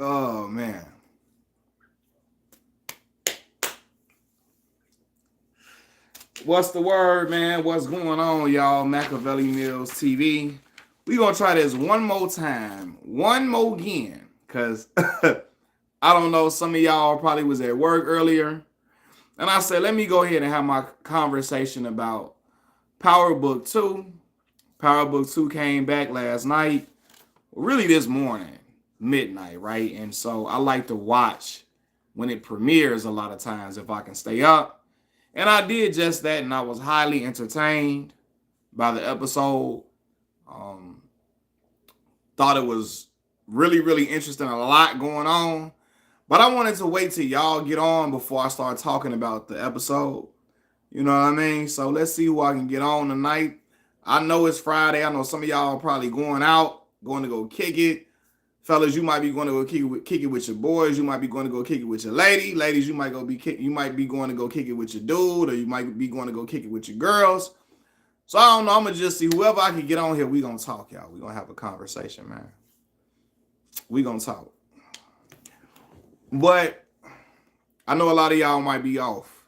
Oh man. What's the word, man? What's going on, y'all? Machiavelli Mills TV. We gonna try this one more time. One more again. Cause I don't know, some of y'all probably was at work earlier. And I said, let me go ahead and have my conversation about Powerbook 2. Powerbook 2 came back last night. Really this morning, midnight, right? And so I like to watch when it premieres a lot of times if I can stay up. And I did just that, and I was highly entertained by the episode. Um, Thought it was really, really interesting, a lot going on. But I wanted to wait till y'all get on before I start talking about the episode. You know what I mean? So let's see who I can get on tonight. I know it's Friday. I know some of y'all are probably going out, going to go kick it. Fellas, you might be going to go kick it with your boys. You might be going to go kick it with your lady. Ladies, you might be going to go kick it with your dude, or you might be going to go kick it with your girls. So I don't know. I'm gonna just see whoever I can get on here. We gonna talk, y'all. We gonna have a conversation, man. We gonna talk. But I know a lot of y'all might be off.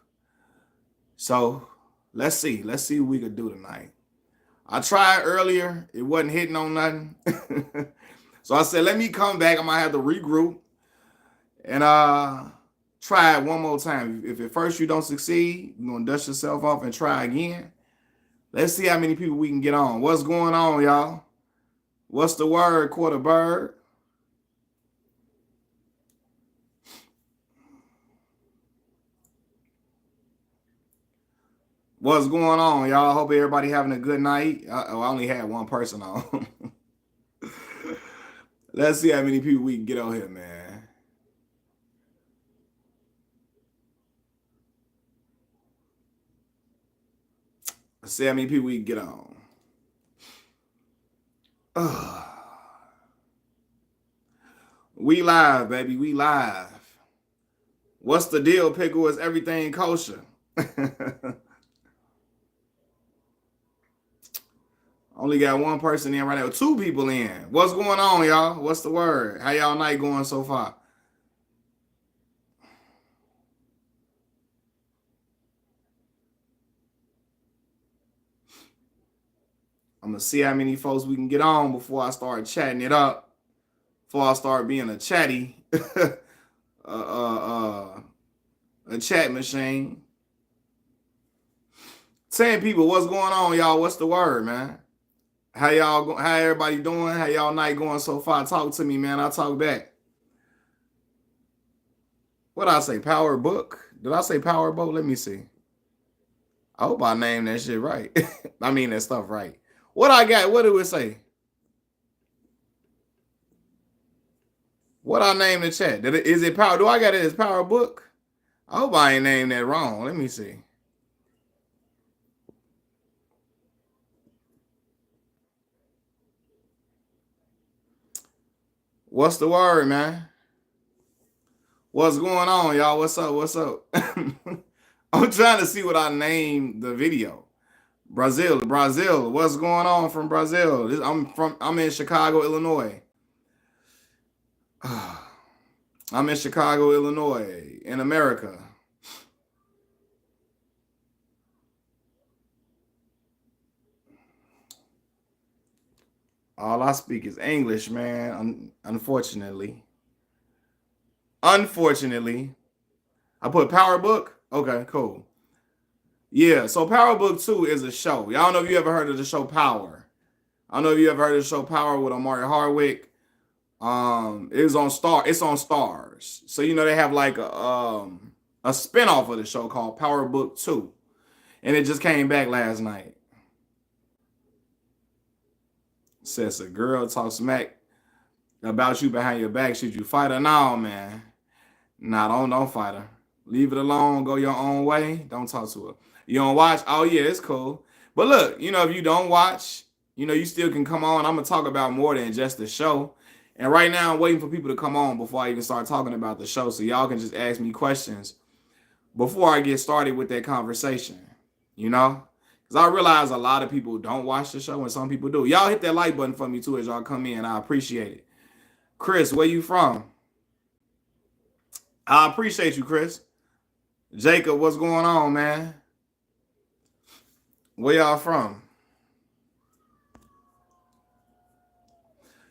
So let's see. Let's see what we could do tonight. I tried earlier. It wasn't hitting on nothing. So I said, let me come back. I'm going to have to regroup and try it one more time. If at first you don't succeed, you're going to dust yourself off and try again. Let's see how many people we can get on. What's going on, y'all? What's the word, quarter bird? What's going on, y'all? I hope everybody having a good night. I only had one person on. Let's see how many people we can get on here, man. Let's see how many people we can get on. We live, baby. We live. What's the deal, Pickle? Is everything kosher? Only got one person in right now. Two people in. What's going on, y'all? What's the word? How y'all night going so far? I'm going to see how many folks we can get on before I start chatting it up. Before I start being a chatty. A chat machine. 10 people. What's going on, y'all? What's the word, man? How everybody doing? How y'all night going so far? Talk to me, man. I'll talk back. What did I say? Powerbook? Did I say Powerbook? Let me see. I hope I named that shit right. I mean that stuff right. What I got? What do it say? What I named the chat? Is it Power? Do I got it as Powerbook? I hope I ain't named that wrong. Let me see. What's the word, man? What's going on, y'all? What's up? What's up? I'm trying to see what I named the video. Brazil. What's going on from Brazil? I'm in Chicago, Illinois. I'm in Chicago, Illinois, in America. All I speak is English, man. Unfortunately. Unfortunately. I put Powerbook. Okay, cool. Yeah, so Powerbook 2 is a show. Y'all know if you ever heard of the show Power. I don't know if you ever heard of the show Power with Omari Hardwick. It's on Stars. So you know they have like a spinoff of the show called Powerbook 2. And it just came back last night. Says a girl talks smack about you behind your back. Should you fight her? No, man. Nah, don't fight her. Leave it alone. Go your own way. Don't talk to her. You don't watch? Oh, yeah, it's cool. But look, if you don't watch, you still can come on. I'm going to talk about more than just the show. And right now, I'm waiting for people to come on before I even start talking about the show. So y'all can just ask me questions before I get started with that conversation. Because I realize a lot of people don't watch the show and some people do. Y'all hit that like button for me too as y'all come in. I appreciate it. Chris, where you from? I appreciate you, Chris. Jacob, what's going on, man? Where y'all from?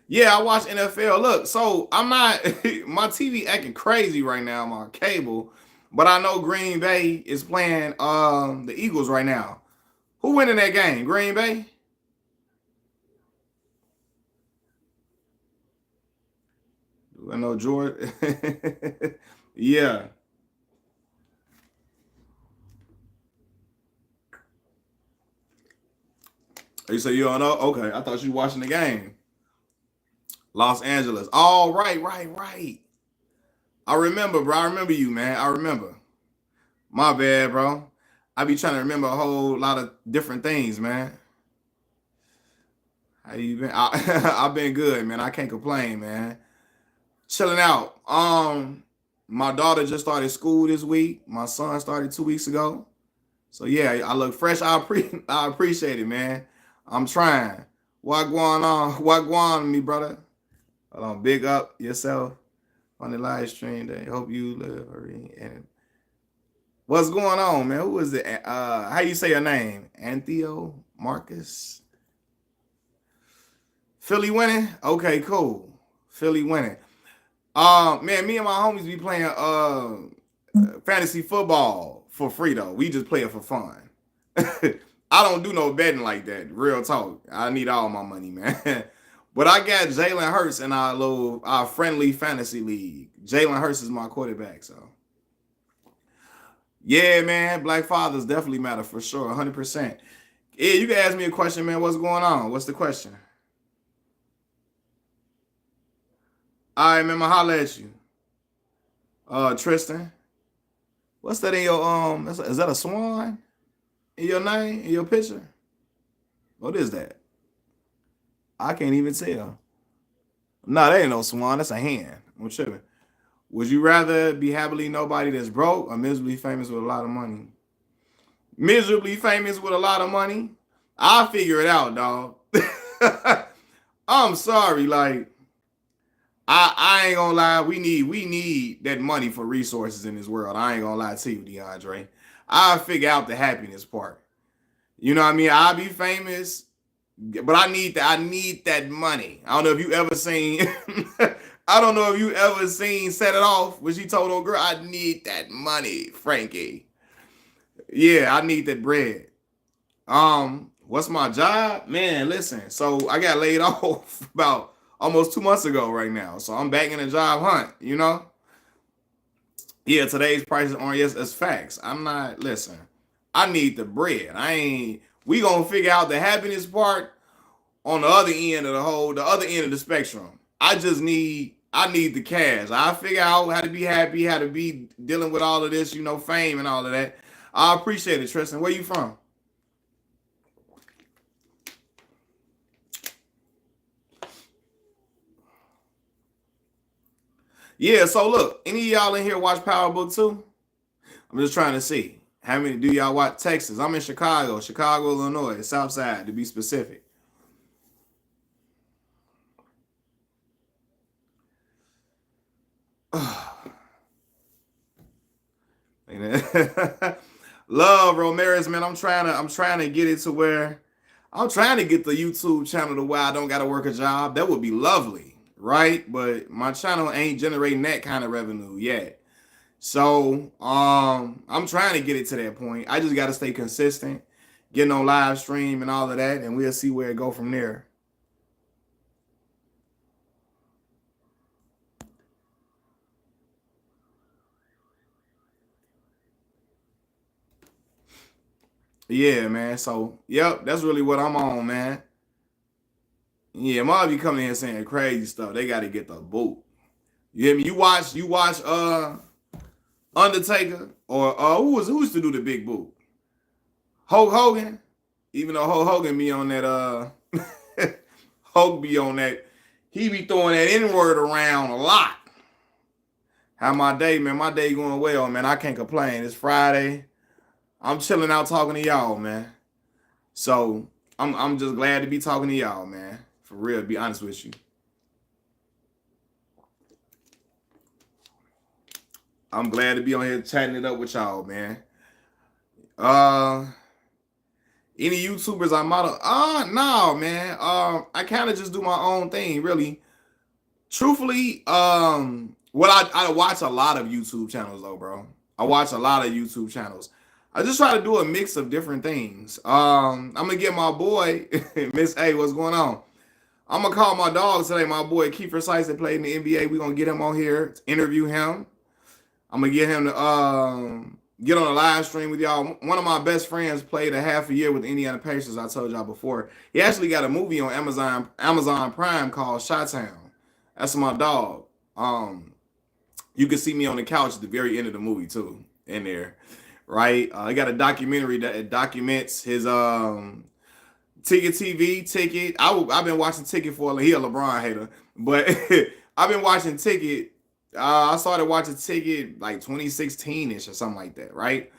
Yeah, I watch NFL. Look, so I'm not my TV acting crazy right now, my cable, but I know Green Bay is playing the Eagles right now. Who winning that game? Green Bay? I know George. Yeah. You say you don't know? Okay, I thought you were watching the game. Los Angeles. Oh, right. I remember, bro. I remember you, man. I remember. My bad, bro. I be trying to remember a whole lot of different things, man. How you been? I've been good, man. I can't complain, man. Chilling out. My daughter just started school this week. My son started 2 weeks ago. So yeah, I look fresh. I appreciate it, man. I'm trying. What going on? What going on, me brother? Hold on. Big up yourself on the live stream. Day. Hope you live. And what's going on, man? Who is it? How you say your name? Antheo Marcus. Philly winning? Okay, cool. Philly winning. Man, me and my homies be playing fantasy football for free though. We just play it for fun. I don't do no betting like that. Real talk. I need all my money, man. But I got Jalen Hurts in our friendly fantasy league. Jalen Hurts is my quarterback, so yeah, man. Black fathers definitely matter for sure, 100%. Yeah, you can ask me a question, man. What's going on? What's the question? All right, man. I'ma holler at you. Tristan. What's that in your is that a swan in your name, in your picture? What is that? I can't even tell. No, that ain't no swan. That's a hand. I'm tripping. Would you rather be happily nobody that's broke or miserably famous with a lot of money? Miserably famous with a lot of money? I'll figure it out, dog. I'm sorry, like I ain't gonna lie. We need that money for resources in this world. I ain't gonna lie to you, DeAndre. I'll figure out the happiness part. You know what I mean? I'll be famous, but I need that money. I don't know if you ever seen I don't know if you ever seen Set It Off when she told old girl, I need that money, Frankie. Yeah, I need that bread. What's my job? Man, listen. So I got laid off about almost 2 months ago right now. So I'm back in the job hunt, you know? Yeah, today's prices aren't yes as facts. I'm not listen. I need the bread. I ain't we gonna figure out the happiness part on the other end of the other end of the spectrum. I need the cash. I figure out how to be happy, how to be dealing with all of this, fame and all of that. I appreciate it, Tristan. Where you from? Yeah, so look, any of y'all in here watch Powerbook too? I'm just trying to see. How many do y'all watch Texas? I'm in Chicago, Illinois, the South Side to be specific. Love Ramirez, man. I'm trying to get it to where I'm trying to get the YouTube channel to where I don't gotta work a job. That would be lovely, right? But my channel ain't generating that kind of revenue yet. So I'm trying to get it to that point. I just gotta stay consistent, getting on live stream and all of that, and we'll see where it go from there. Yeah, man. So yep, that's really what I'm on, man. Yeah, mom be coming here saying crazy stuff. They gotta get the boot. You hear me? You watch Undertaker or who used to do the big boot? Hulk Hogan. Even though Hulk Hogan be on that Hulk be on that, he be throwing that N word around a lot. How my day, man? My day going well, man. I can't complain. It's Friday. I'm chilling out talking to y'all, man. So I'm just glad to be talking to y'all, man. For real, to be honest with you. I'm glad to be on here chatting it up with y'all, man. Uh, any YouTubers I model? No, man. I kind of just do my own thing, really. Truthfully, what I watch a lot of YouTube channels though, bro. I watch a lot of YouTube channels. I just try to do a mix of different things. I'm gonna get my boy Miss A. What's going on? I'm gonna call my dog today. My boy Kiefer Sykes that played in the NBA. We're gonna get him on here, to interview him. I'm gonna get him to get on a live stream with y'all. One of my best friends played a half a year with the Indiana Pacers. I told y'all before. He actually got a movie on Amazon Prime called Chi-Town. That's my dog. You can see me on the couch at the very end of the movie too, in there, right? I got a documentary that documents his Ticket TV, Ticket. I've been watching Ticket for he a LeBron hater, but I've been watching Ticket. I started watching Ticket like 2016ish or something like that, right?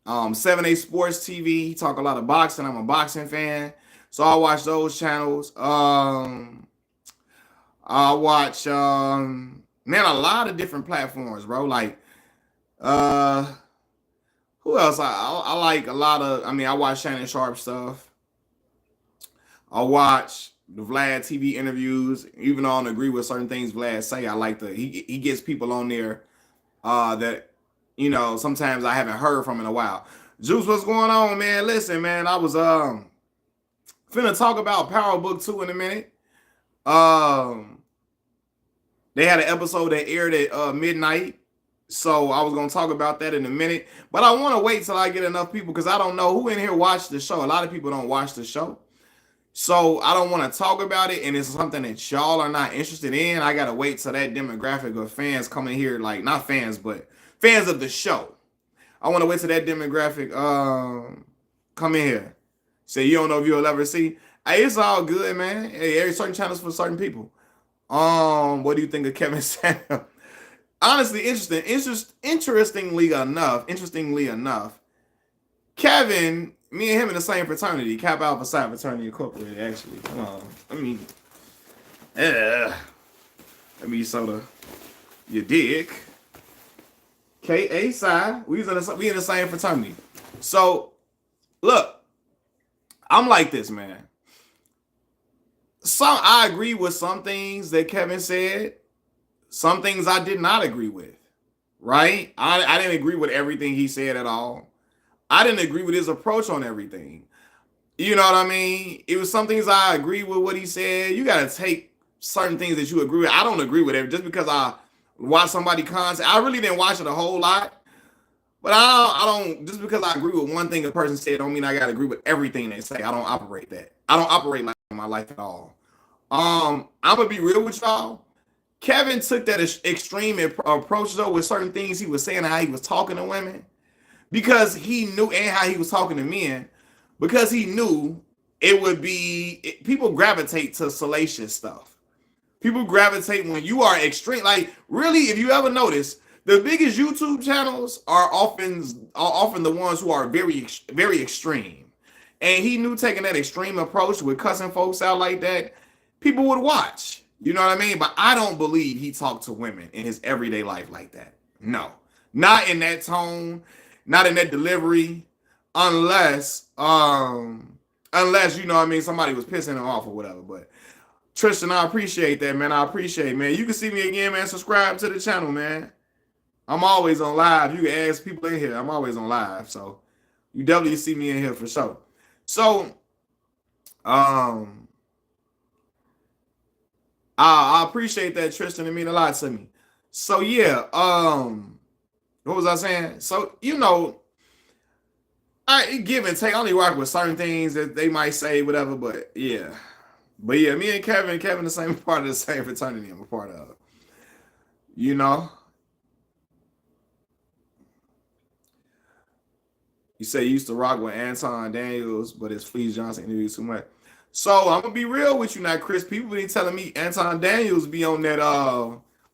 7A Sports TV. He talk a lot of boxing. I'm a boxing fan, so I watch those channels. I watch man, a lot of different platforms, bro. Like who else? I like a lot of. I mean, I watch Shannon Sharp stuff. I watch the Vlad TV interviews, even though I don't agree with certain things Vlad say. I like he gets people on there that sometimes I haven't heard from in a while. Juice, what's going on, man? Listen, man, I was finna talk about Powerbook 2 in a minute. They had an episode that aired at midnight, so I was gonna talk about that in a minute. But I want to wait till I get enough people because I don't know who in here watched the show. A lot of people don't watch the show. So I don't want to talk about it, and it's something that y'all are not interested in. I gotta wait till that demographic of fans come in here, like not fans, but fans of the show. I want to wait till that demographic come in here. Say you don't know if you'll ever see. Hey, it's all good, man. Hey, every certain channels for certain people. What do you think of Kevin Samuels? Honestly, interestingly enough, Kevin. Me and him in the same fraternity, Kappa Alpha Psi Fraternity Incorporated, actually. Let me sort of, you dig. K.A. Psi, we in the same fraternity. So, look, I'm like this, man. I agree with some things that Kevin said. Some things I did not agree with, right? I didn't agree with everything he said at all. I didn't agree with his approach on everything. You know what I mean? It was some things I agree with what he said. You got to take certain things that you agree with. I don't agree with it just because I watch somebody content. I really didn't watch it a whole lot. But I don't just because I agree with one thing a person said don't mean I got to agree with everything they say. I don't operate that. I don't operate like that in my life at all. I'm going to be real with y'all. Kevin took that extreme approach though with certain things he was saying, how he was talking to women. Because he knew, and how he was talking to men, because he knew it would be, people gravitate to salacious stuff. People gravitate when you are extreme. Like, really, if you ever notice, the biggest YouTube channels are often the ones who are very, very extreme. And he knew taking that extreme approach with cussing folks out like that, people would watch. You know what I mean? But I don't believe he talked to women in his everyday life like that. No. Not in that tone. Not in that delivery, unless you know what I mean, somebody was pissing him off or whatever. But Tristan, I appreciate that, man. I appreciate it, man. You can see me again, man. Subscribe to the channel, man. I'm always on live. You can ask people in here. I'm always on live, so you definitely see me in here for sure. So, I appreciate that, Tristan. It means a lot to me. So yeah, what was I saying? So, I give and take. I only rock with certain things that they might say, whatever, but yeah. But yeah, me and Kevin the same part of the same fraternity I'm a part of. You say you used to rock with Anton Daniels, but it's Fleece Johnson interviews too much. So I'm gonna be real with you now, Chris. People be telling me Anton Daniels be on that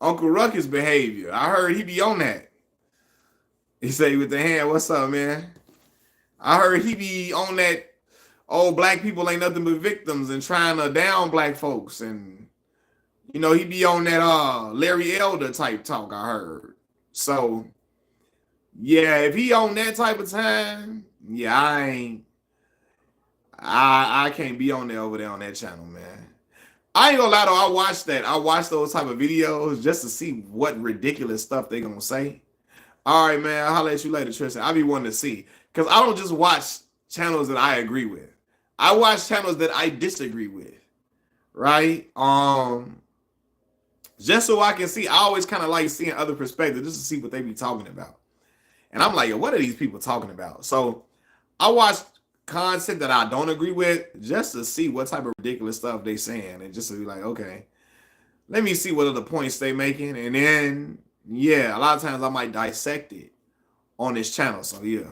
Uncle Ruckus behavior. I heard he be on that. He say with the hand, what's up, man? I heard he be on that old black people ain't nothing but victims and trying to down black folks. And, he be on that Larry Elder type talk, I heard. So yeah, if he on that type of time, yeah, I can't be on there over there on that channel, man. I ain't gonna lie though, I watched that. I watched those type of videos just to see what ridiculous stuff they gonna say. All right, man. I'll holler at you later, Tristan. I be wanting to see. Because I don't just watch channels that I agree with. I watch channels that I disagree with. Right? Just so I can see. I always kind of like seeing other perspectives just to see what they be talking about. And I'm like, yo, what are these people talking about? So I watch content that I don't agree with just to see what type of ridiculous stuff they saying. And just to be like, okay, let me see what other points they making. And then, yeah, a lot of times I might dissect it on this channel. So, yeah.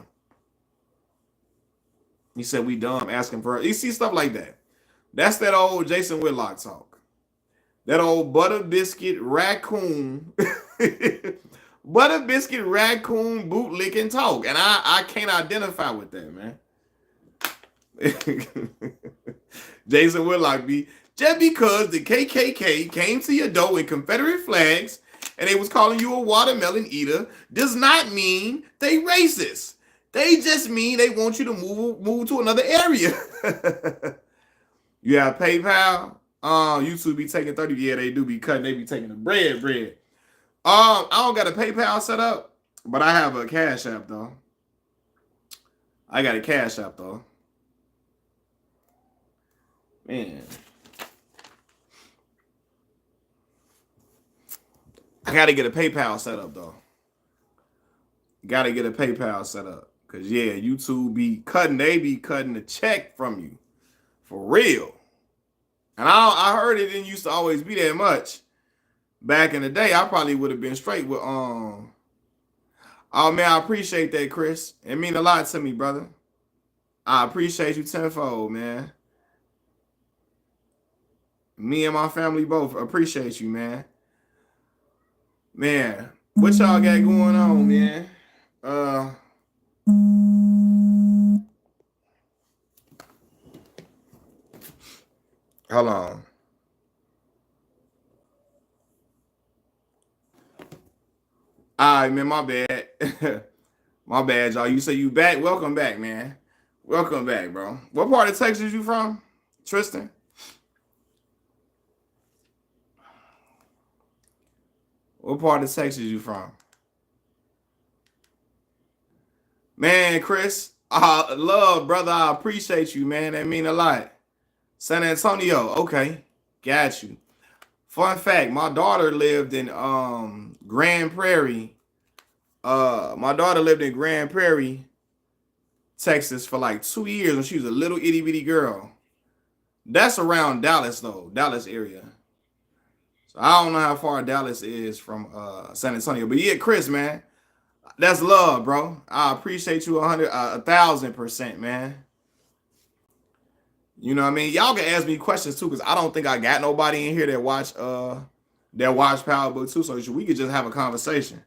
He said we dumb asking for it. You see stuff like that. That's that old Jason Whitlock talk. That old butter biscuit raccoon. Butter biscuit raccoon bootlicking talk. And I can't identify with that, man. Jason Whitlock be just because the KKK came to your door with Confederate flags and they was calling you a watermelon eater does not mean they racist. They just mean they want you to move to another area. You have PayPal. YouTube be taking 30. Yeah, they do be cutting. They be taking the bread. I don't got a PayPal set up, but I have a Cash App though. I got a Cash App though. Man. I gotta get a PayPal set up though. Gotta get a PayPal set up. Cause yeah, YouTube be cutting, they be cutting the check from you. For real. And I heard it didn't used to always be that much. Back in the day, I probably would have been straight with oh man, I appreciate that, Chris. It mean a lot to me, brother. I appreciate you tenfold, man. Me and my family both appreciate you, man. Man, what y'all got going on, man? Hold on. All right, man, my bad. My bad, y'all. You say you back? Welcome back, man. Welcome back, bro. What part of Texas you from, Tristan? What part of Texas you from? Man, Chris, love, brother. I appreciate you, man. That mean a lot. San Antonio, okay. Got you. Fun fact, my daughter lived in Grand Prairie. My daughter lived in Grand Prairie, Texas for like 2 years when she was a little itty bitty girl. That's around Dallas though, Dallas area. So I don't know how far Dallas is from San Antonio, but yeah, Chris, man, that's love, bro. I appreciate you 1,000%, man. You know what I mean? Y'all can ask me questions too, because I don't think I got nobody in here that watch Powerbook too, so we could just have a conversation.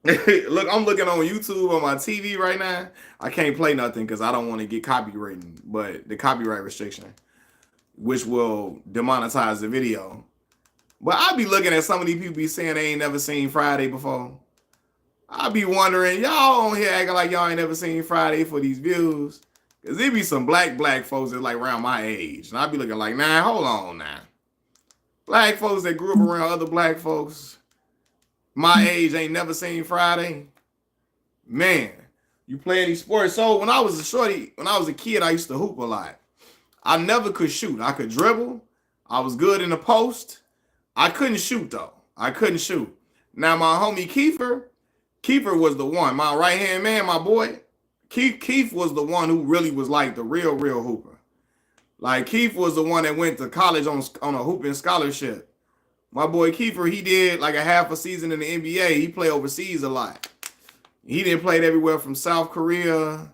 Look, I'm looking on YouTube on my TV right now. I can't play nothing because I don't want to get copyrighted, but the copyright restriction, which will demonetize the video. But I be looking at some of these people be saying they ain't never seen Friday before. I be wondering, y'all on here acting like y'all ain't never seen Friday for these views. Because there be some black folks that like around my age. And I be looking like, nah, hold on now. Black folks that grew up around other black folks my age ain't never seen Friday. Man, you play any sports. So when I was a kid, I used to hoop a lot. I never could shoot. I could dribble. I was good in the post. I couldn't shoot though. I couldn't shoot. Now my homie Kiefer was the one. My right-hand man, my boy. Keith was the one who really was like the real hooper. Like Keith was the one that went to college on a hooping scholarship. My boy Kiefer, he did like a half a season in the NBA. He played overseas a lot. He didn't play everywhere from South Korea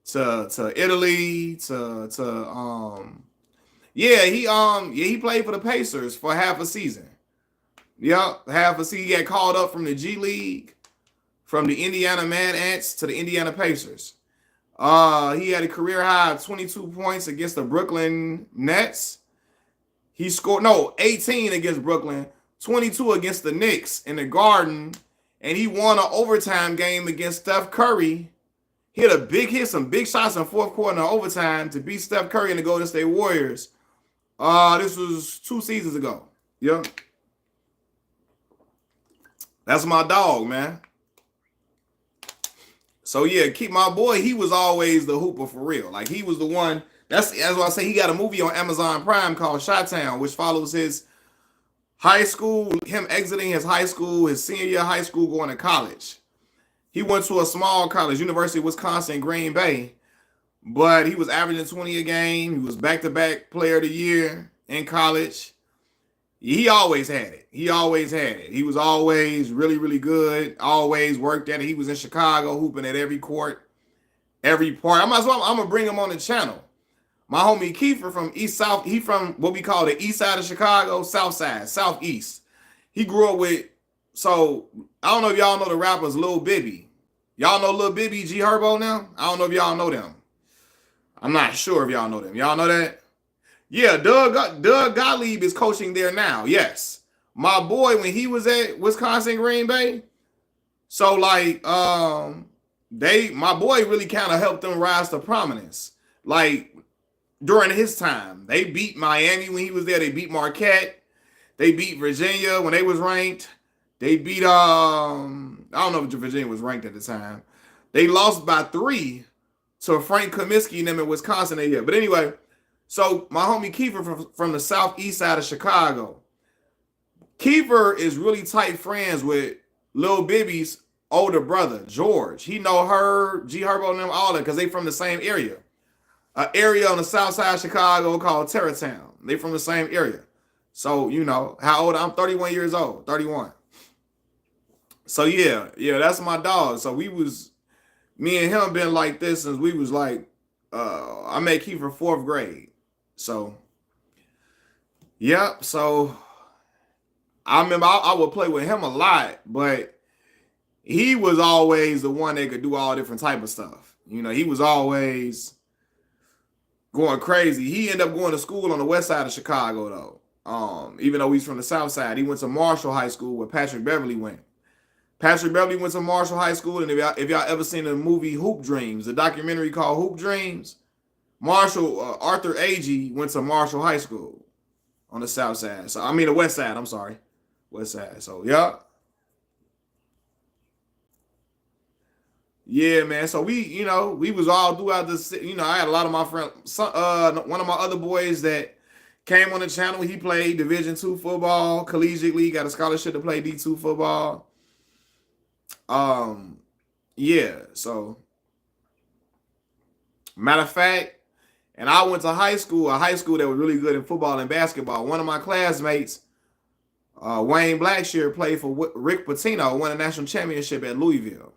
to Italy he played for the Pacers for half a season. Yep, half a season. He got called up from the G League, from the Indiana Mad Ants to the Indiana Pacers. He had a career high of 22 points against the Brooklyn Nets. He scored 18 against Brooklyn, 22 against the Knicks in the Garden, and he won an overtime game against Steph Curry. He hit some big shots in fourth quarter in overtime to beat Steph Curry and the Golden State Warriors. This was 2 seasons ago. Yeah. That's my dog, man. So yeah, keep my boy, he was always the hooper for real. Like he was the one. That's why I say he got a movie on Amazon Prime called Chi-Town, which follows his high school, him exiting his high school, his senior year of high school, going to college. He went to a small college, University of Wisconsin, Green Bay, but he was averaging 20 a game. He was back-to-back player of the year in college. He always had it. He was always really, really good. Always worked at it. He was in Chicago, hooping at every court, every part. I'm gonna bring him on the channel. My homie Kiefer from East South. He from what we call the East Side of Chicago, South Side, Southeast. He grew up with. So I don't know if y'all know the rappers Lil Bibby. Y'all know Lil Bibby, G Herbo now. I don't know if y'all know them. I'm not sure if y'all know them. Y'all know that? Yeah, Doug Gottlieb is coaching there now. Yes. My boy, when he was at Wisconsin Green Bay, so like my boy really kind of helped them rise to prominence. Like during his time, they beat Miami when he was there. They beat Marquette. They beat Virginia when they was ranked. They beat I don't know if Virginia was ranked at the time. They lost by 3 to Frank Kaminsky and them in Wisconsin that year. But anyway, so my homie Kiefer from the southeast side of Chicago. Kiefer is really tight friends with Lil Bibby's older brother, George. He know her, G Herbo and them, all that, because they from the same area. An area on the south side of Chicago called Terrytown. They from the same area. So, you know, how old? I'm 31 years old, 31. So, yeah, that's my dog. So, me and him been like this since we was like, I met Kiefer 4th grade. So, yep. So, I remember I would play with him a lot, but he was always the one that could do all different type of stuff. You know, he was always going crazy. He ended up going to school on the west side of Chicago, though. Even though he's from the south side, he went to Marshall High School where Patrick Beverly went. Patrick Beverly went to Marshall High School, and if y'all ever seen the movie Hoop Dreams, the documentary called Hoop Dreams, Arthur Agee went to Marshall High School on the south side. So, I mean the west side, I'm sorry. West side. So, yeah. Yeah, man. So we was all throughout this. I had a lot of my friends. One of my other boys that came on the channel, he played Division II football collegiately, got a scholarship to play D2 football. Yeah. So, matter of fact, and I went to a high school that was really good in football and basketball. One of my classmates, Wayne Blackshear, played for Rick Pitino, won a national championship at Louisville.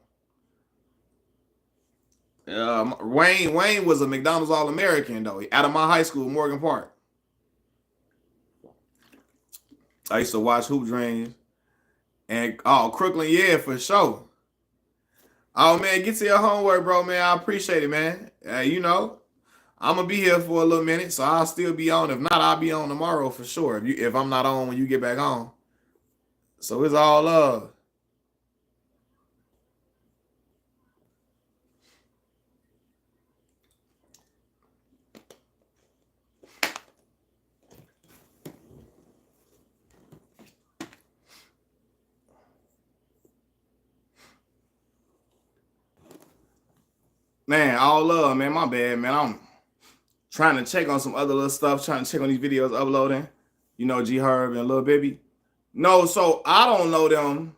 Wayne was a McDonald's All-American, though, out of my high school, Morgan Park. I used to watch Hoop Dreams. And, Crooklyn, yeah, for sure. Oh, man, get to your homework, bro, man. I appreciate it, man. I'm going to be here for a little minute, so I'll still be on. If not, I'll be on tomorrow for sure, if I'm not on when you get back on. So it's all love. Man, all love, man. My bad, man. I'm trying to check on some other little stuff, trying to check on these videos uploading. G Herb and Lil Bibby. No, so I don't know them.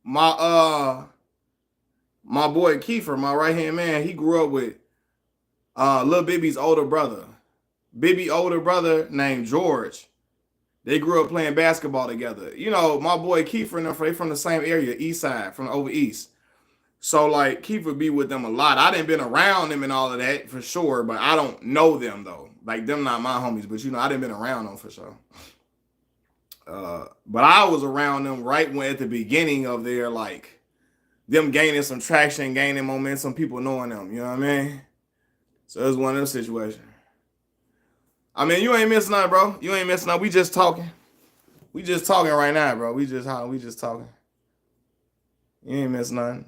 My boy Kiefer, my right-hand man, he grew up with Lil Bibby's older brother. Bibby older brother named George. They grew up playing basketball together. My boy Kiefer and them, they from the same area, east side, from over east. So, like, Kiefer be with them a lot. I didn't been around them and all of that, for sure, but I don't know them, though. Like, them not my homies, but, I didn't been around them, for sure. But I was around them right when at the beginning of their, like, them gaining some traction, gaining momentum, people knowing them, you know what I mean? So, it was one of those situations. I mean, you ain't missing nothing, bro. You ain't missing nothing. We just talking. We just talking right now, bro. We just talking. You ain't missing nothing.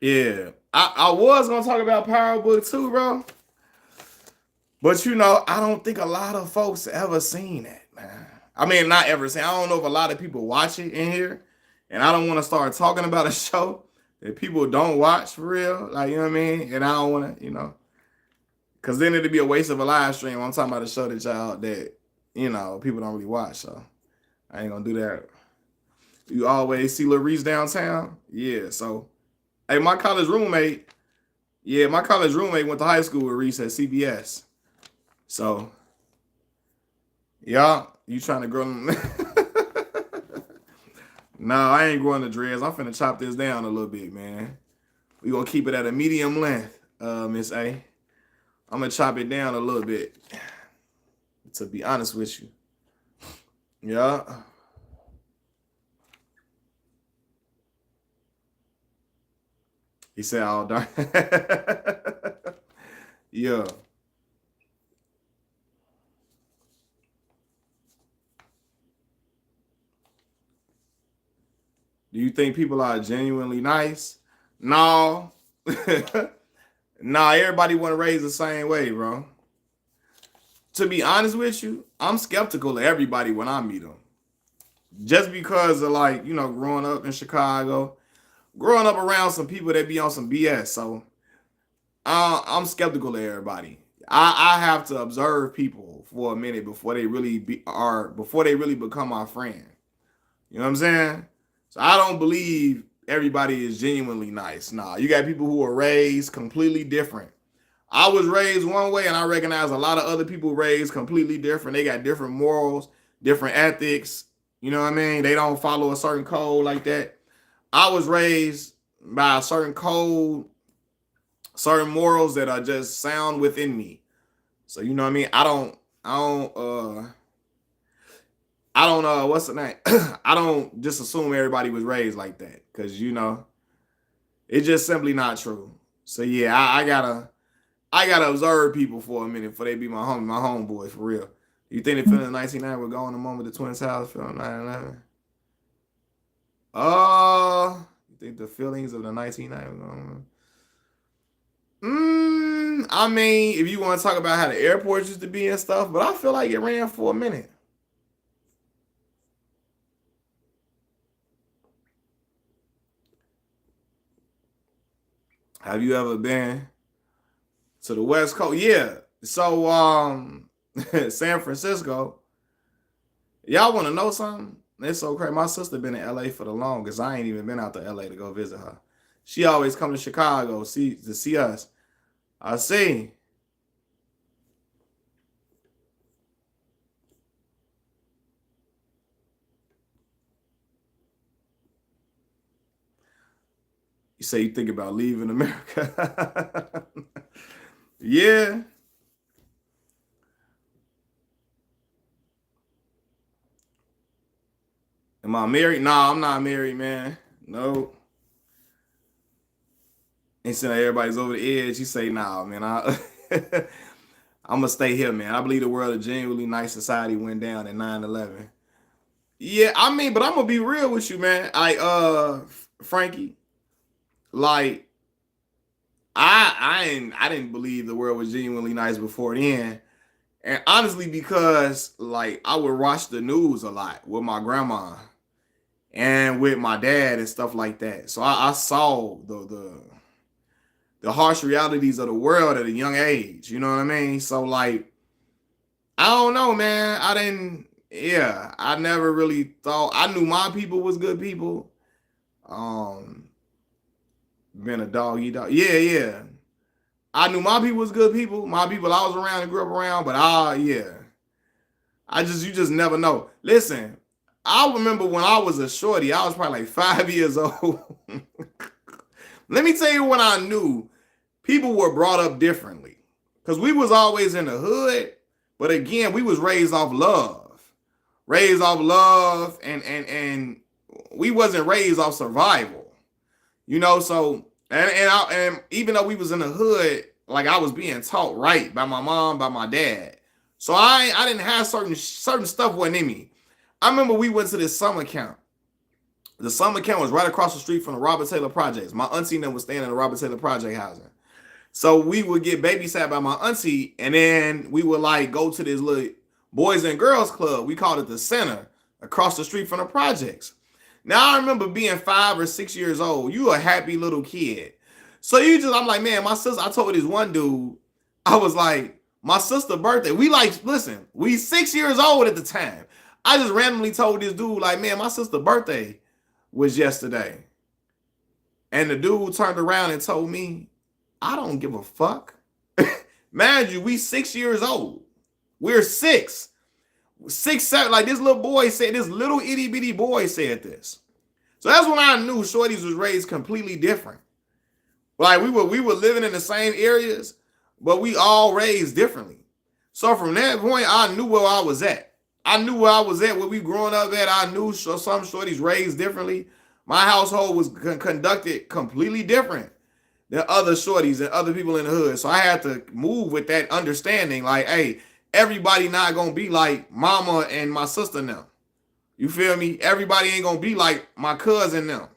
Yeah. I was gonna talk about Powerbook too, bro. But I don't think a lot of folks ever seen it, man. I mean, not ever seen. I don't know if a lot of people watch it in here, and I don't want to start talking about a show that people don't watch for real. Like, you know what I mean? And I don't want to, because then it'd be a waste of a live stream. I'm talking about a show that people don't really watch. So I ain't gonna do that. You always see Lil Reese downtown? Yeah. So, hey, my college roommate went to high school with Reese at CBS. So, yeah, you trying to grow them? Nah, I ain't growing the dreads. I'm finna chop this down a little bit, man. We gonna keep it at a medium length, Miss A. I'm gonna chop it down a little bit, to be honest with you. Yeah. He said, "Oh, darn." Yeah. Do you think people are genuinely nice? No. Nah, everybody want to raise the same way, bro. To be honest with you, I'm skeptical of everybody when I meet them. Just because of growing up in Chicago, growing up around some people that be on some BS. So I'm skeptical of everybody. I have to observe people for a minute before they really become my friend. You know what I'm saying? So I don't believe everybody is genuinely nice. Nah, you got people who are raised completely different. I was raised one way, and I recognize a lot of other people raised completely different. They got different morals, different ethics. You know what I mean? They don't follow a certain code like that. I was raised by a certain code, certain morals that are just sound within me. So you know what I mean? I don't what's the name? I don't just assume everybody was raised like that, because it's just simply not true. So yeah, I gotta observe people for a minute before they be my homeboys for real. You think the feeling of 1990 would go on the moment the Twin Towers fell on 9/11? You think the feelings of the 1990 would go on? I mean, if you want to talk about how the airports used to be and stuff, but I feel like it ran for a minute. Have you ever been to the West Coast? Yeah. So San Francisco. Y'all want to know something? It's so crazy. My sister been in LA for the longest. I ain't even been out to LA to go visit her. She always come to Chicago to see us. I see. You say you think about leaving America. Yeah. Am I married? Nah, I'm not married, man. No. And so everybody's over the edge. You say, nah, man, I'm gonna stay here, man. I believe the world of genuinely nice society went down in 9/11. Yeah, I mean, but I'm gonna be real with you, man. Frankie, like, I didn't believe the world was genuinely nice before then. And honestly, because like I would watch the news a lot with my grandma and with my dad and stuff like that. So I saw the harsh realities of the world at a young age. You know what I mean? So like, I don't know, man. I never really thought. I knew my people was good people. Um, Been a doggy dog. Yeah, yeah. I knew my people was good people. My people I was around and grew up around, but yeah. You just never know. Listen, I remember when I was a shorty, I was probably like 5 years old. Let me tell you when I knew people were brought up differently. Because we was always in the hood, but again, we was raised off love. raised off love, and we wasn't raised off survival. You know, so and even though we was in the hood, like I was being taught right by my mom, by my dad. So I didn't have certain stuff wasn't in me. I remember we went to this summer camp. The summer camp was right across the street from the Robert Taylor Projects. My auntie and them was staying in the Robert Taylor Project housing. So we would get babysat by my auntie, and then we would like go to this little boys and girls club. We called it the Center, across the street from the projects. Now I remember being 5 or 6 years old. You a happy little kid. So I'm like, man, my sister, I told this one dude, I was like, my sister's birthday. We like, listen, we 6 years old at the time. I just randomly told this dude, like, man, my sister's birthday was yesterday. And the dude turned around and told me, I don't give a fuck. Mind you, we 6 years old. We're 6, 7. Like this little boy said, this little itty bitty boy said this. So that's when I knew shorties was raised completely different. Like we were living in the same areas, but we all raised differently. So from that point, I knew where I was at. I knew where I was at, where we growing up at. I knew some shorties raised differently. My household was conducted completely different than other shorties and other people in the hood. So I had to move with that understanding. Like, hey, everybody not gonna be like mama and my sister now. You feel me? Everybody ain't gonna be like my cousin now.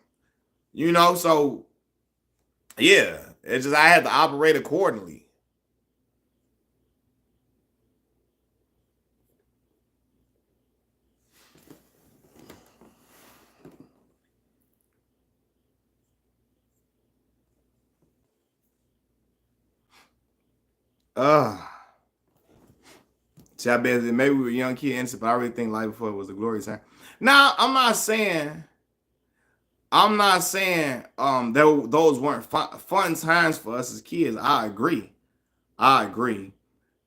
You know, so yeah, it's just I had to operate accordingly. Uh See, I bet that maybe we were young kids, but I really think life before it was a glorious time. Now, I'm not saying those weren't fun times for us as kids. I agree. I agree.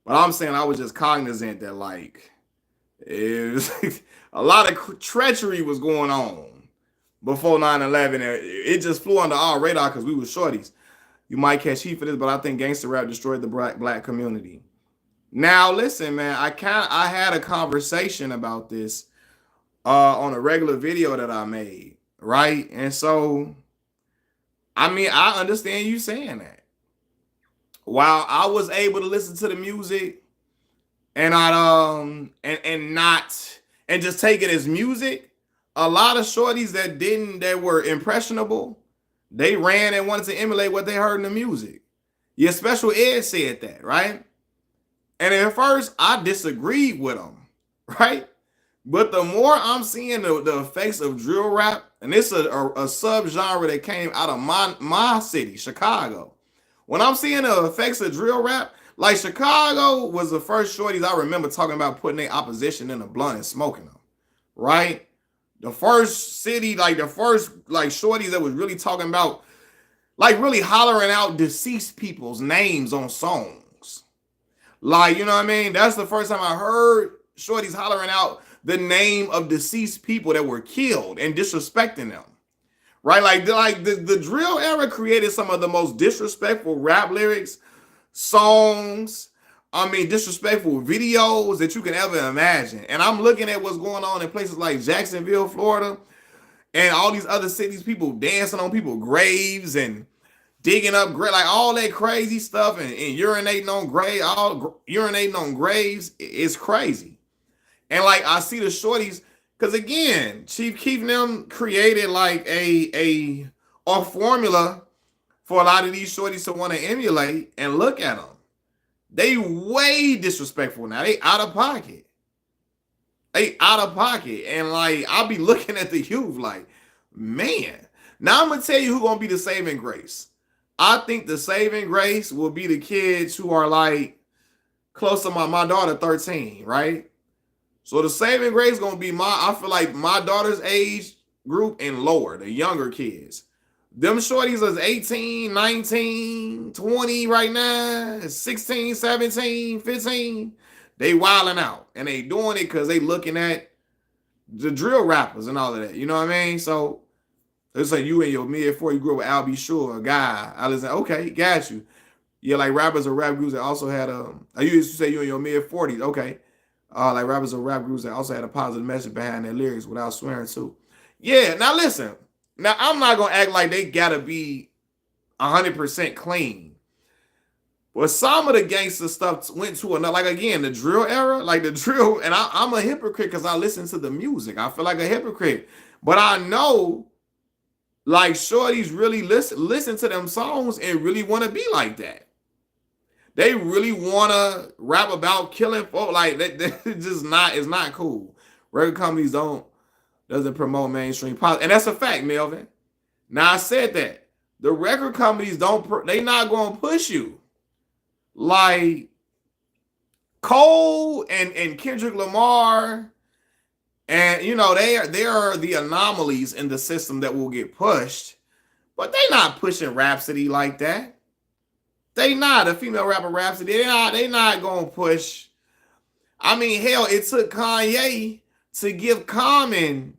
But I'm saying I was just cognizant that like it was a lot of treachery was going on before 9/11. It just flew under our radar because we were shorties. You might catch heat for this, but I think gangster rap destroyed the black community. Now, listen, man, I had a conversation about this on a regular video that I made, right? And so, I mean, I understand you saying that. While I was able to listen to the music and and not and just take it as music, a lot of shorties that were impressionable, they ran and wanted to emulate what they heard in the music. Your special ed said that, right? And at first, I disagreed with him, right? But the more I'm seeing the effects of drill rap, and it's a subgenre that came out of my city, Chicago. When I'm seeing the effects of drill rap, like Chicago was the first shorties I remember talking about putting their opposition in a blunt and smoking them, right? The first city, like the first like shorties that was really talking about, like really hollering out deceased people's names on songs. Like, you know what I mean? That's the first time I heard shorties hollering out the name of deceased people that were killed and disrespecting them. Right? Like the drill era created some of the most disrespectful rap lyrics, songs, I mean, disrespectful videos that you can ever imagine. And I'm looking at what's going on in places like Jacksonville, Florida, and all these other cities, people dancing on people's graves and digging up like all that crazy stuff and urinating on urinating on graves is crazy. And like I see the shorties, because again, Chief Keef and them created like a formula for a lot of these shorties to want to emulate, and look at them. They way disrespectful now. They out of pocket. They out of pocket. And like I'll be looking at the youth like, man. Now I'm gonna tell you who gonna be the saving grace. I think the saving grace will be the kids who are like close to my daughter 13, right? So the saving grace gonna be I feel like my daughter's age group and lower, the younger kids. Them shorties is 18, 19, 20 right now, 16, 17, 15. They wilding out. And they doing it because they looking at the drill rappers and all of that. You know what I mean? So it's like you in your mid-40s, you grew up with Al B. Sure, a guy. I was like, okay, got you. Yeah, like rappers or rap groups that also had I used to say you in your mid-40s. Okay. Like rappers or rap groups that also had a positive message behind their lyrics without swearing too. Yeah, now listen. Now I'm not gonna act like they gotta be 100% clean. But some of the gangster stuff went to another, like again, the drill era, like the drill, and I'm a hypocrite because I listen to the music. I feel like a hypocrite. But I know like shorties really listen to them songs and really want to be like that. They really want to rap about killing folk. Like that just not, it's not cool. Record companies doesn't promote mainstream politics, and that's a fact, Melvin. Now I said that the record companies they not going to push you like Cole and Kendrick Lamar, and you know they are the anomalies in the system that will get pushed, but they not pushing Rhapsody like that. They not a female rapper Rhapsody. They not gonna push. I mean, hell, it took Kanye to give Common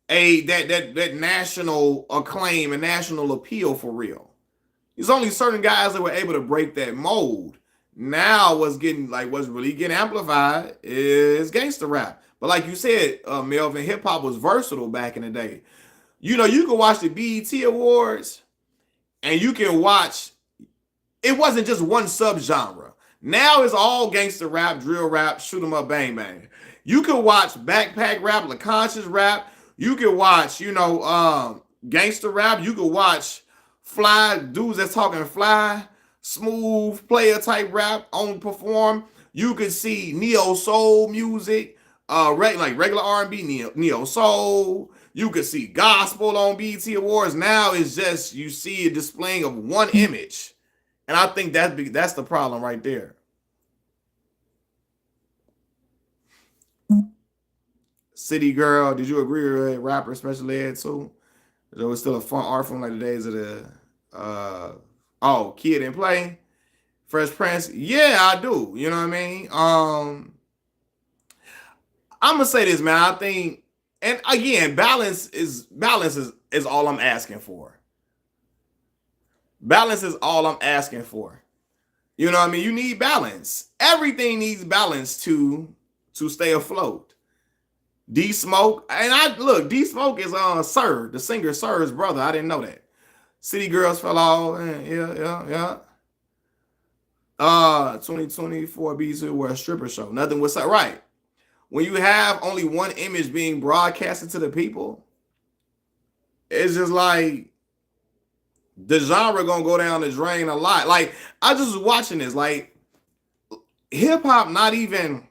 that national acclaim and national appeal for real. There's only certain guys that were able to break that mold. Now what's really getting amplified is gangster rap. But like you said, Melvin, hip hop was versatile back in the day. You know, you can watch the BET Awards and you can watch, it wasn't just one subgenre. Now it's all gangster rap, drill rap, shoot 'em up, bang bang. You can watch backpack rap, conscious rap. You can watch, gangster rap. You can watch fly dudes that's talking fly, smooth player type rap on perform. You can see neo soul music, like regular R&B, neo soul. You could see gospel on BET Awards. Now it's just you see a displaying of one image. And I think that's the problem right there. City Girl, did you agree with rapper special ed too? There was still a fun art form like the days of the Kid and Play, Fresh Prince. Yeah, I do. You know what I mean? I'm gonna say this, man. I think, and again, balance is all I'm asking for. Balance is all I'm asking for. You know what I mean? You need balance. Everything needs balance to stay afloat. D Smoke, and D Smoke is Sir, the singer Sir's brother. I didn't know that. City Girls fell off. Yeah. 2024 BC were a stripper show. Nothing was right. When you have only one image being broadcasted to the people, it's just like the genre gonna go down the drain a lot. Like I just was watching this, like hip hop, not even,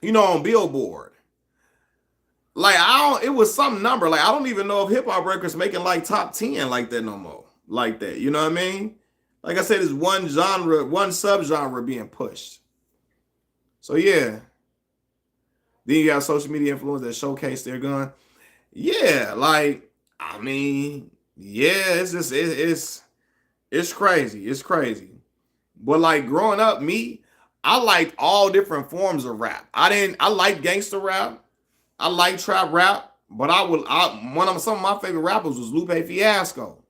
on Billboard. Like it was some number. Like I don't even know if hip hop records making like top 10 like that no more. Like that, you know what I mean? Like I said, it's one genre, one subgenre being pushed. So yeah. Then you got social media influencers that showcase their gun. Yeah, like I mean, yeah, it's just it's crazy. It's crazy. But like growing up, I liked all different forms of rap. I like gangster rap. I like trap rap, but some of my favorite rappers was Lupe Fiasco,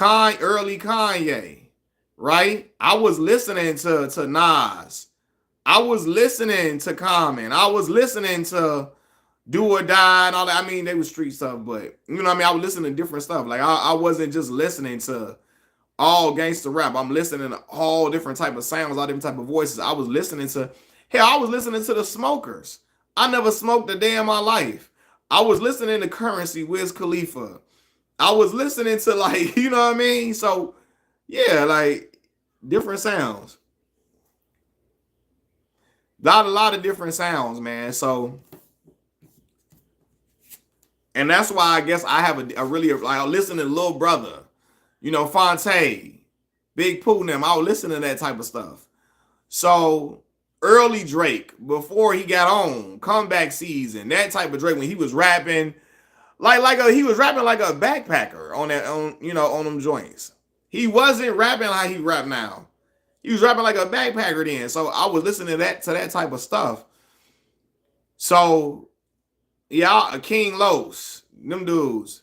early Kanye, right? I was listening to Nas. I was listening to Common. I was listening to Do or Die and all that. I mean, they were street stuff, but you know what I mean? I was listening to different stuff. Like I wasn't just listening to all gangster rap. I'm listening to all different type of sounds, all different type of voices. I was listening to the Smokers. I never smoked a day in my life. I was listening to Currency, Wiz Khalifa. I was listening to like, you know what I mean? So yeah, like different sounds. Got a lot of different sounds, man. So, and that's why I guess I have a really, like, I listen to Lil Brother, Fonte, Big Pooh and them. I would listen to that type of stuff. So, early Drake, before he got on, comeback season, that type of Drake, when he was rapping, he was rapping like a backpacker on them joints. He wasn't rapping like he rap now. He was rapping like a backpacker then. So I was listening to that type of stuff. So yeah, King Los, them dudes.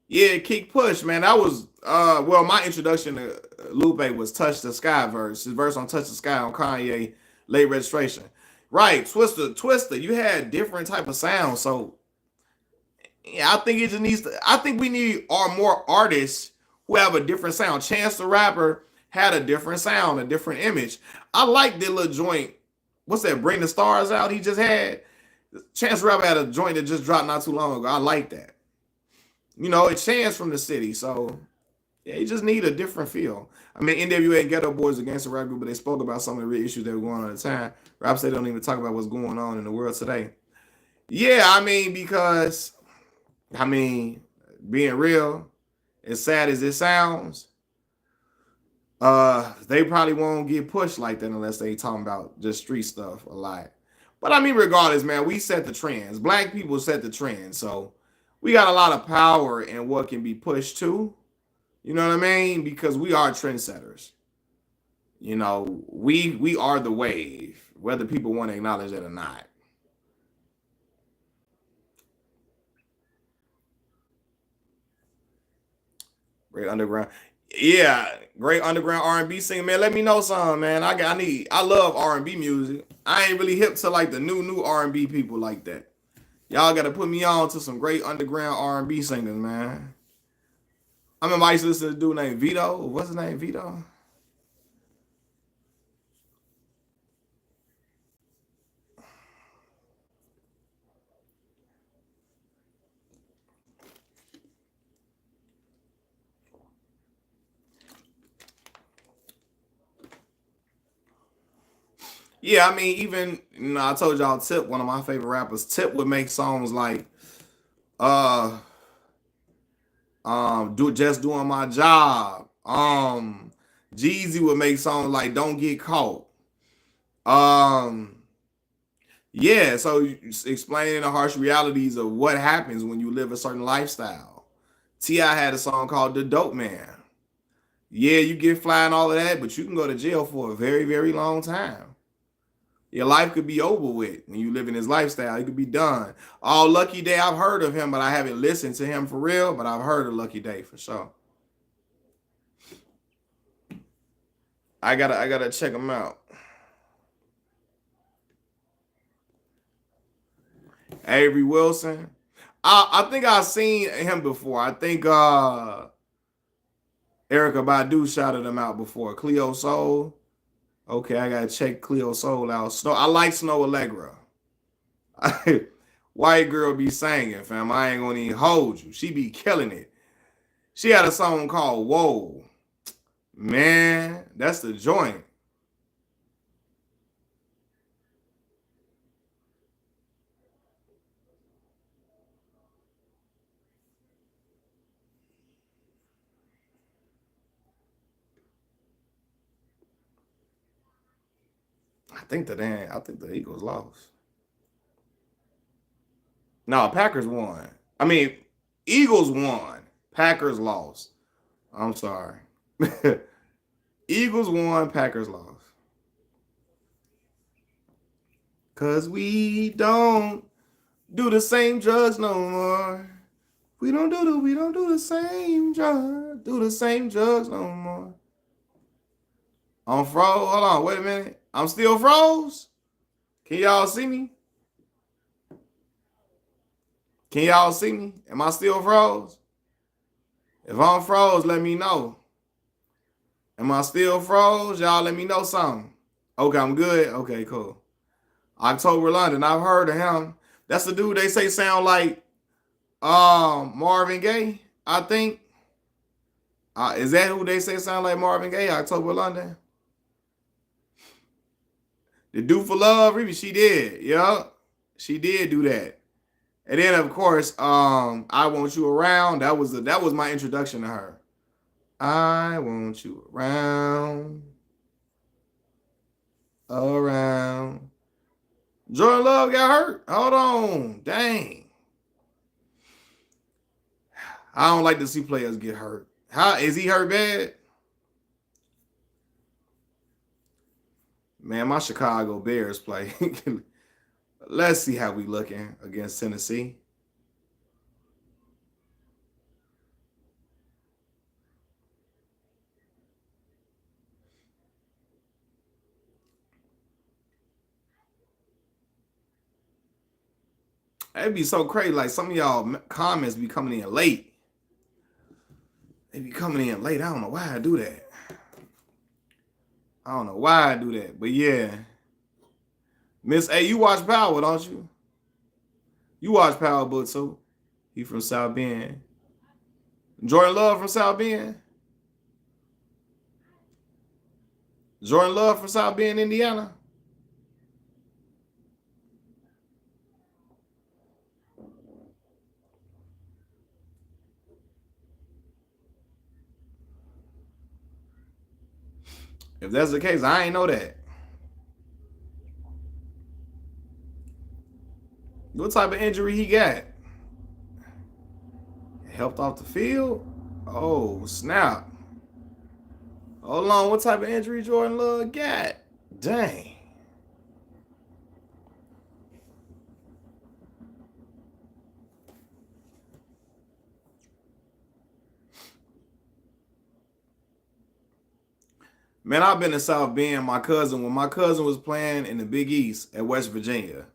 Yeah, Kick Push, man. That was my introduction to Lupe was Touch the Sky verse. His verse on Touch the Sky on Kanye Late Registration. Right, Twister. You had different type of sounds. So yeah, I think it just needs to. I think we need more artists who have a different sound. Chance the Rapper had a different sound, a different image. I like the little joint. What's that? Bring the Stars Out. He just had. Chance the Rapper had a joint that just dropped not too long ago. I like that. You know, it's Chance from the city, so yeah, you just need a different feel. I mean, NWA and Ghetto Boys against the rap group, but they spoke about some of the real issues that were going on at the time. Rap say they don't even talk about what's going on in the world today. Yeah, I mean, because I mean, being real, as sad as it sounds, they probably won't get pushed like that unless they talking about just street stuff a lot. But I mean, regardless, man, we set the trends. Black people set the trends, so we got a lot of power in what can be pushed to. You know what I mean? Because we are trendsetters. You know, we are the wave, whether people want to acknowledge it or not. Great underground. Yeah, great underground R&B singer, man. Let me know some, man. I love R&B music. I ain't really hip to like the new R&B people like that. Y'all gotta put me on to some great underground R&B singers, man. I remember I used to listen to a dude named Vito. What's his name? Vito? Yeah, I mean, even I told y'all Tip, one of my favorite rappers, Tip would make songs like uh do just doing my job. Jeezy would make songs like Don't Get Caught. Um yeah, so explaining the harsh realities of what happens when you live a certain lifestyle. T.I. had a song called The Dope Man. Yeah, you get flying all of that, but you can go to jail for a very, very long time. Your life could be over with when you live in his lifestyle. It could be done. All Lucky Day, I've heard of him, but I haven't listened to him for real. But I've heard of Lucky Day for sure. I gotta check him out. Avery Wilson. I think I've seen him before. I think Erica Badu shouted him out before. Cleo Soul. Okay, I gotta check Cleo Soul out. Snow. I like Snow Allegra. White girl be singing, fam. I ain't gonna even hold you. She be killing it. She had a song called Whoa. Man, that's the joint. I think the Eagles lost. No, Packers won. I mean, Eagles won. Packers lost. I'm sorry. Eagles won, Packers lost. Cause we don't do the same drugs no more. We don't do the same drugs no more. I'm froze. Hold on, wait a minute. I'm still froze. Can y'all see me? Can y'all see me? Am I still froze? If I'm froze, let me know. Am I still froze? Y'all let me know something. Okay, I'm good. Okay, cool. October London, I've heard of him. That's the dude they say sound like Marvin Gaye, I think. Is that who they say sound like Marvin Gaye? October London. The Do for Love, Ruby, she did. Yup. She did do that. And then of course, I Want You Around. That was my introduction to her. I want you around, around. Jordan Love got hurt. Hold on. Dang. I don't like to see players get hurt. How is he hurt bad? Man, my Chicago Bears play. Let's see how we looking against Tennessee. It'd be so crazy. Like some of y'all comments be coming in late. They be coming in late. I don't know why I do that. I don't know why I do that. But yeah. Miss A, you watch Power, don't you? You watch Powerbook too. He from South Bend. Jordan Love from South Bend. Jordan Love from South Bend, Indiana. If that's the case, I ain't know that. What type of injury he got? Helped off the field? Oh, snap. Hold on, what type of injury Jordan Love got? Dang. Man, I've been to South Bend. When my cousin was playing in the Big East at West Virginia,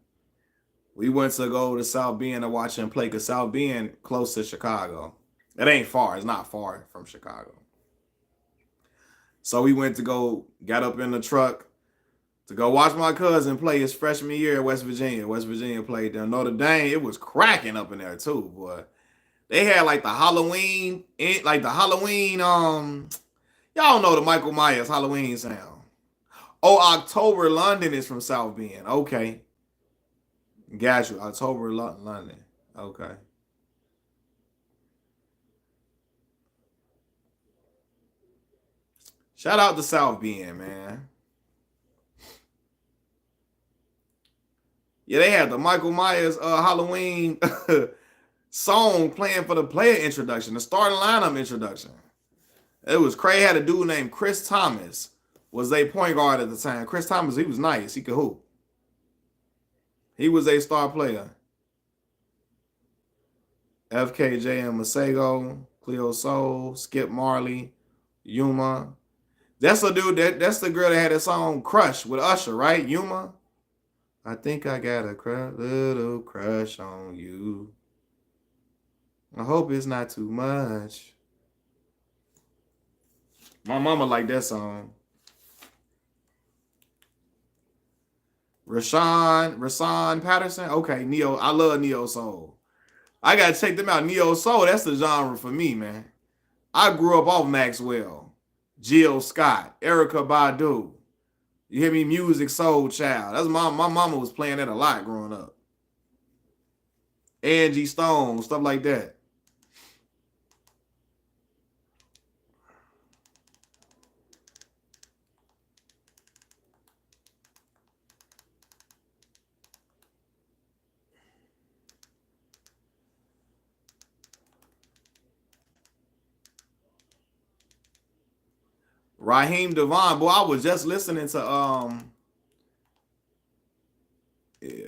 we went to go to South Bend to watch him play because South Bend close to Chicago. It ain't far. It's not far from Chicago. So we went to go, got up in the truck to go watch my cousin play his freshman year at West Virginia. West Virginia played them. Notre Dame, it was cracking up in there too, boy. They had like the Halloween, y'all know the Michael Myers Halloween sound. Oh, October London is from South Bend. Okay. Got you. October London. Okay. Shout out to South Bend, man. Yeah, they had the Michael Myers Halloween song playing for the player introduction, the starting lineup introduction. It was crazy. Had a dude named Chris Thomas, was a point guard at the time. Chris Thomas, he was nice. He could hoop. He was a star player. FKJ and Masego, Cleo Soul, Skip Marley, Yuma. That's the dude that's the girl that had that song Crush with Usher, right? Yuma. I think I got a little crush on you. I hope it's not too much. My mama liked that song. Rashawn Patterson. Okay, Neo. I love Neo Soul. I gotta check them out. Neo Soul, that's the genre for me, man. I grew up off Maxwell, Jill Scott, Erica Badu. You hear me? Music Soul Child. That's my mama was playing that a lot growing up. Angie Stone, stuff like that. Raheem Devon, boy, I was just listening to yeah,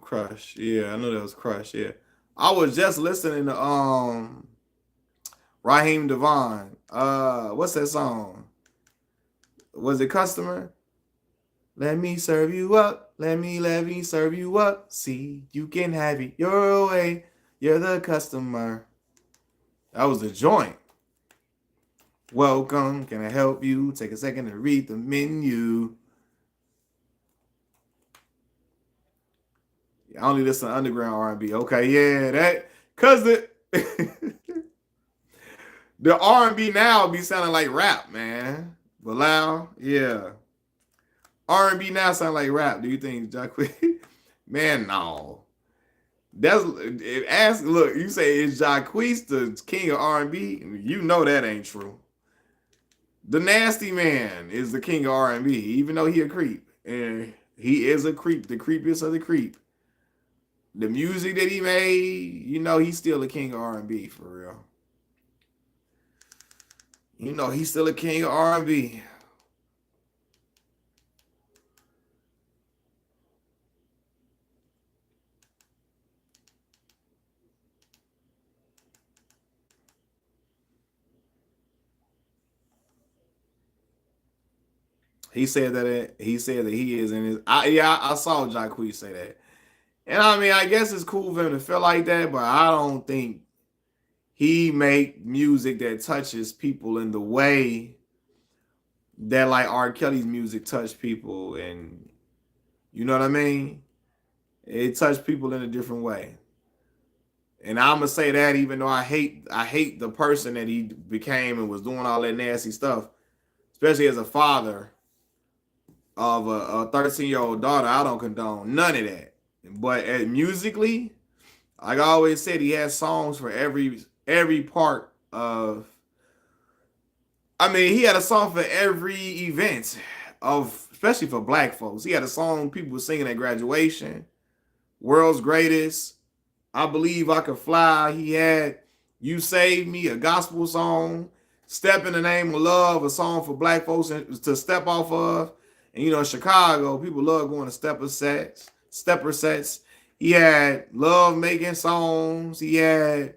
Crush. Yeah, I know that was Crush. Yeah. I was just listening to Raheem Devon. What's that song? Was it Customer? Let me serve you up. Let me serve you up. See, you can have it your way. You're the customer. That was the joint. Welcome. Can I help you? Take a second to read the menu. I only listen to underground R&B. Okay, yeah, that cause the R&B now be sounding like rap, man. Bilal, yeah. R&B now sound like rap. Do you think Jacquees? Man, no. That's ask. Look, you say is Jacquees the king of R&B? You know that ain't true. The Nasty Man is the king of R&B, even though he a creep, and he is a creep, the creepiest of the creep. The music that he made, you know, he's still a king of R&B for real. You know, he's still a king of R&B. He said that he is in his. I saw Jacquees say that, And I mean, I guess it's cool for him to feel like that, but I don't think he make music that touches people in the way that like R. Kelly's music touched people, and you know what I mean? It touched people in a different way. And I'm gonna say that even though I hate the person that he became and was doing all that nasty stuff, especially as a father of a 13-year-old daughter, I don't condone none of that. But musically, like I always said, he has songs for every part of. I mean, he had a song for every event of, especially for black folks. He had a song people were singing at graduation, "World's Greatest," "I Believe I Could Fly." He had "You Saved Me," a gospel song. "Step in the Name of Love," a song for black folks to step off of. And you know, Chicago, people love going to stepper sets. He had love making songs. He had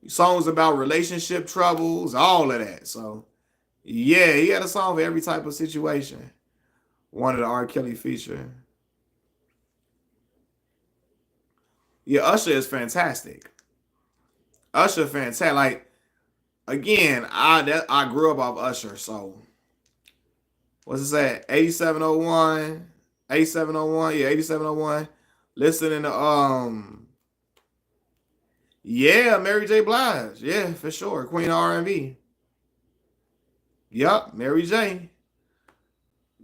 songs about relationship troubles, all of that. So yeah, he had a song for every type of situation. One of the R. Kelly feature. Yeah, Usher is fantastic. Usher fantastic. Like again, I grew up off Usher, so what's it say? 8701. 8701. Yeah, 8701. Listening to yeah, Mary J. Blige. Yeah, for sure. Queen of R&B. Yup, Mary J.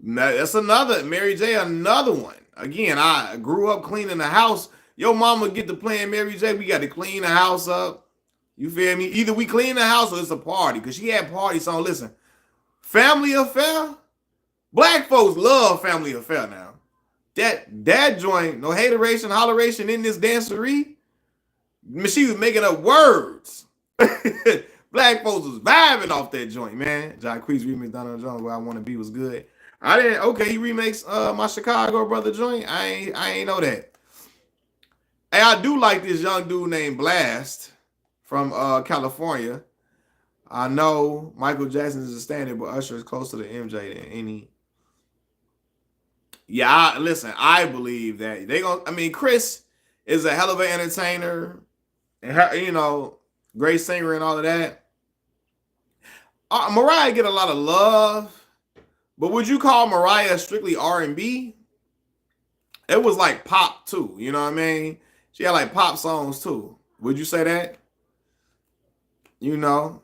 That's another Mary J. Another one. Again, I grew up cleaning the house. Your mama get to playing Mary J. We got to clean the house up. You feel me? Either we clean the house or it's a party. Cause she had party song. Listen, Family Affair. Black folks love Family Affair now. That joint, no hateration, holleration in this dancery. She was making up words. Black folks was vibing off that joint, man. Jacquees remix Donald Jones, "Where I Want to Be" was good. I didn't. Okay, he remakes my Chicago brother joint. I ain't know that. Hey, I do like this young dude named Blast from California. I know Michael Jackson is a standard, but Usher is closer to MJ than any. Yeah, listen. I believe that they gonna. I mean, Chris is a hell of an entertainer, and you know, great singer and all of that. Mariah get a lot of love, but would you call Mariah strictly R&B? It was like pop too. You know what I mean? She had like pop songs too. Would you say that? You know,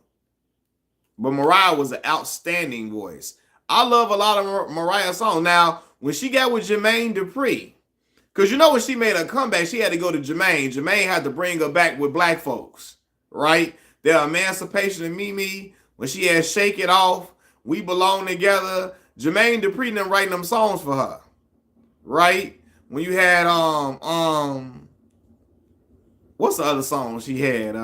but Mariah was an outstanding voice. I love a lot of Mariah songs. Now, when she got with Jermaine Dupri, because you know when she made a comeback, she had to go to Jermaine. Jermaine had to bring her back with black folks, right? The Emancipation of Mimi, when she had Shake It Off, We Belong Together. Jermaine Dupri them writing them songs for her, right? When you had what's the other song she had?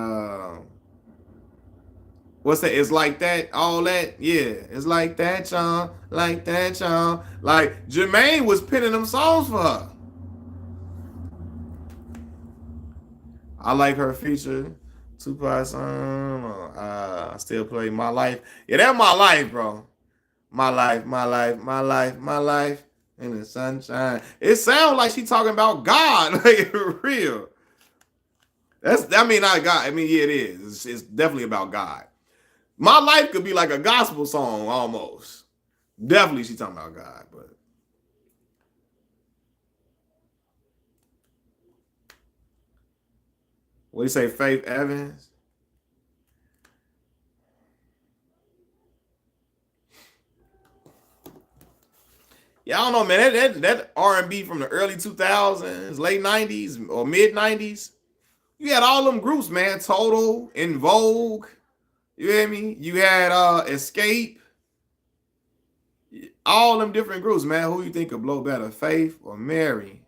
What's that? It's like that, all that. Yeah, it's like that, y'all. Like that, y'all. Like Jermaine was penning them songs for her. I like her feature. Tupac song. I still play My Life. Yeah, that's my life, bro. My life, my life, my life, my life. In the sunshine. It sounds like she talking about God, like real. I mean, not God. I mean, yeah, it is. It's definitely about God. My life could be like a gospel song almost. Definitely, she talking about God, but what do you say, Faith Evans? Yeah, I don't know, man. That R&B from the early 2000s, late 90s, or mid 90s. You had all them groups, man. Total, In Vogue. You hear me? You had Escape. All them different groups, man. Who you think could blow better, Faith or Mary?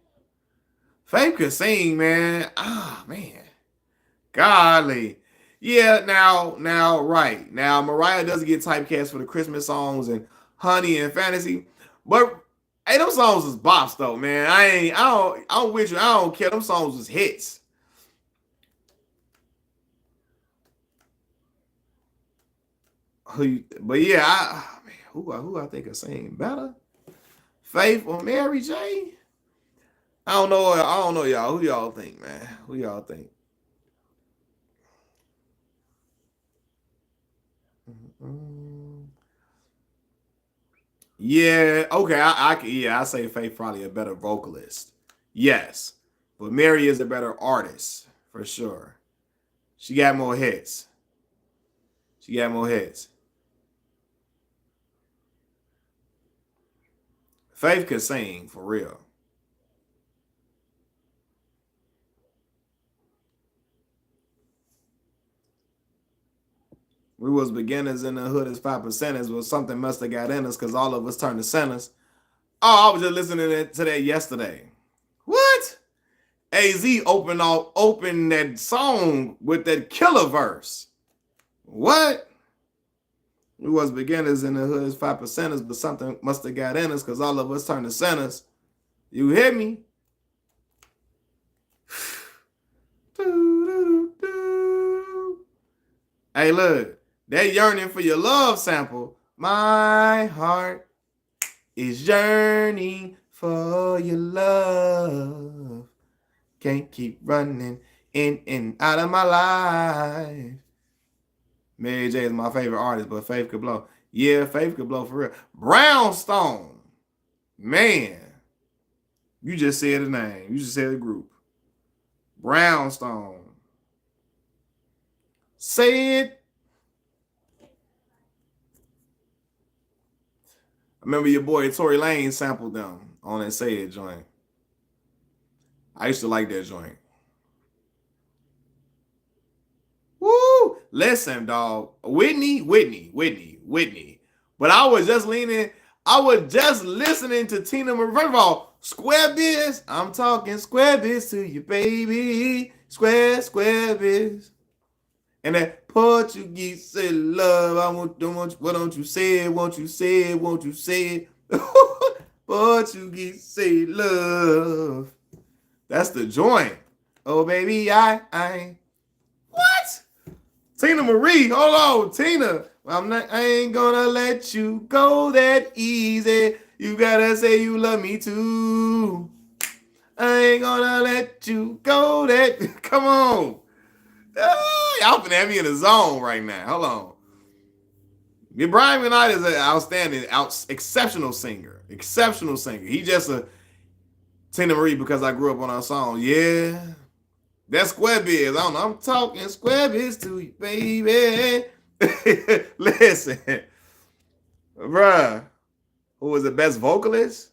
Faith could sing, man. Ah, man. Golly. Yeah, right. Now, Mariah doesn't get typecast for the Christmas songs and Honey and Fantasy. But hey, them songs is bops though, man. I'm with you. I don't care. Them songs was hits. But yeah, man, who I think is singing better? Faith or Mary J? I don't know. I don't know, y'all. Who y'all think, man? Who y'all think? Mm. Yeah. Okay. Yeah. I say Faith probably a better vocalist. Yes, but Mary is a better artist for sure. She got more hits. She got more hits. Faith could sing for real. We was beginners in the hood as 5%ers, but something must have got in us because all of us turned to sinners. Oh, I was just listening to that yesterday. What? AZ opened that song with that killer verse. What? We was beginners in the hood as 5%ers, but something must have got in us because all of us turned to sinners. You hear me? Hey, look, that yearning for your love sample. My heart is yearning for your love. Can't keep running in and out of my life. Mary J is my favorite artist, but Faith could blow. Yeah, Faith could blow for real. Brownstone. Man, you just said the name. You just said the group. Brownstone. Say it. I remember your boy Tory Lane sampled them on that Say It joint. I used to like that joint. Woo! Listen, dog. Whitney. But I was just listening to Tina Marie. First of all, Square Biz. I'm talking Square Biz to you, baby. Square Biz. And that Portuguese say love. Why don't you say it? Won't you say it? Won't you say it? Portuguese say love. That's the joint. Oh, baby, I. What? Tina Marie, hold on, Tina. I ain't gonna let you go that easy. You gotta say you love me too. I ain't gonna let you go that. Come on. Y'all finna have me in the zone right now. Hold on. Brian McKnight is an outstanding, exceptional singer. Exceptional singer. He just a Tina Marie because I grew up on her song. Yeah. That's Square Biz. I don't know. I'm talking Square Biz to you, baby. Listen, bruh, who was the best vocalist?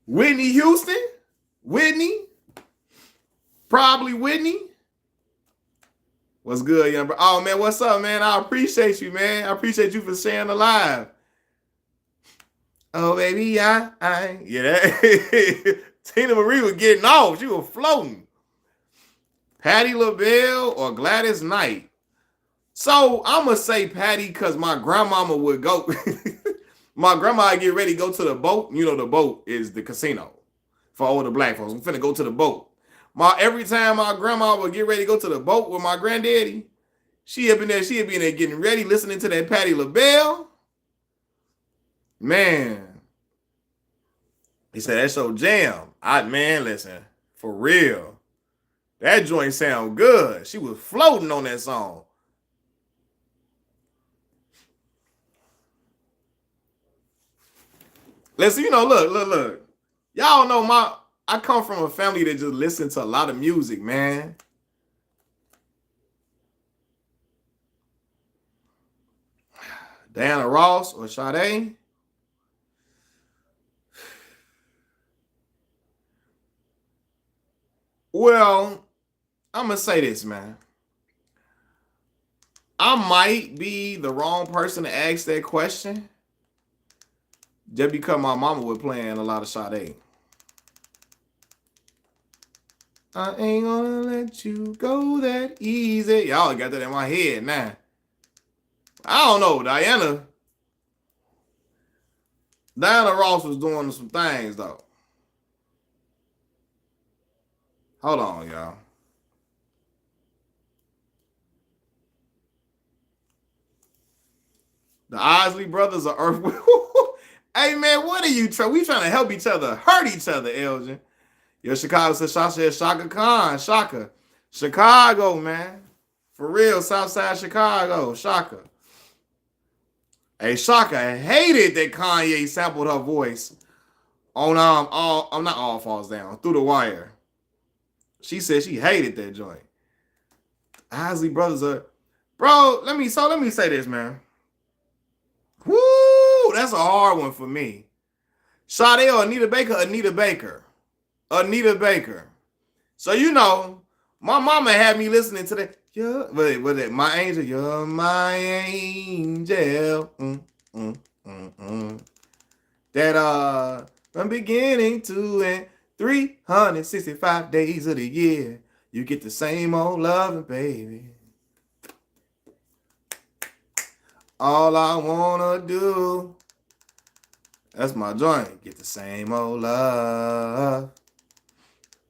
Whitney Houston? Whitney? Probably Whitney. What's good, young bro? Oh, man, what's up, man? I appreciate you, man. I appreciate you for sharing the live. Oh, baby, I. Yeah, that. Tina Marie was getting off. She was floating. Patti LaBelle or Gladys Knight? So I'm gonna say Patty because my grandmama would go. My grandma would get ready to go to the boat. You know the boat is the casino for all the black folks. I'm finna go to the boat. Every time my grandma would get ready to go to the boat with my granddaddy, she'd be in there getting ready, listening to that Patti LaBelle. Man, he said that's your jam. Man, listen, for real. That joint sound good. She was floating on that song. Listen, look. Y'all know I come from a family that just listen to a lot of music, man. Diana Ross or Sade? Well, I'm gonna say this, man. I might be the wrong person to ask that question, just because my mama was playing a lot of Sade. I ain't gonna let you go that easy. Y'all got that in my head now. I don't know, Diana Ross was doing some things though. Hold on, y'all. The Isley brothers are Earth. Hey man, what are you trying? We trying to help each other, hurt each other, Elgin. Yo, Chicago said Shaka Khan. Shaka. Chicago, man. For real, Southside Chicago. Shaka. Hey, Shaka hated that Kanye sampled her voice on I'm not All Falls Down, Through the Wire. She said she hated that joint. Isley Brothers are, bro. Let me say this, man. Woo, that's a hard one for me. Sade or Anita Baker, Anita Baker. So you know, my mama had me listening to that. Yeah, was it My Angel? You're my angel. That from beginning to end, 365 days of the year, you get the same old loving, baby. All I wanna do, that's my joint, get the same old love.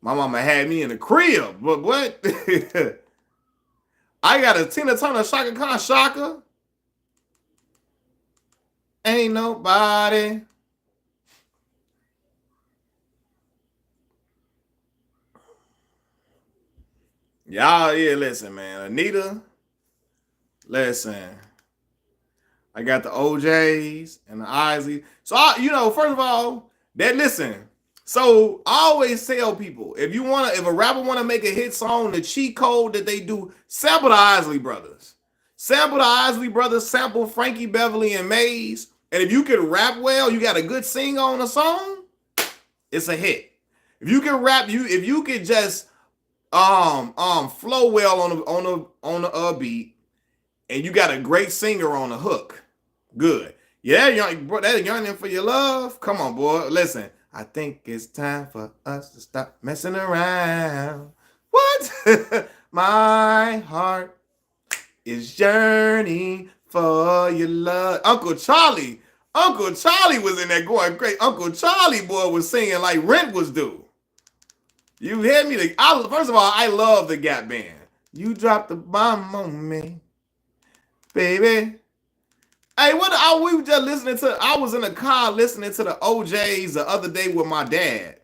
My mama had me in the crib, but what? I got a Tina Turner Shaka Khan Shaka. Ain't nobody. Y'all, yeah, listen, man. Anita, listen. I got the OJs and the Isley. So, first of all, listen. So, I always tell people, if a rapper want to make a hit song, the cheat code that they do, sample the Isley Brothers. Sample Frankie Beverly and Maze. And if you can rap well, you got a good singer on a song, it's a hit. If you can rap, if you can just flow well on the beat, and you got a great singer on the hook, good. Yeah, that yearning for your love. Come on, boy. Listen, I think it's time for us to stop messing around. What? My heart is yearning for your love. Uncle Charlie was in there going great. Uncle Charlie, boy, was singing like rent was due. You hear me? First of all, I love the Gap Band. You dropped the bomb on me, baby. Hey, we were just listening to, I was in the car listening to the OJs the other day with my dad.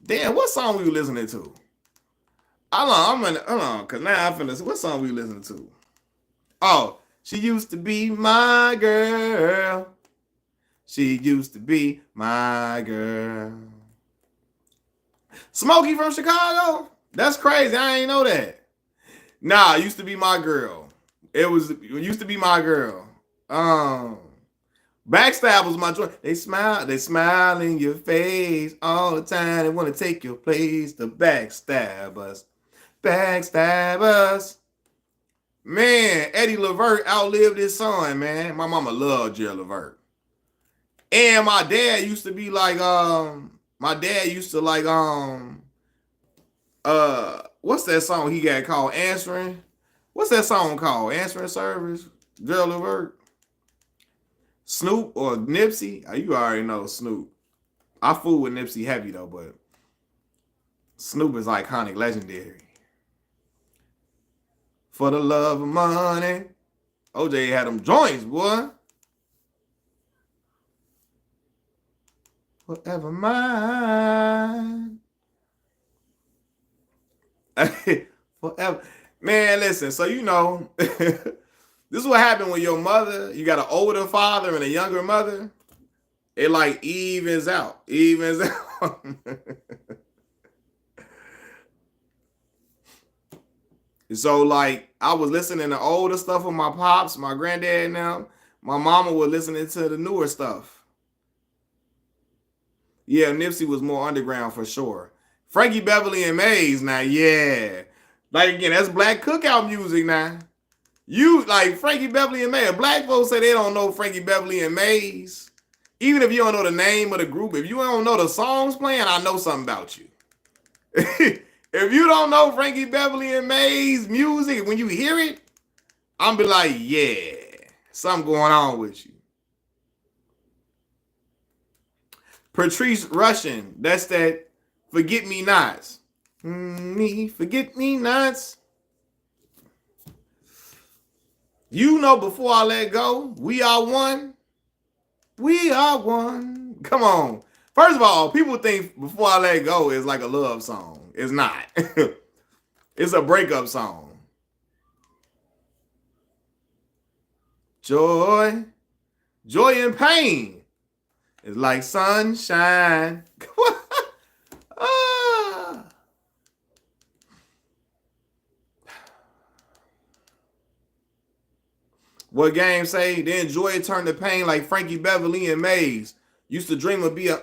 Damn, what song we were listening to? Hold on, because now I'm finna, what song we were listening to? Oh, she used to be my girl. She used to be my girl. Smokey from Chicago? That's crazy. I ain't know that. Nah, it used to be my girl. It used to be my girl. Backstab was my joy. They smile in your face all the time. They want to take your place. The backstabbers. Man, Eddie Levert outlived his son, man. My mama loved Jerry Levert. And my dad used to be like, what's that song he got called? Answering? What's that song called? Answering Service? Jerry Levert? Snoop or Nipsey? You already know Snoop. I fool with Nipsey heavy though, but Snoop is iconic, legendary. For the love of money. OJ had them joints, boy. Forever mine. Forever. Man, listen, so this is what happened when your mother, you got an older father and a younger mother. It like evens out. So like I was listening to older stuff with my pops, my granddad now. My mama was listening to the newer stuff. Yeah, Nipsey was more underground for sure. Frankie Beverly and Maze now, yeah. Like again, that's black cookout music now. You like Frankie Beverly and Maze. Black folks say they don't know Frankie Beverly and Maze. Even if you don't know the name of the group, if you don't know the songs playing, I know something about you. If you don't know Frankie Beverly and Maze music, when you hear it, I'm be like, yeah, something going on with you. Patrice Rushen, that's that Forget Me Nots. Forget Me Nots. You know, Before I Let Go, We Are One. We are one. Come on. First of all, people think Before I Let Go is like a love song. It's not. It's a breakup song. Joy, joy and pain. It's like sunshine. Ah. What game say? Then joy turned to pain like Frankie Beverly and Maze. Used to dream of being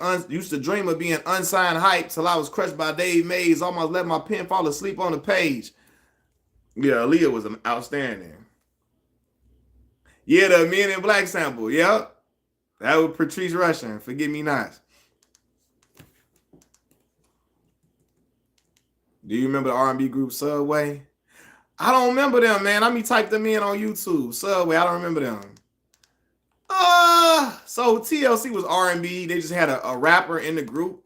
unsigned hype till I was crushed by Dave Mays. Almost let my pen fall asleep on the page. Yeah, Aaliyah was outstanding. Yeah, the Men in Black sample. Yep. That was Patrice Rushen. Forget Me Not. Do you remember the R&B group Subway? I don't remember them, man. I typed them in on YouTube. Subway, I don't remember them. So TLC was R&B. They just had a rapper in the group.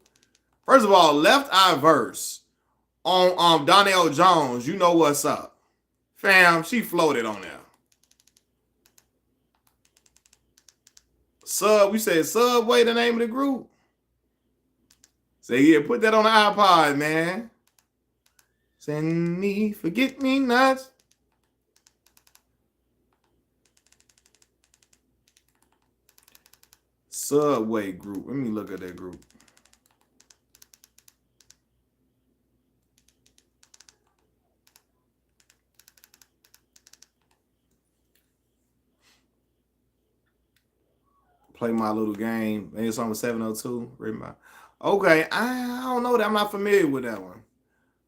First of all, Left Eye Verse on Donnell Jones. You know what's up, fam? She floated on there. We said Subway, the name of the group. Say, yeah, put that on the iPod, man. Send me forget me nots. Subway group. Let me look at that group. Play my little game. Maybe it's on 702. Okay, I don't know that. I'm not familiar with that one.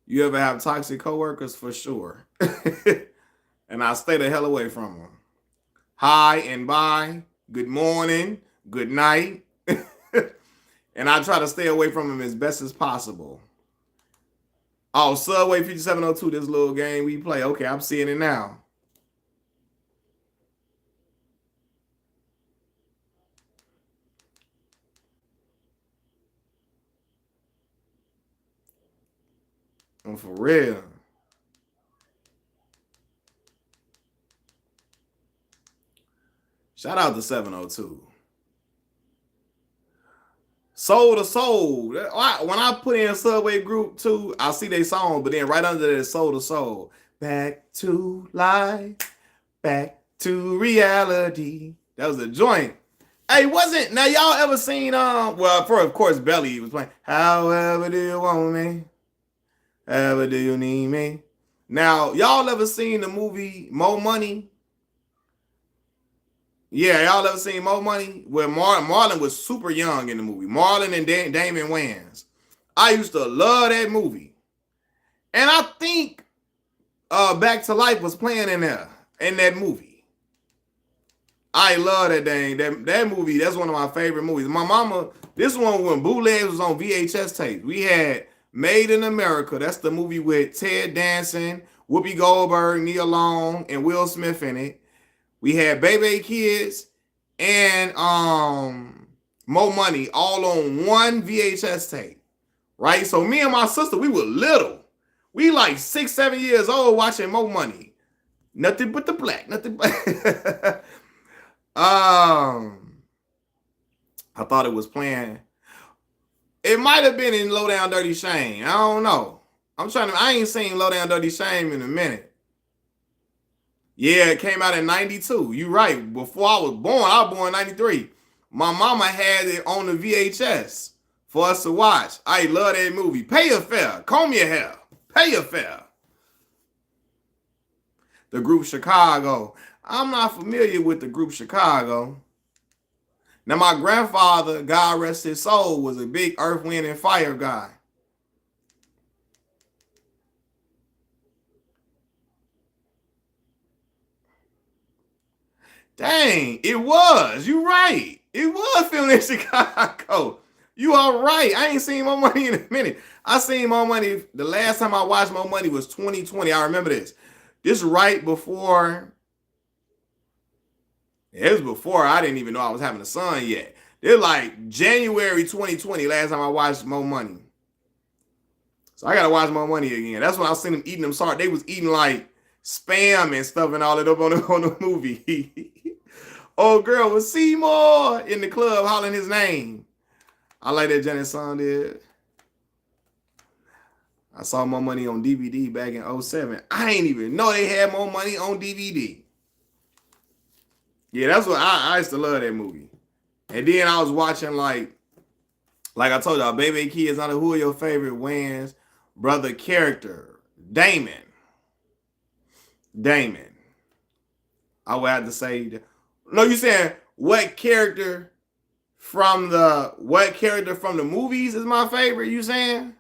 You ever have toxic coworkers? For sure. And I stay the hell away from them. Hi and bye. Good morning. Good night. And I try to stay away from them as best as possible. Oh, Subway 5702, this little game we play. Okay, I'm seeing it now. For real. Shout out to 702. Soul to Soul. When I put in Subway Group 2, I see their song, but then right under there is Soul to Soul. Back to life, back to reality. That was a joint. Hey, now y'all ever seen of course Belly was playing However Do You Want Me? However Do You Need Me? Now, y'all ever seen the movie Mo Money? Yeah, y'all ever seen Mo Money? Where Marlon was super young in the movie. Marlon and Damon Wayans. I used to love that movie. And I think Back to Life was playing in that movie. I love that thing. That movie, that's one of my favorite movies. My mama, this one when bootlegs was on VHS tape. We had Made in America. That's the movie with Ted Danson, Whoopi Goldberg, Nia Long, and Will Smith in it. We had Baby Kids and Mo Money all on one VHS tape, right? So me and my sister, we were little. We like 6, 7 years old watching Mo Money. Nothing but the black, nothing but. I thought it was playing. It might have been in Low Down Dirty Shame. I don't know. I ain't seen Low Down Dirty Shame in a minute. Yeah, it came out in 92. You right. Before I was born in 93. My mama had it on the VHS for us to watch. I love that movie. Pay your fare. Comb your hair. Pay your fare. The group Chicago. I'm not familiar with the group Chicago. Now, my grandfather, God rest his soul, was a big Earth, Wind, and Fire guy. Dang, it was. You right. It was filmed in Chicago. You are right. I ain't seen Mo Money in a minute. I seen Mo Money. The last time I watched Mo Money was 2020. I remember this. This right before. It was before I didn't even know I was having a son yet. They're like January 2020, last time I watched Mo Money. So I gotta watch Mo Money again. That's when I seen them eating them sorry. They was eating like spam and stuff and all that up on the movie. Old girl was Seymour in the club hollering his name. I like that Janet song did. I saw more money on DVD back in '07. I ain't even know they had more money on DVD. Yeah, that's what I used to love that movie. And then I was watching like I told y'all, Baby Kids on the Who Are Your Favorite Wayans brother character, Damon. Damon. I would have to say, no, you saying what character from the movies is my favorite? You saying?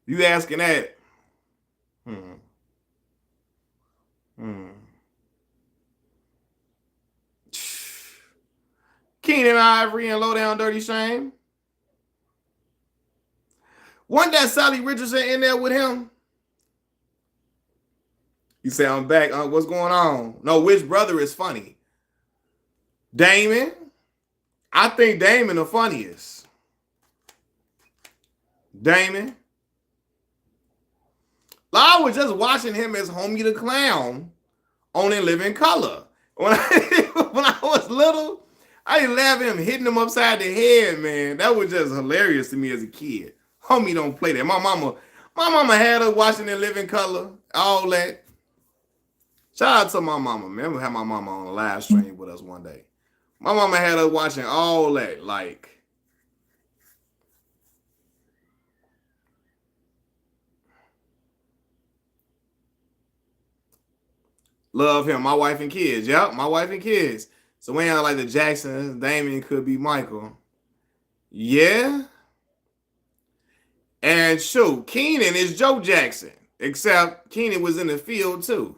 You asking that? Hmm. Hmm. Keenan Ivory and Lowdown Dirty Shame. Wasn't that Sally Richardson in there with him? You say I'm back. What's going on? No, which brother is funny? Damon. I think Damon the funniest. Damon. I was just watching him as Homie the Clown on In Living Color. When I was little, I used to laugh at him hitting him upside the head, man. That was just hilarious to me as a kid. Homie don't play that. My mama had us watching In Living Color, all that. Shout out to my mama, man. We had my mama on a live stream with us one day. My mama had us watching all that, like. Love him, my wife and kids. Yep, my wife and kids. So we ain't like the Jacksons. Damien could be Michael. Yeah. And shoot, Keenan is Joe Jackson. Except Keenan was in the field too.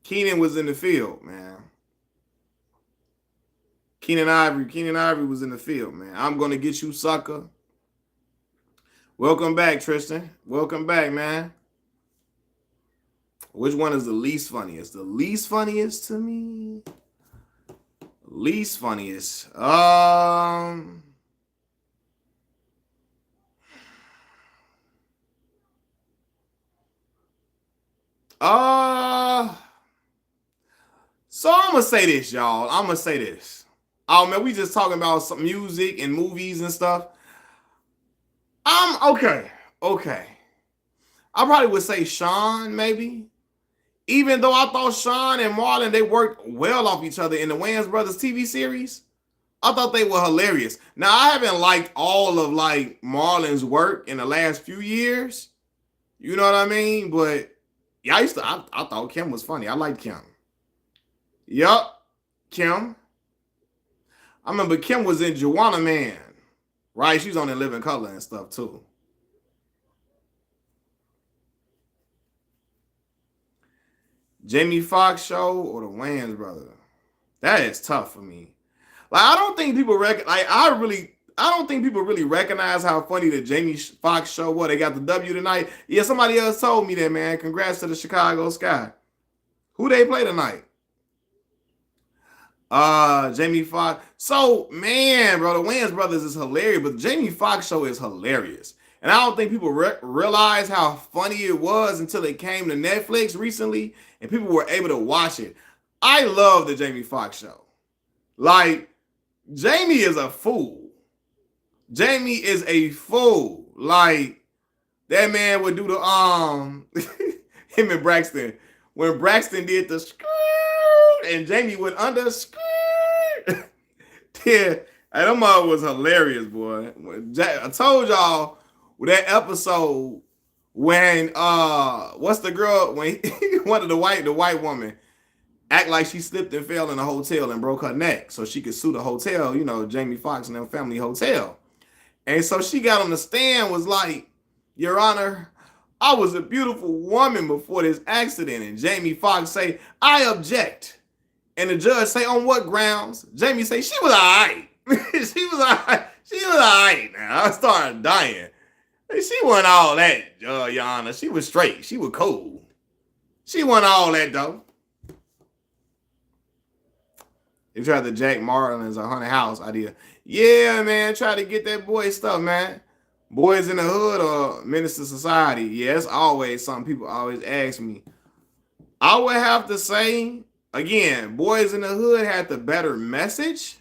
Keenan was in the field, man. Keenan Ivory was in the field, man. I'm gonna get you, sucker. Welcome back, Tristan. Welcome back, man. Which one is the least funniest? The least funniest to me? Least funniest. So I'm gonna say this, y'all. I'm gonna say this. Oh man, we just talking about some music and movies and stuff. Okay. Okay. I probably would say Sean, maybe. Even though I thought Sean and Marlon, they worked well off each other in the Wayans Brothers TV series. I thought they were hilarious. Now, I haven't liked all of like Marlon's work in the last few years. You know what I mean? But yeah, I thought Kim was funny. I liked Kim. Yup, Kim. I remember Kim was in Joanna Man. Right? She's on In Living Color and stuff too. Jamie Foxx show or the Wayans brother? That is tough for me. Like I don't think people I don't think people really recognize how funny the Jamie Foxx show was. They got the W tonight. Yeah, somebody else told me that, man. Congrats to the Chicago Sky. Who they play tonight? Jamie Foxx. So, man, bro, the Wayans brothers is hilarious, but the Jamie Foxx show is hilarious. And I don't think people realize how funny it was until it came to Netflix recently and people were able to watch it. I love the Jamie Foxx show. Like, Jamie is a fool. Jamie is a fool. Like, that man would do the him and Braxton. When Braxton did the and Jamie went under yeah, that mother was hilarious, boy. I told y'all with that episode when what's the girl when one of the white woman act like she slipped and fell in a hotel and broke her neck so she could sue the hotel, you know, Jamie Foxx and their family hotel. And so she got on the stand, was like, Your Honor, I was a beautiful woman before this accident. And Jamie Foxx say, I object. And the judge say, on what grounds? Jamie say, she was all right. She was all right. She was all right now. I started dying. She wasn't all that, Your Honor. She was straight. She was cool. She wasn't all that, though. They tried the Jack Marlin's a haunted house idea. Yeah, man, try to get that boy stuff, man. Boys in the Hood or Menace to Society. Yeah, it's always something people always ask me. I would have to say, again, Boys in the Hood had the better message.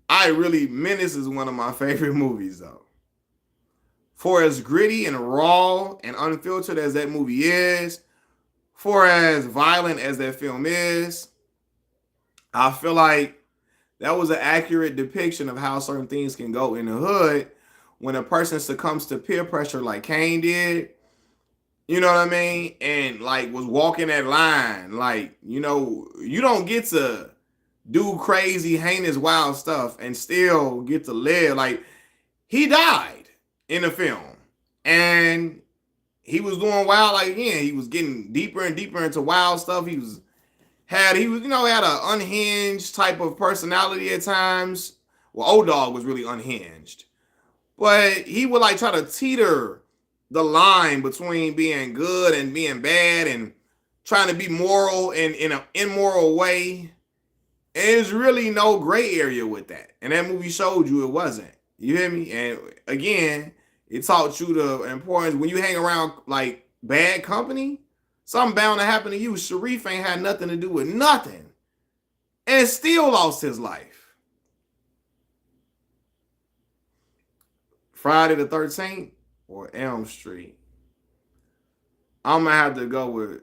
Menace is one of my favorite movies, though. For as gritty and raw and unfiltered as that movie is, for as violent as that film is, I feel like that was an accurate depiction of how certain things can go in the hood when a person succumbs to peer pressure like Kane did. You know what I mean? And like was walking that line. Like, you don't get to do crazy, heinous, wild stuff and still get to live. Like, he died in the film. And he was doing wild, like, again, he was getting deeper and deeper into wild stuff. He had an unhinged type of personality at times. Well, Old Dog was really unhinged. But he would like try to teeter the line between being good and being bad and trying to be moral in an immoral way. And there's really no gray area with that. And that movie showed you it wasn't. You hear me? And again, it taught you the importance when you hang around like bad company, something bound to happen to you. Sharif ain't had nothing to do with nothing. And still lost his life. Friday the 13th or Elm Street? I'm going to have to go with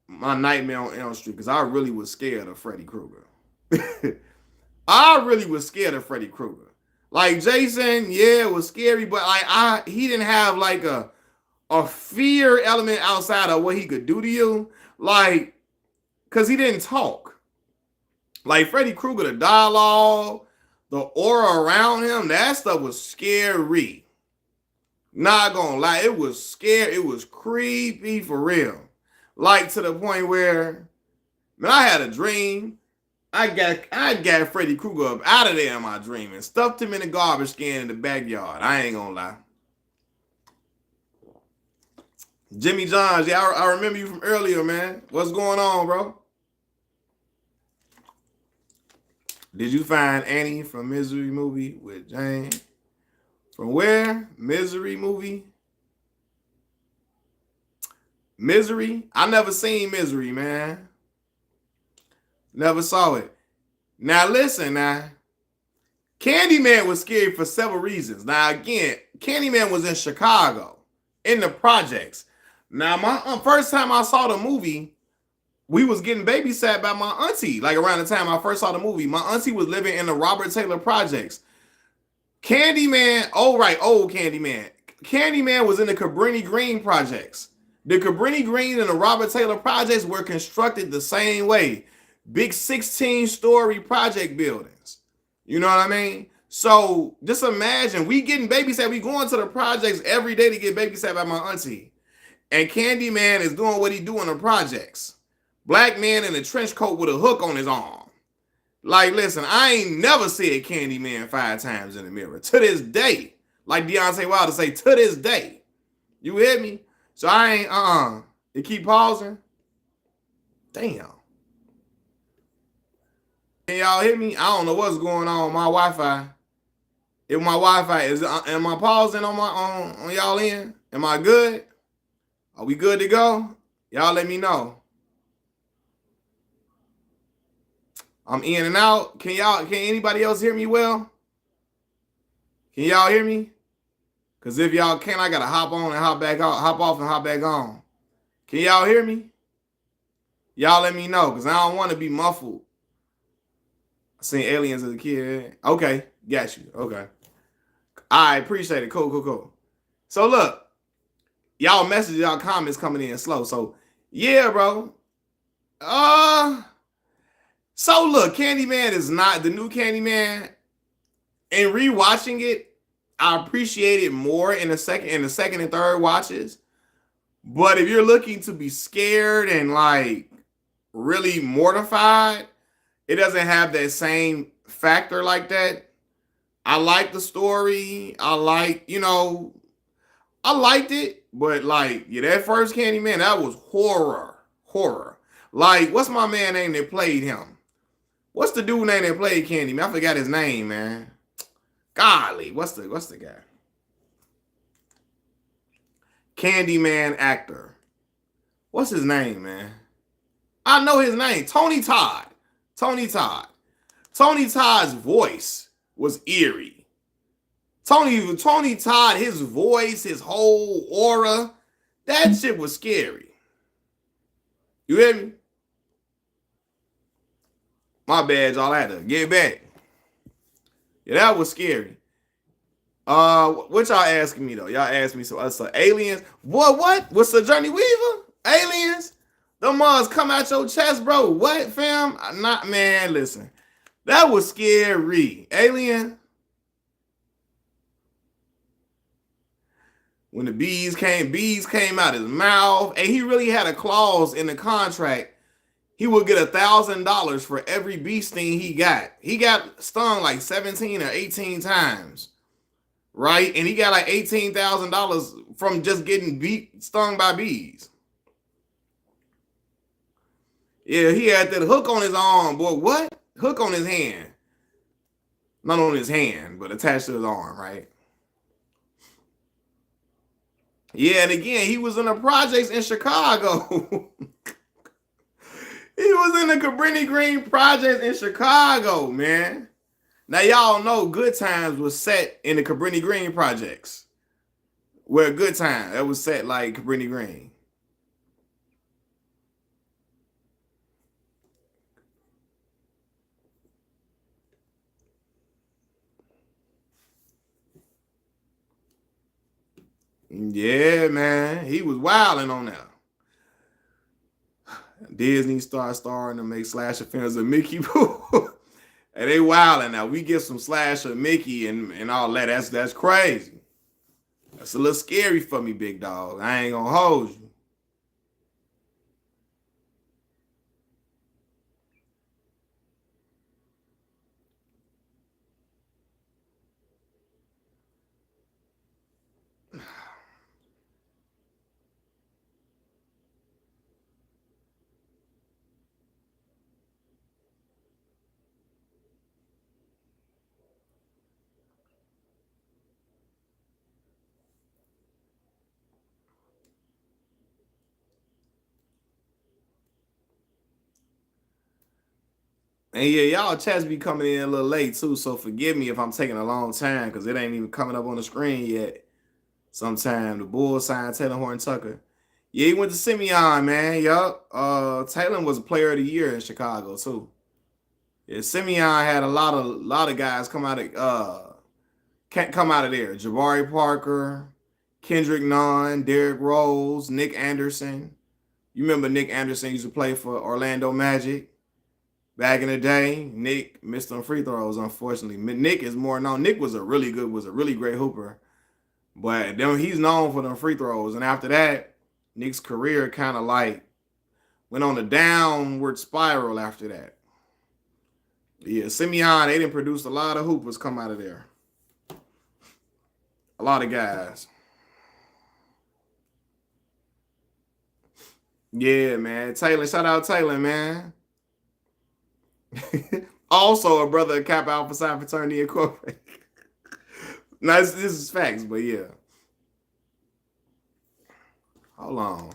my Nightmare on Elm Street because I really was scared of Freddy Krueger. I really was scared of Freddy Krueger. Like Jason, yeah, it was scary, but like he didn't have like a fear element outside of what he could do to you. Like, because he didn't talk. Like Freddy Krueger, the dialogue, the aura around him, that stuff was scary. Not gonna lie, it was scary. It was creepy for real. Like to the point where, man, I had a dream. I got Freddy Krueger up out of there in my dream and stuffed him in a garbage can in the backyard. I ain't gonna lie. Jimmy Johns, yeah, I remember you from earlier, man. What's going on, bro? Did you find Annie from Misery movie with Jane? From where? Misery movie? Misery? I never seen Misery, man. Never saw it. Now listen, Candyman was scary for several reasons. Now again, Candyman was in Chicago, in the projects. Now my first time I saw the movie, we was getting babysat by my auntie. Like around the time I first saw the movie, my auntie was living in the Robert Taylor projects. Candyman, old Candyman. Candyman was in the Cabrini Green projects. The Cabrini Green and the Robert Taylor projects were constructed the same way. Big 16-story project buildings. You know what I mean? So just imagine, we getting babysat. We going to the projects every day to get babysat by my auntie. And Candyman is doing what he do in the projects. Black man in a trench coat with a hook on his arm. Like, listen, I ain't never said Candyman 5 times in the mirror. To this day. Like Deontay Wilder say, to this day. You hear me? So I ain't, You keep pausing? Damn. Can y'all hear me? I don't know what's going on with my Wi-Fi. If my Wi-Fi is, am I pausing on y'all end? Am I good? Are we good to go? Y'all let me know. I'm in and out. Can anybody else hear me well? Can y'all hear me? Because if y'all can't, I gotta hop on and hop off and hop back on. Can y'all hear me? Y'all let me know, because I don't want to be muffled. I seen Aliens as a kid. Okay, got you. Okay. I appreciate it. Cool. So look, y'all messages, y'all comments coming in slow. So yeah, bro. So look, Candyman is not the new Candyman. And rewatching it, I appreciate it more in the second and third watches. But if you're looking to be scared and like really mortified, it doesn't have that same factor like that. I like the story. I liked it, but like, yeah, that first Candyman, that was horror. Like, what's my man name that played him? What's the dude name that played Candyman? I forgot his name, man. Golly, what's the guy? Candyman actor. What's his name, man? I know his name. Tony Todd. Tony Todd. Tony Todd's voice was eerie. Tony Todd, his voice, his whole aura, that shit was scary. You hear me? My bad, y'all. I had to get back. Yeah, that was scary. What y'all asking me though? Y'all asked me so aliens. What? What's the Journey Weaver? Aliens? Them mugs come out your chest, bro. What, fam? Not man. Listen, that was scary. Alien. When the bees came out his mouth, and he really had a clause in the contract. He would get $1,000 for every bee sting he got. He got stung like 17 or 18 times, right? And he got like $18,000 from just getting stung by bees. Yeah, he had that hook on his arm, boy. What? Hook on his hand. Not on his hand, but attached to his arm, right? Yeah, and again, he was in the projects in Chicago. He was in the Cabrini Green projects in Chicago, man. Now, y'all know Good Times was set in the Cabrini Green projects. Where Good Times, that was set like Cabrini Green. Yeah, man. He was wilding on that. Disney starting to make slasher films of Mickey Boo. And they wilding now. We get some slasher Mickey and all that. That's crazy. That's a little scary for me, big dog. I ain't gonna hold you. And yeah, y'all chats be coming in a little late too, so forgive me if I'm taking a long time because it ain't even coming up on the screen yet. Sometime the Bulls signed Taylor Horton Tucker. Yeah, he went to Simeon, man. Yup. Taylor was a player of the year in Chicago too. Yeah, Simeon had a lot of guys can't come out of there. Jabari Parker, Kendrick Nunn, Derrick Rose, Nick Anderson. You remember Nick Anderson used to play for Orlando Magic back in the day. Nick missed some free throws, unfortunately. Nick is more known. Nick was a really great hooper. But then he's known for them free throws. And after that, Nick's career kind of like went on a downward spiral after that. Yeah, Simeon, they didn't produce a lot of hoopers come out of there. A lot of guys. Yeah, man. Taylor, shout out Taylor, man. Also a brother of Kappa Alpha Psi Fraternity Incorporated. Now, this is facts, but yeah. Hold on.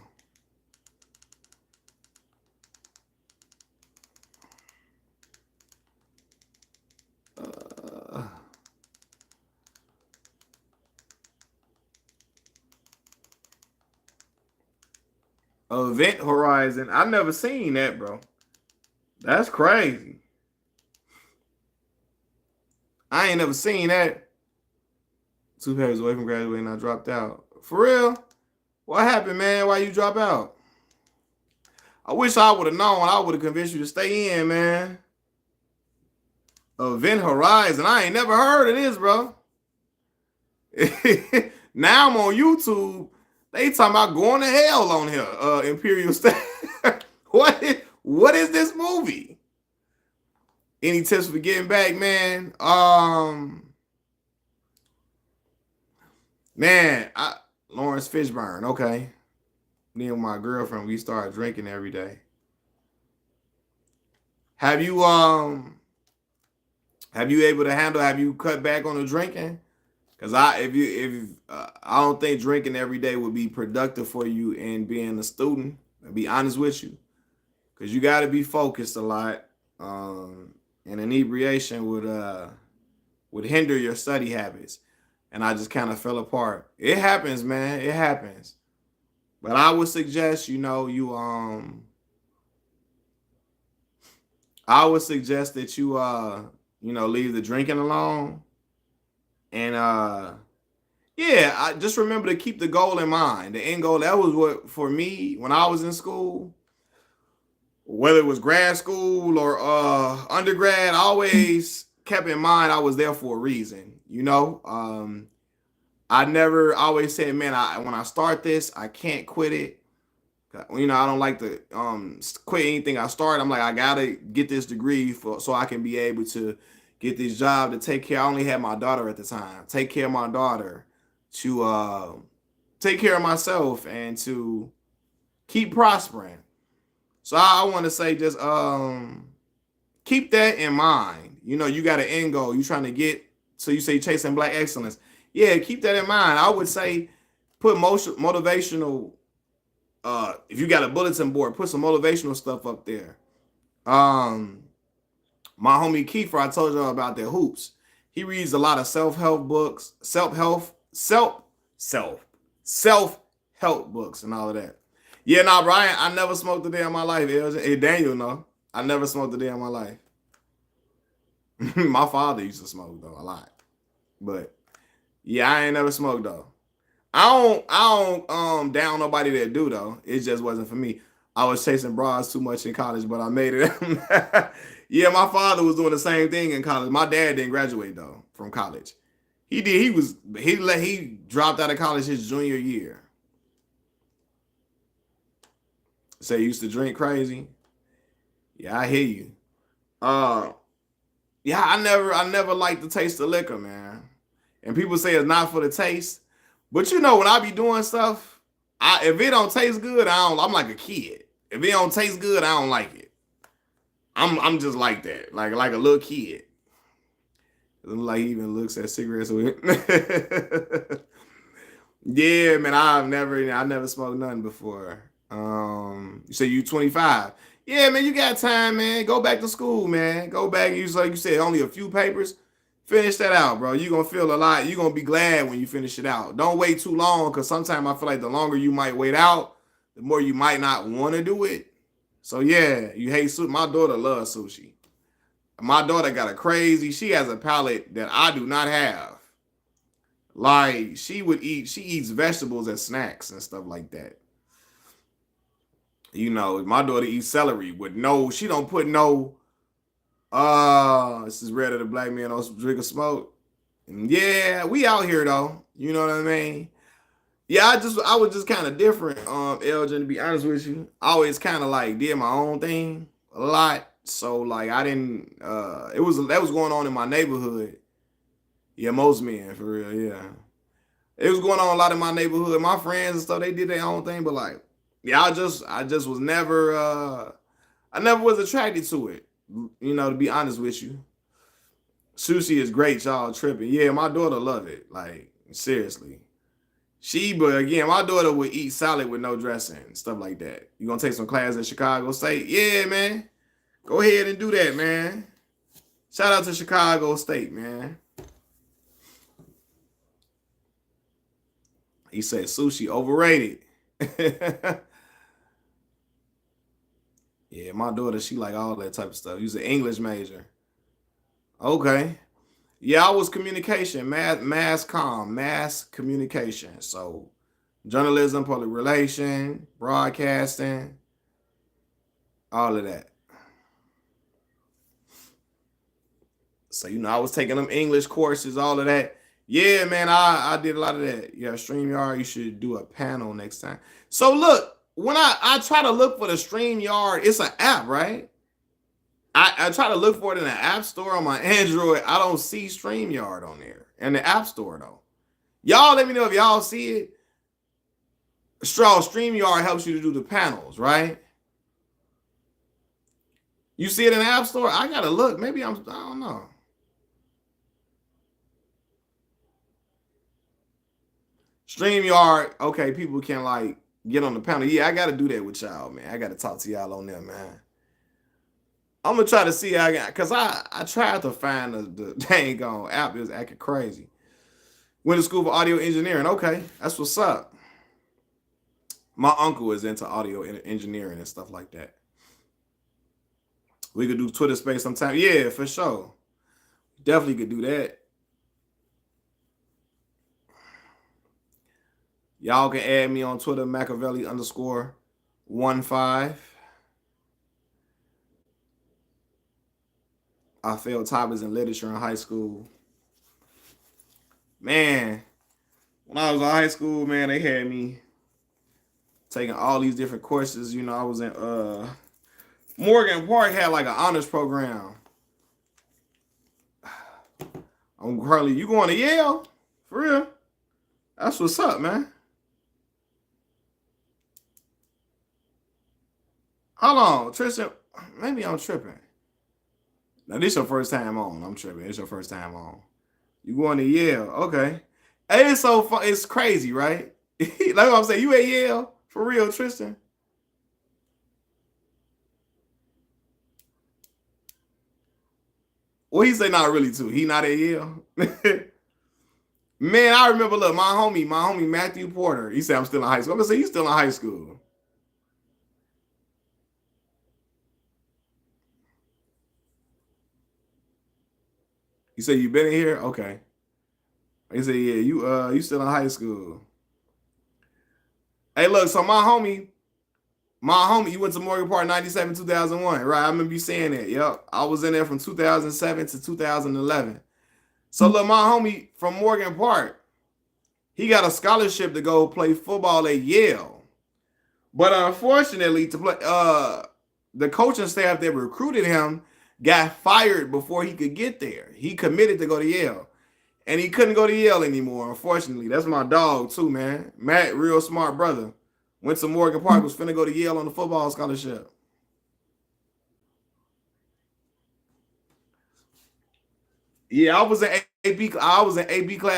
Event Horizon. I've never seen that, bro. That's crazy. I ain't never seen that. 2 papers away from graduating, I dropped out. For real? What happened, man? Why you drop out? I wish I would have known. I would have convinced you to stay in, man. Event Horizon. I ain't never heard of this, bro. Now I'm on YouTube. They talking about going to hell on here. Imperial State. What is this movie? Any tips for getting back, man? Lawrence Fishburne. Okay. Me and my girlfriend, we started drinking every day. Have you have you cut back on the drinking? Because I don't think drinking every day would be productive for you in being a student. I'll be honest with you, because you got to be focused a lot. And inebriation would hinder your study habits. And I just kind of fell apart. It happens, man. It happens. But I would suggest, I would suggest that you leave the drinking alone. And yeah, I just remember to keep the goal in mind. The end goal, that was what for me when I was in school, whether it was grad school or undergrad, I always kept in mind I was there for a reason. I always said, man, when I start this, I can't quit it. I don't like to quit anything I start. I'm like, I gotta get this degree so I can be able to get this job to take care. I only had my daughter at the time. Take care of my daughter, to take care of myself, and to keep prospering. So I want to say, just keep that in mind. You got an end goal. You trying to get. So you say chasing black excellence. Yeah, keep that in mind. I would say put motivational. If you got a bulletin board, put some motivational stuff up there. My homie Kiefer, I told y'all about their hoops. He reads a lot of self-help books, self-help books, and all of that. Yeah, nah, Brian, I never smoked a day in my life. Hey, Daniel, no, I never smoked a day in my life. My father used to smoke though a lot, but yeah, I ain't never smoked though. I don't down nobody that do though. It just wasn't for me. I was chasing bras too much in college, but I made it. Yeah, my father was doing the same thing in college. My dad didn't graduate though from college. He did. He dropped out of college his junior year. Say he used to drink crazy. Yeah, I hear you. Uh yeah, I never liked the taste of liquor, man. And people say it's not for the taste. But when I be doing stuff, if it don't taste good, I'm like a kid. If it don't taste good, I don't like it. I'm just like that, like a little kid. Like he even looks at cigarettes with. Yeah, man, I never smoked nothing before. You say you 25. Yeah, man, you got time, man. Go back to school, man. Go back. Like you said, only a few papers. Finish that out, bro. You're going to feel a lot. You're going to be glad when you finish it out. Don't wait too long, because sometimes I feel like the longer you might wait out, the more you might not want to do it. So, yeah, you hate sushi. My daughter loves sushi. My daughter she has a palate that I do not have. Like, she eats vegetables as snacks and stuff like that. My daughter eats celery she don't put no, this is rare that a black man don't drink or smoke. And yeah, we out here though. You know what I mean? Yeah, I was just kind of different, Elgin, to be honest with you. I always kind of like did my own thing a lot. So like I didn't that was going on in my neighborhood. Yeah, most men, for real, yeah. It was going on a lot in my neighborhood. My friends and stuff, they did their own thing, but like, yeah, I just was never I never was attracted to it. To be honest with you. Sushi is great, y'all tripping. Yeah, my daughter love it. Like, seriously. But again, my daughter would eat salad with no dressing, stuff like that. You gonna take some class at Chicago State? Yeah, man. Go ahead and do that, man. Shout out to Chicago State, man. He said sushi overrated. Yeah, my daughter, she like all that type of stuff. She's an English major. Okay. Yeah, I was communication, mass communication. So journalism, public relation, broadcasting, all of that. So, I was taking them English courses, all of that. Yeah, man, I did a lot of that. Yeah, StreamYard, you should do a panel next time. So look, when I try to look for the StreamYard, it's an app, right? I try to look for it in the App Store on my Android. I don't see StreamYard on there. In the App Store, though. Y'all let me know if y'all see it. StreamYard helps you to do the panels, right? You see it in the App Store? I got to look. Maybe I don't know. StreamYard, okay, people can like get on the panel. Yeah, I got to do that with y'all, man. I got to talk to y'all on there, man. I'm gonna try to see how I got, cause I tried to find the dang on app. It was acting crazy. Went to school for audio engineering. Okay, that's what's up. My uncle is into audio engineering and stuff like that. We could do Twitter space sometime. Yeah, for sure. Definitely could do that. Y'all can add me on Twitter, Machiavelli_15. I failed topics in literature in high school. Man, when I was in high school, man, they had me taking all these different courses. You know, I was in Morgan Park had like an honors program. I'm Carly, you going to Yale? For real? That's what's up, man. Hold on, Tristan. Maybe I'm tripping. Now this your first time on. I'm tripping. It's your first time on. You going to Yale? Okay. Hey, it's so fun. It's crazy, right? Like I'm saying, you at Yale for real, Tristan? Well, he say not really too. He not at Yale. Man, I remember. Look, my homie Matthew Porter. He said I'm still in high school. I'm gonna say you still in high school. You say you been in here? Okay. He said, yeah, you still in high school. Hey, look, so my homie, you went to Morgan Park 97, 2001, right? I remember you saying that. Yep. I was in there from 2007 to 2011. So look, my homie from Morgan Park, he got a scholarship to go play football at Yale. But unfortunately, to play the coaching staff that recruited him got fired before he could get there. He committed to go to Yale. And he couldn't go to Yale anymore, unfortunately. That's my dog, too, man. Matt, real smart brother. Went to Morgan Park, was finna go to Yale on the football scholarship. Yeah, I was in AP class.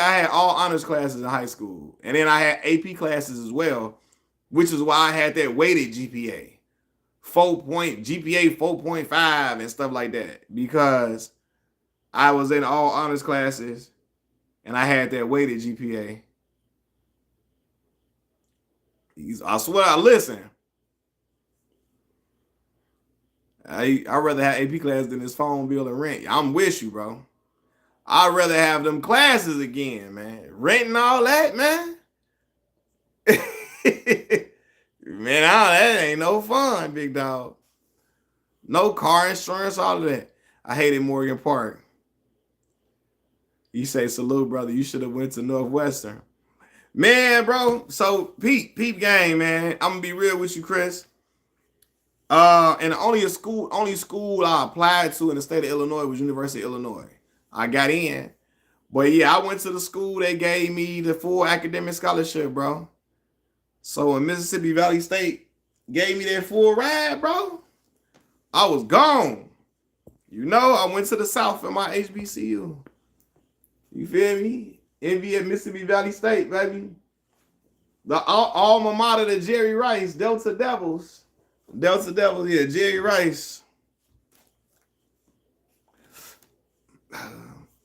I had all honors classes in high school. And then I had AP classes as well, which is why I had that weighted GPA. 4.5 and stuff like that. Because I was in all honors classes and I had that weighted GPA. I swear, I listen. I'd rather have AP class than this phone bill and rent. I'm with you, bro. I'd rather have them classes again, man. Renting all that, man. Man, that ain't no fun, big dog. No car insurance, all of that. I hated Morgan Park. You say, salute, brother. You should have went to Northwestern. Man, bro. So, peep game, man. I'm gonna be real with you, Chris. And the only school I applied to in the state of Illinois was University of Illinois. I got in. But yeah, I went to the school that gave me the full academic scholarship, bro. So when Mississippi Valley State gave me that full ride, bro, I was gone. You know, I went to the South in my HBCU. You feel me? Envy at Mississippi Valley State, baby. The alma mater to Jerry Rice, Delta Devils. Delta Devils, yeah, Jerry Rice.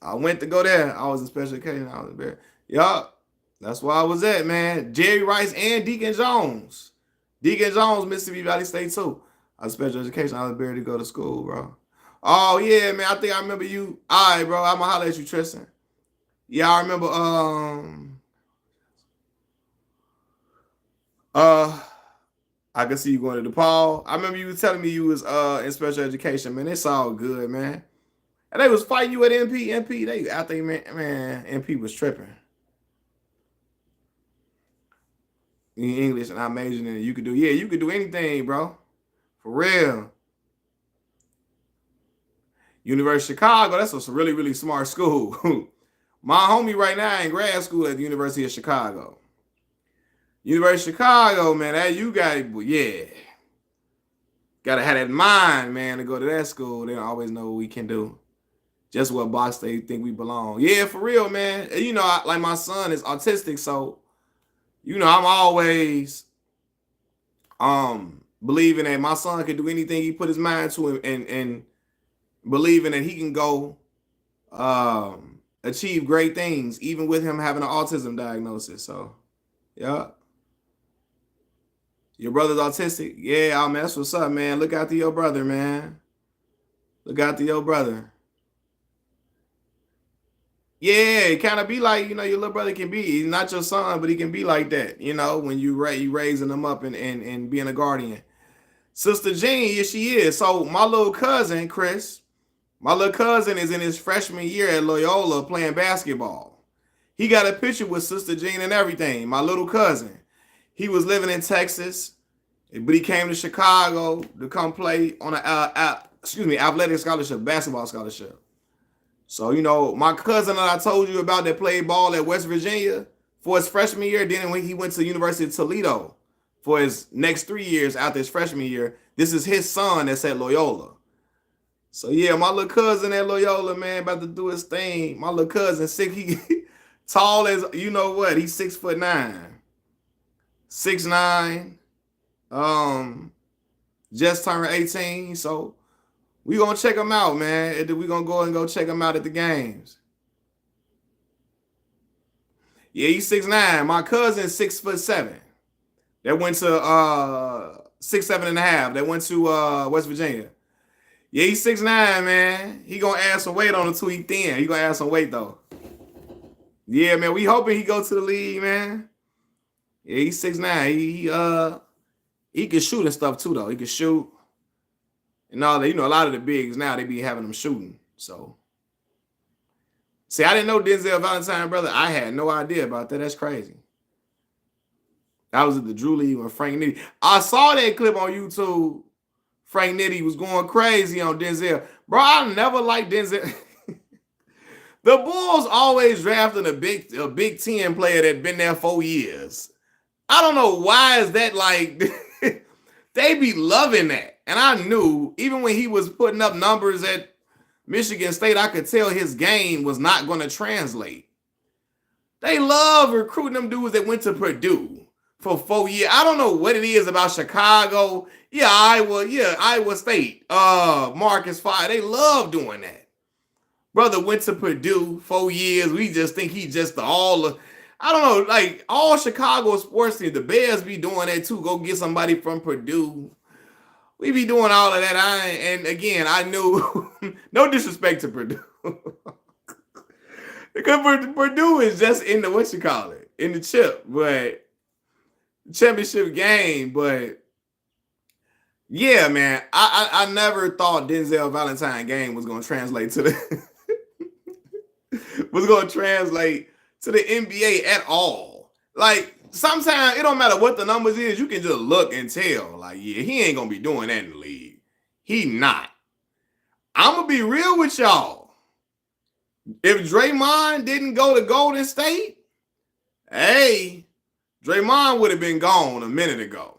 I went to go there. I was in special education. I was there. Yup. That's where I was at, man. Jerry Rice and Deacon Jones. Deacon Jones, Mississippi Valley State, too. I was special education. I was barely to go to school, bro. Oh, yeah, man. I think I remember you. All right, bro. I'm going to holler at you, Tristan. Yeah, I remember, I can see you going to DePaul. I remember you was telling me you was in special education, man. It's all good, man. And they was fighting you at MP. I think, man, MP was tripping. In English, and I majored in it. You could do anything, bro. For real. University of Chicago, that's a really, really smart school. My homie right now in grad school at the University of Chicago. University of Chicago, man, that you got, yeah. Gotta have that mind, man, to go to that school. They don't always know what we can do. Just what box they think we belong. Yeah, for real, man. You know, like my son is autistic, so, you know, I'm always Believing that my son can do anything he put his mind to, and believing that he can go achieve great things, even with him having an autism diagnosis. So, yeah. Your brother's autistic? Yeah, oh, man, that's what's up, man. Look out to your brother, man. Look out to your brother. Yeah, it kind of be like, your little brother can be. He's not your son, but he can be like that, when you raising him up and being a guardian. Sister Jean, yes, she is. So my little cousin, Chris, my little cousin is in his freshman year at Loyola playing basketball. He got a picture with Sister Jean and everything. My little cousin. He was living in Texas, but he came to Chicago to come play on an athletic scholarship, basketball scholarship. So, my cousin that I told you about that played ball at West Virginia for his freshman year, then when he went to the University of Toledo for his next 3 years after his freshman year, this is his son that's at Loyola. So, yeah, my little cousin at Loyola, man, about to do his thing. My little cousin, he tall as, you know what, he's 6'9". 6'9". Just turned 18, so we gonna check him out, man. And then we gonna go check him out at the games. Yeah, he's 6'9". My cousin's 6'7". That went to 6'7.5". That went to West Virginia. Yeah, he's 6'9", man. He gonna add some weight on him too. He thin. He gonna add some weight though. Yeah, man. We hoping he go to the league, man. Yeah, he's 6'9". He can shoot and stuff too, though. He can shoot. And all that, a lot of the bigs now, they be having them shooting. So, see, I didn't know Denzel Valentine, brother. I had no idea about that. That's crazy. I was at the Drew League with Frank Nitti. I saw that clip on YouTube. Frank Nitti was going crazy on Denzel. Bro, I never liked Denzel. The Bulls always drafting a Big Ten player that been there 4 years. I don't know why is that like they be loving that. And I knew even when he was putting up numbers at Michigan State, I could tell his game was not going to translate. They love recruiting them dudes that went to Purdue for 4 years. I don't know what it is about Chicago. Yeah, Iowa State. Marcus Fire. They love doing that. Brother went to Purdue 4 years. We just think he just I don't know, like all Chicago sports teams, the Bears be doing that too. Go get somebody from Purdue. We be doing all of that. And again, I knew, no disrespect to Purdue. Because Purdue is just in the, in the chip, but championship game. But yeah, man, I never thought Denzel Valentine game was going to translate to the, to the NBA at all. Like, sometimes it don't matter what the numbers is, you can just look and tell. Like, yeah, he ain't gonna be doing that in the league. He not. I'm gonna be real with y'all. If Draymond didn't go to Golden State, hey, Draymond would have been gone a minute ago.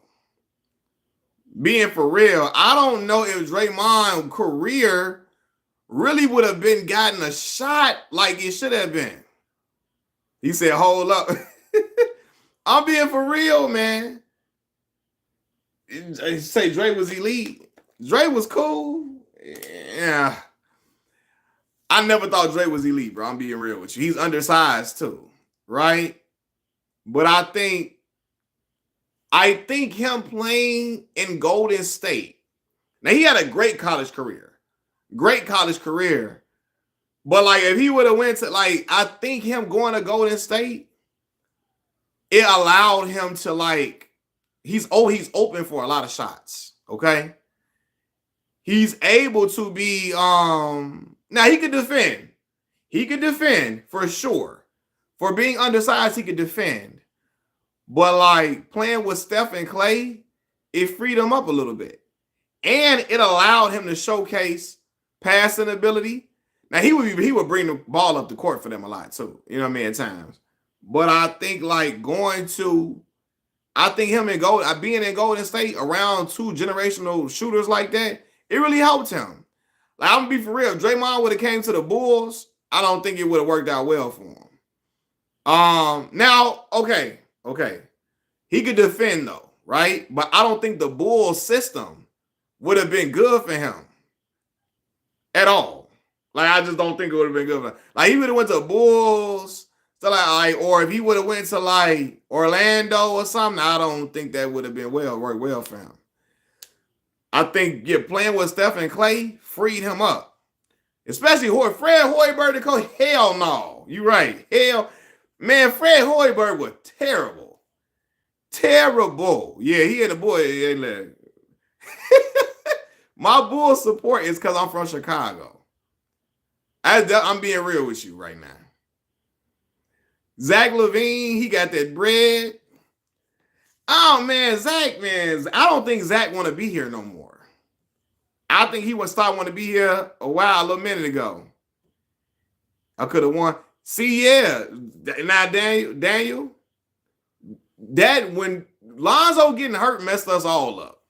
Being for real, I don't know if Draymond's career really would have been gotten a shot like it should have been. He said, hold up. I'm being for real, man. Say Dre was elite. Dre was cool. Yeah. I never thought Dre was elite, bro. I'm being real with you. He's undersized too, right? But I think him playing in Golden State. Now, he had a great college career. Great college career. But, like, if he would have went to, like, I think him going to Golden State, it allowed him to, like, he's open for a lot of shots, okay? He's able to be, now he could defend. He could defend for sure. For being undersized, he could defend. But, like, playing with Steph and Clay, it freed him up a little bit. And it allowed him to showcase passing ability. Now, he would bring the ball up the court for them a lot, too. You know what I mean, at times. But I think, like, him and being in Golden State around two generational shooters like that, it really helped him. Like, I'm going to be for real. If Draymond would have came to the Bulls, I don't think it would have worked out well for him. Now, okay. He could defend, though. right? But I don't think the Bulls system would have been good for him at all. Like, I just don't think it would have been good for him. Like, he would have went to Bulls, so like, or if he would have went to like Orlando or something, I don't think that would have been worked well for him. I think playing with Steph and Clay freed him up. Especially Fred Hoiberg, the coach. Hell no. You're right. Hell, man, Fred Hoiberg was terrible. Terrible. Yeah, he had a boy. My Bull support is because I'm from Chicago. I'm being real with you right now. Zach LaVine, he got that bread. Oh, man, Zach, man. I don't think Zach want to be here no more. I think he would start wanting to be here a little minute ago. I could have won. See, yeah. Now, Daniel, that when Lonzo getting hurt messed us all up.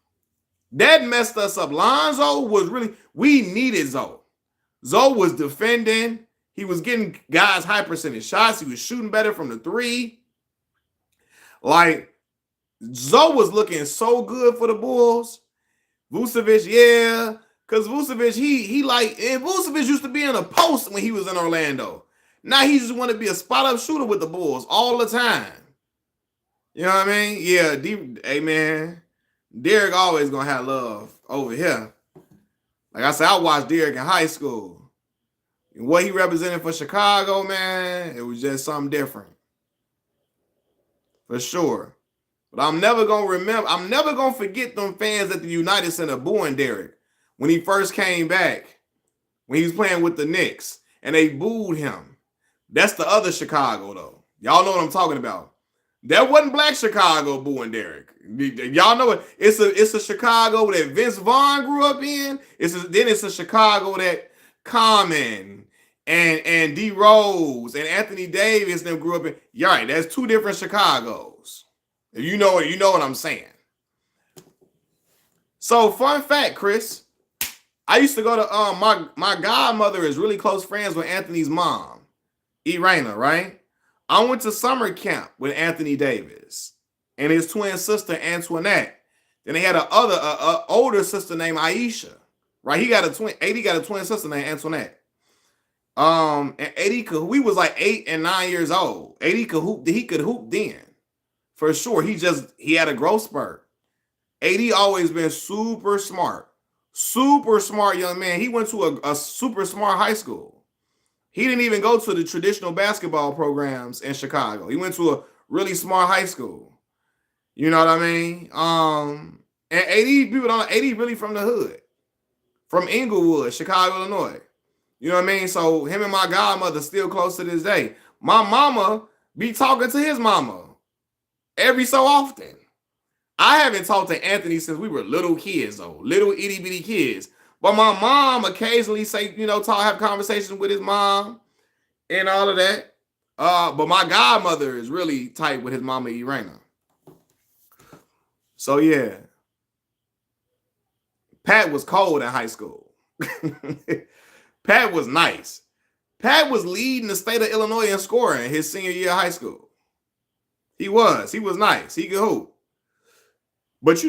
That messed us up. Lonzo was really, we needed Zoe. Zoe was defending. He was getting guys high percentage shots. He was shooting better from the three. Like, Zoe was looking so good for the Bulls. Vucevic, yeah. Because Vucevic, and Vucevic used to be in a post when he was in Orlando. Now he just want to be a spot-up shooter with the Bulls all the time. You know what I mean? Yeah, hey, man. Derek always going to have love over here. Like I said, I watched Derek in high school. And what he represented for Chicago, man, it was just something different. For sure. But I'm never going to forget them fans at the United Center booing Derek when he first came back, when he was playing with the Knicks, and they booed him. That's the other Chicago, though. Y'all know what I'm talking about. That wasn't Black Chicago booing Derek. Y'all know it. It's a Chicago that Vince Vaughn grew up in. Then it's a Chicago that Common and D Rose and Anthony Davis them grew up in. You're right. That's two different Chicagos. You know what I'm saying. So, fun fact, Chris. I used to go to my godmother is really close friends with Anthony's mom, Irena, right? I went to summer camp with Anthony Davis and his twin sister Antoinette. Then they had a older sister named Aisha, right? He got a twin sister named Antoinette. And we was like 8 and 9 years old. He could hoop then. For sure. He had a growth spurt. AD always been super smart young man. He went to a super smart high school. He didn't even go to the traditional basketball programs in Chicago. He went to a really smart high school. You know what I mean? And AD, people don't know, AD really from the hood. From Inglewood, Chicago, Illinois. You know what I mean? So him and my godmother still close to this day. My mama be talking to his mama every so often. I haven't talked to Anthony since we were little kids, though. Little itty bitty kids. But my mom occasionally have conversations with his mom and all of that. But my godmother is really tight with his mama, Irena. So, yeah. Pat was cold in high school. Pat was nice. Pat was leading the state of Illinois in scoring his senior year of high school. He was nice. He could hoop. But,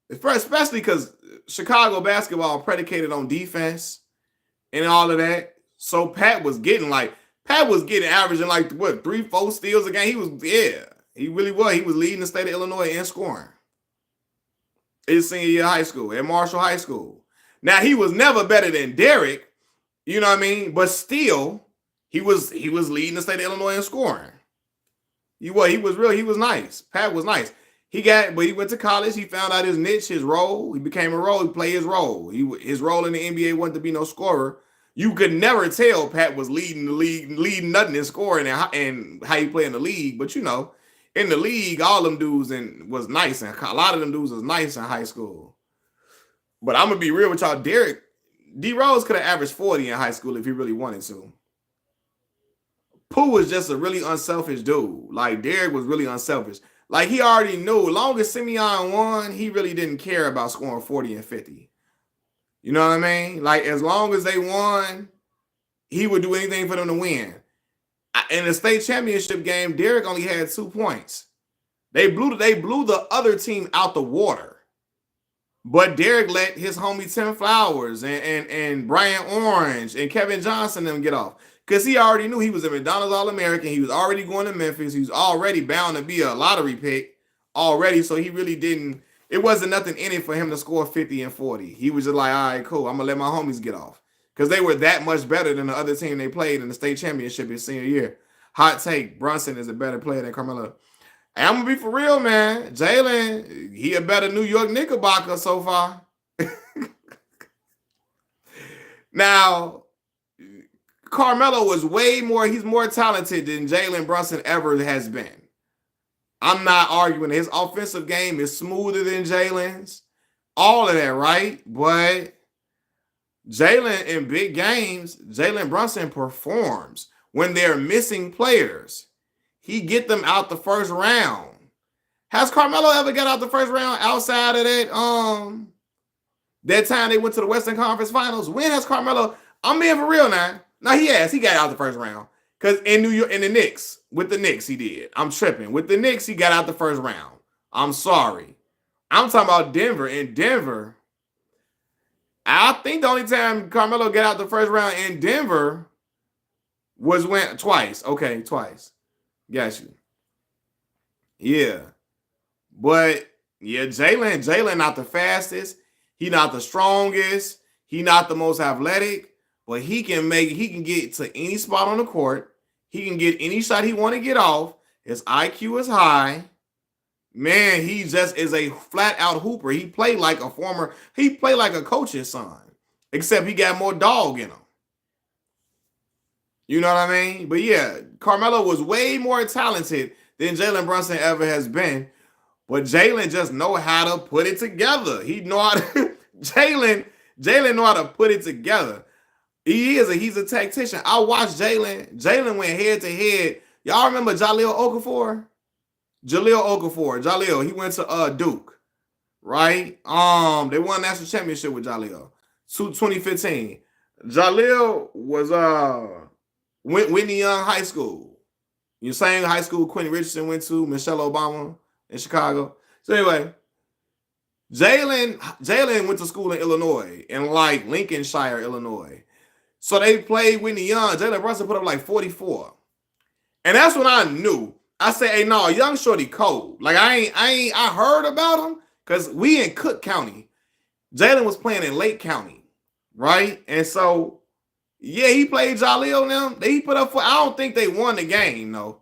especially because Chicago basketball predicated on defense and all of that. So Pat was averaging 3-4 steals a game. He really was. He was leading the state of Illinois in scoring. His senior year of high school at Marshall High School. Now he was never better than Derek, you know what I mean? But still, he was leading the state of Illinois in scoring. He was nice. Pat was nice. But he went to college. He found out his niche, his role. He became a role. He played his role. His role in the NBA wasn't to be no scorer. You could never tell Pat was leading the league, leading nothing in scoring and how he played in the league. But in the league, all them dudes was nice, and a lot of them dudes was nice in high school. But I'm gonna be real with y'all. D Rose could have averaged 40 in high school if he really wanted to. Pooh was just a really unselfish dude. Like Derek was really unselfish. Like, he already knew, as long as Simeon won, he really didn't care about scoring 40 and 50. You know what I mean? Like, as long as they won, he would do anything for them to win. In the state championship game, Derek only had 2 points. They blew the other team out the water. But Derek let his homie Tim Flowers and Brian Orange and Kevin Johnson them get off. Because he already knew he was a McDonald's All-American. He was already going to Memphis. He was already bound to be a lottery pick already. So he really didn't, it wasn't nothing in it for him to score 50 and 40. He was just like, all right, cool. I'm going to let my homies get off. Because they were that much better than the other team they played in the state championship his senior year. Hot take, Brunson is a better player than Carmelo. And I'm gonna be for real, man. Jalen, he a better New York Knickerbocker so far. Now, Carmelo was he's more talented than Jalen Brunson ever has been. I'm not arguing. His offensive game is smoother than Jalen's. All of that, right? But Jalen in big games, Jalen Brunson performs when they're missing players. He get them out the first round. Has Carmelo ever got out the first round outside of that time they went to the Western Conference Finals? When has Carmelo? I'm being for real now. No, he has. He got out the first round. Because in New York, in the Knicks, with the Knicks, he did. I'm tripping. With the Knicks, he got out the first round. I'm sorry. I'm talking about Denver. In Denver, I think the only time Carmelo got out the first round in Denver was when twice. Okay, twice. Got you. Yeah. But yeah, Jalen not the fastest. He not the strongest. He not the most athletic. But he can get to any spot on the court. He can get any shot he want to get off. His IQ is high. Man, he just is a flat out hooper. He played like a coach's son. Except he got more dog in him. You know what I mean? But yeah, Carmelo was way more talented than Jalen Brunson ever has been. But Jalen just know how to put it together. He know how to Jalen know how to put it together. He's a tactician. I watched Jalen. Jalen went head to head. Y'all remember Jaleel Okafor? Jaleel, he went to Duke, right? They won national championship with Jaleel. 2015. Jaleel was Whitney Young High School. You same high school Quentin Richardson went to, Michelle Obama in Chicago. So anyway, Jalen went to school in Illinois, in like Lincolnshire, Illinois. So they played Whitney Young. Jalen Brunson put up like 44. And that's when I knew. I said, hey, no, young shorty cold. Like I heard about him because we in Cook County. Jalen was playing in Lake County, right? And so yeah, he played Jaleel now. He put up I don't think they won the game, though.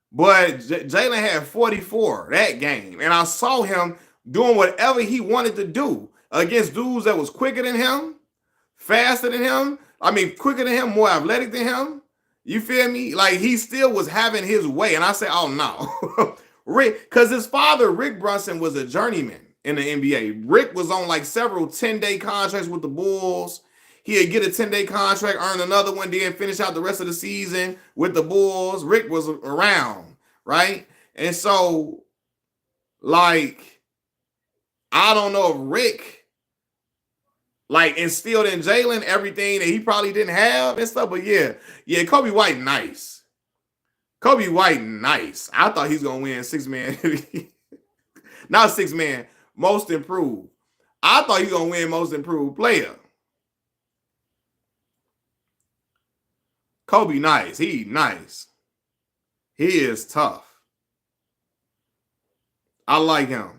But Jalen had 44 that game. And I saw him doing whatever he wanted to do against dudes that was quicker than him, faster than him. I mean, quicker than him, more athletic than him. You feel me? Like, he still was having his way. And I said, oh, no. Rick, because his father, Rick Brunson, was a journeyman in the NBA. Rick was on like several 10-day contracts with the Bulls. He'd get a 10-day contract, earn another one, then finish out the rest of the season with the Bulls. Rick was around, right? And so, like, I don't know if Rick, like, instilled in Jalen everything that he probably didn't have and stuff. But yeah, Kobe White, nice. Kobe White, nice. I thought he's going to win 6-man. Not 6-man, most improved. I thought he was going to win most improved player. Kobe nice. He nice. He is tough. I like him.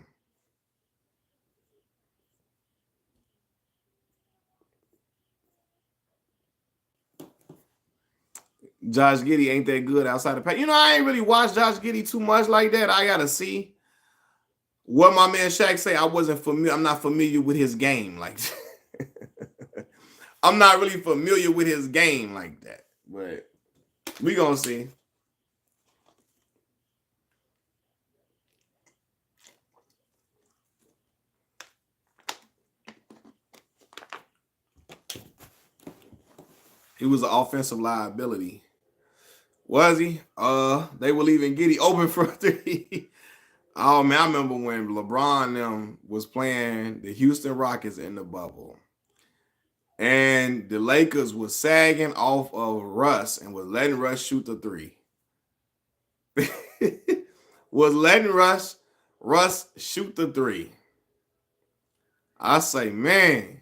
Josh Giddey ain't that good outside the paint. You know, I ain't really watched Josh Giddey too much like that. I gotta see what my man Shaq say. I'm not familiar with his game like that. I'm not really familiar with his game like that. But we gonna see. He was an offensive liability. Was he? They were leaving Giddey open for 3. Oh man, I remember when LeBron them was playing the Houston Rockets in the bubble. And the Lakers was sagging off of Russ and was letting Russ shoot the 3. was letting Russ shoot the three. I say, man.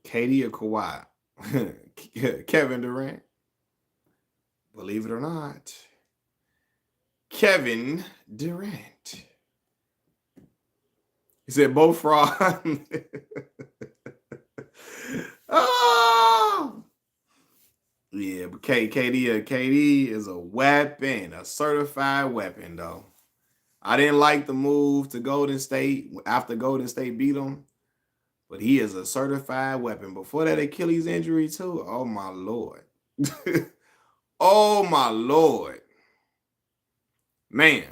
KD or Kawhi? Kevin Durant. Believe it or not, Kevin Durant. He said both fraud. Oh, yeah, but KD is a weapon, a certified weapon, though. I didn't like the move to Golden State after Golden State beat him, but he is a certified weapon. Before that Achilles injury, too. Oh, my Lord. Oh, my Lord. Man.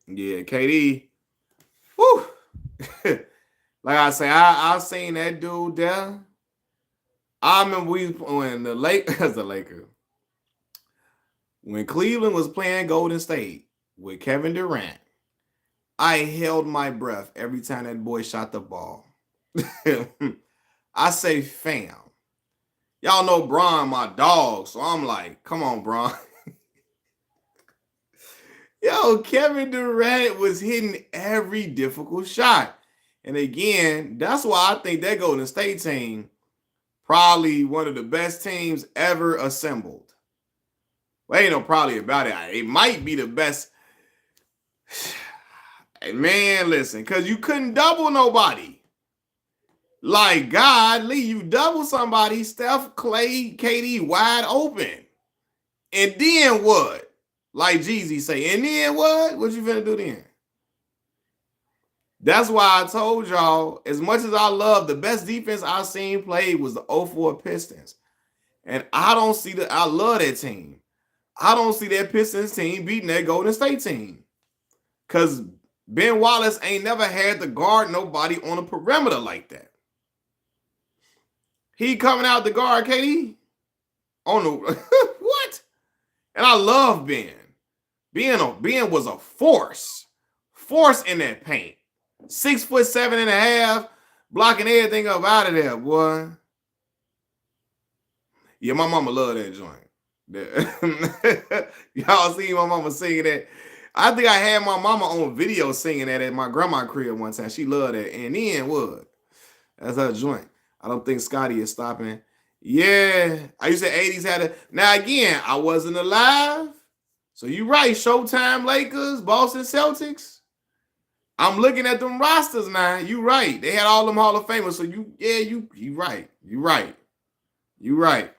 Yeah, KD. Woo. Like I say, I seen that dude there. I remember when the Laker, when Cleveland was playing Golden State with Kevin Durant, I held my breath every time that boy shot the ball. I say, fam, y'all know Bron, my dog, so I'm like, come on, Bron. Yo, Kevin Durant was hitting every difficult shot. And again, that's why I think that Golden State team probably one of the best teams ever assembled. Well, ain't no probably about it. It might be the best. Man, listen, because you couldn't double nobody. Like, godly, you double somebody, Steph, Clay, KD wide open. And then what? Like Jeezy say, and then what? What you finna do then? That's why I told y'all, as much as I love, the best defense I seen played was the 04 Pistons. And I love that team. I don't see that Pistons team beating that Golden State team. Because Ben Wallace ain't never had to guard nobody on a perimeter like that. He coming out to guard KD? Oh no. What? And I love Ben. Ben was a force. Force in that paint. 6'7.5", blocking everything up out of there, boy. Yeah, my mama love that joint. Y'all see my mama singing that. I think I had my mama on video singing that at my grandma's crib one time. She loved that. And then what? That's her joint. I don't think Scotty is stopping. Yeah. I used to 80s had a. Now again, I wasn't alive. So you right. Showtime Lakers, Boston Celtics. I'm looking at them rosters now. You right. They had all them Hall of Famers. So you right. You right. You right.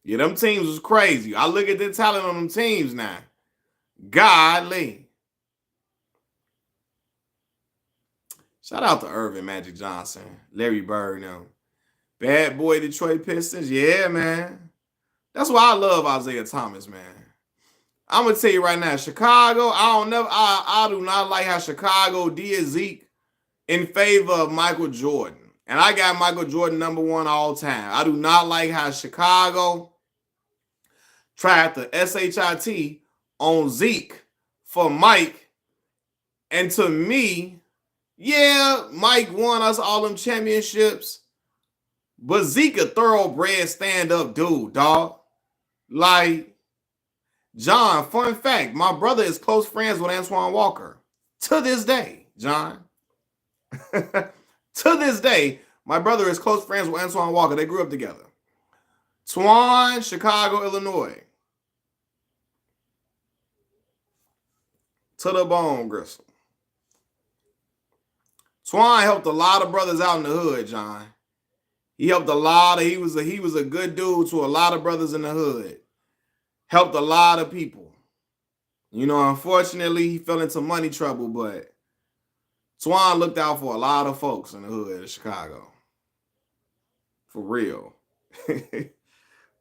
Yeah, them teams was crazy. I look at the talent on them teams now. Godly. Shout out to Irvin Magic Johnson, Larry Bird now. Bad boy Detroit Pistons. Yeah, man. That's why I love Isaiah Thomas, man. I'm gonna tell you right now, Chicago, I do not like how Chicago did Zeke in favor of Michael Jordan. And I got Michael Jordan #1 all time. I do not like how Chicago tried to SHIT on Zeke for Mike. And to me, yeah, Mike won us all them championships. But Zeke a thoroughbred stand-up dude, dog. Like, John, fun fact, my brother is close friends with Antoine Walker. To this day, John. To this day, my brother is close friends with Antoine Walker. They grew up together. Swan, Chicago, Illinois. To the bone, Gristle. Swan helped a lot of brothers out in the hood, John. He helped a lot of, he was a good dude to a lot of brothers in the hood. Helped a lot of people. You know, unfortunately, he fell into money trouble, but Swan looked out for a lot of folks in the hood of Chicago. For real.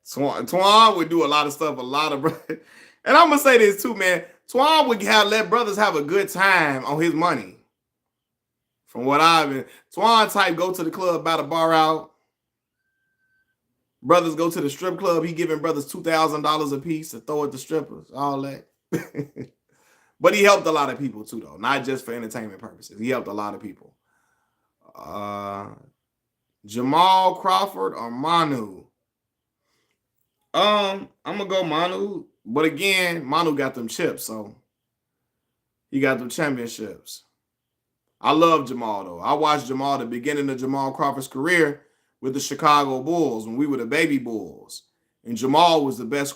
Twan would do a lot of stuff, a lot of and I'm gonna say this too, man. Twan would let brothers have a good time on his money. From what I've been, Twan type go to the club, buy the bar out. Brothers go to the strip club. He giving brothers $2,000 a piece to throw at the strippers, all that. But he helped a lot of people too, though, not just for entertainment purposes. He helped a lot of people. Jamal Crawford or Manu? I'm gonna go Manu, but again, Manu got them chips, so he got them championships. I love Jamal though. I watched Jamal the beginning of Jamal Crawford's career with the Chicago Bulls when we were the baby Bulls, and Jamal was the best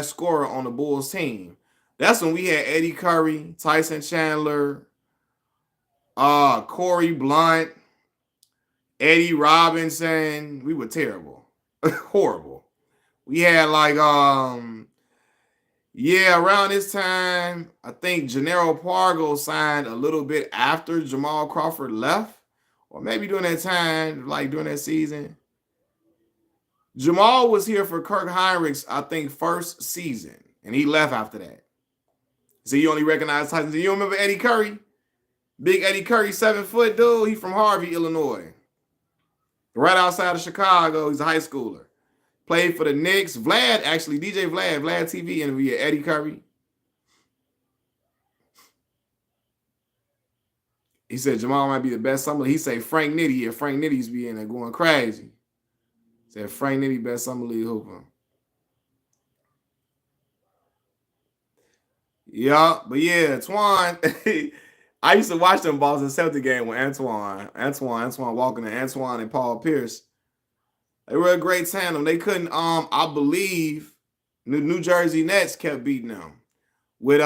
scorer on the Bulls team. That's when we had Eddie Curry, Tyson Chandler, Corey Blunt, Eddie Robinson. We were terrible, horrible. We had like around this time, I think Gennaro Pargo signed a little bit after Jamal Crawford left, or maybe during that time, like during that season. Jamal was here for Kirk Heinrich's, I think, first season, and he left after that. So you only recognize Tyson. You don't remember Eddie Curry? Big Eddie Curry, 7 foot dude. He's from Harvey, Illinois. Right outside of Chicago. He's a high schooler. Played for the Knicks. Vlad, actually, DJ Vlad TV interviewed Eddie Curry. He said Jamal might be the best summer. He said Frank Nitty. Yeah, Frank Nitty's be in there going crazy. Said Frank Nitty best summer league hooper. Yeah, but yeah, Twan. I used to watch them Boston Celtics game with Antoine Walker, and Antoine and Paul Pierce. They were a great tandem. They couldn't, I believe, New Jersey Nets kept beating them with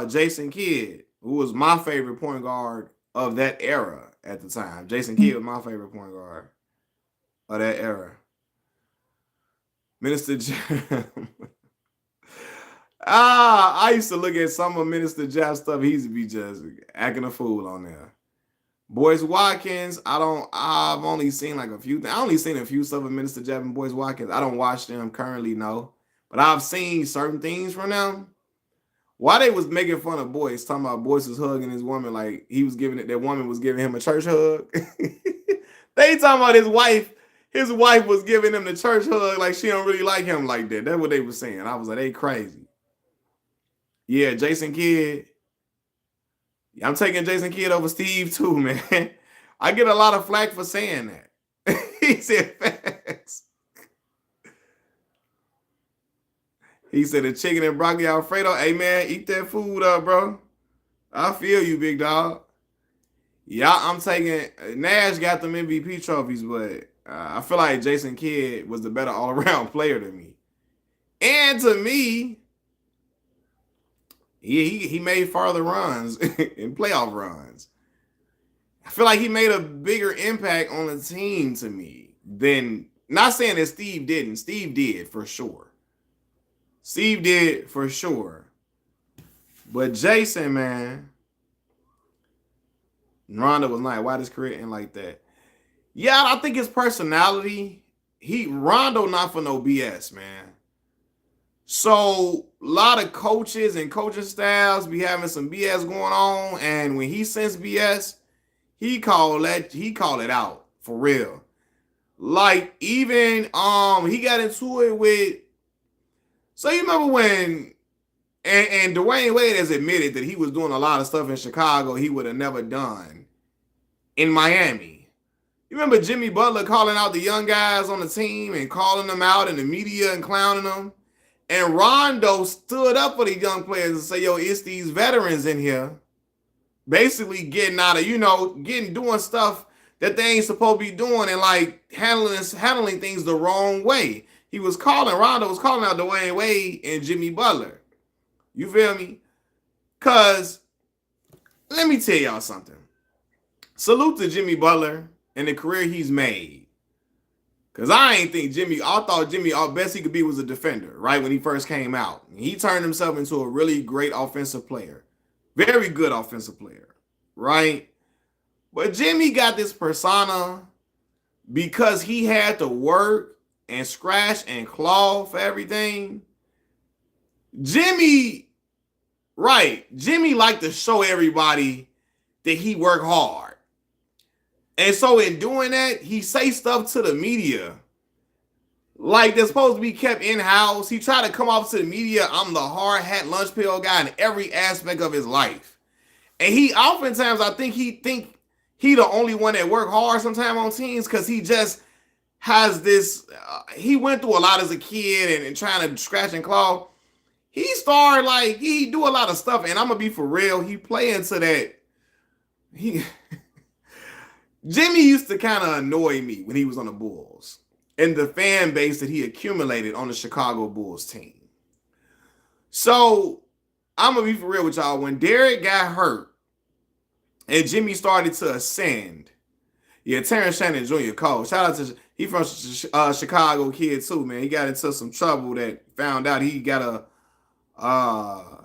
Jason Kidd, who was my favorite point guard of that era at the time. Jason Kidd was my favorite point guard of that era. Minister Jam. I used to look at some of Minister Jeff's stuff. He used to be just acting a fool on there. Boyce Watkins, I've only seen like a few. I only seen a few stuff of Minister Jeff and Boyce Watkins. I don't watch them currently, no. But I've seen certain things from them. Why they was making fun of Boyce, talking about Boyce was hugging his woman like he was giving it, that woman was giving him a church hug. They talking about his wife. His wife was giving him the church hug like she don't really like him like that. That's what they were saying. I was like, they crazy. Yeah, Jason Kidd. I'm taking Jason Kidd over Steve too, man. I get a lot of flack for saying that. He said facts. He said the chicken and broccoli Alfredo. Hey, man, eat that food up, bro. I feel you, big dog. Yeah, I'm taking Nash got them MVP trophies, but I feel like Jason Kidd was the better all-around player than me. And to me, he made farther runs and playoff runs. I feel like he made a bigger impact on the team to me than, not saying that Steve didn't. Steve did for sure. Steve did for sure. But Jason, man, Rondo was not. Why this career end like that? Yeah, I think his personality. Rondo not for no BS, man. So a lot of coaches and coaching styles be having some BS going on, and when he sense BS, he call it out for real. Like even he got into it with. So you remember when and Dwayne Wade has admitted that he was doing a lot of stuff in Chicago he would have never done in Miami. You remember Jimmy Butler calling out the young guys on the team and calling them out in the media and clowning them? And Rondo stood up for the young players and say, yo, it's these veterans in here basically getting out of, doing stuff that they ain't supposed to be doing and like handling things the wrong way. Rondo was calling out Dwayne Wade and Jimmy Butler. You feel me? Because let me tell y'all something. Salute to Jimmy Butler and the career he's made. Because I thought Jimmy, all best he could be was a defender, right, when he first came out. He turned himself into a really great offensive player. Very good offensive player, right? But Jimmy got this persona because he had to work and scratch and claw for everything. Jimmy, right? Jimmy liked to show everybody that he worked hard. And so in doing that, he say stuff to the media like they're supposed to be kept in-house. He tried to come off to the media, I'm the hard hat lunch pill guy in every aspect of his life. And he oftentimes, I think he the only one that work hard sometimes on teams because he just has this, he went through a lot as a kid and trying to scratch and claw. He started like, he do a lot of stuff, and I'm going to be for real, he play into that. Jimmy used to kind of annoy me when he was on the Bulls and the fan base that he accumulated on the Chicago Bulls team. So I'm going to be for real with y'all. When Derek got hurt and Jimmy started to ascend, yeah, Terrence Shannon Jr. coach. Shout out to, he from Chicago kid too, man. He got into some trouble that found out he got a, I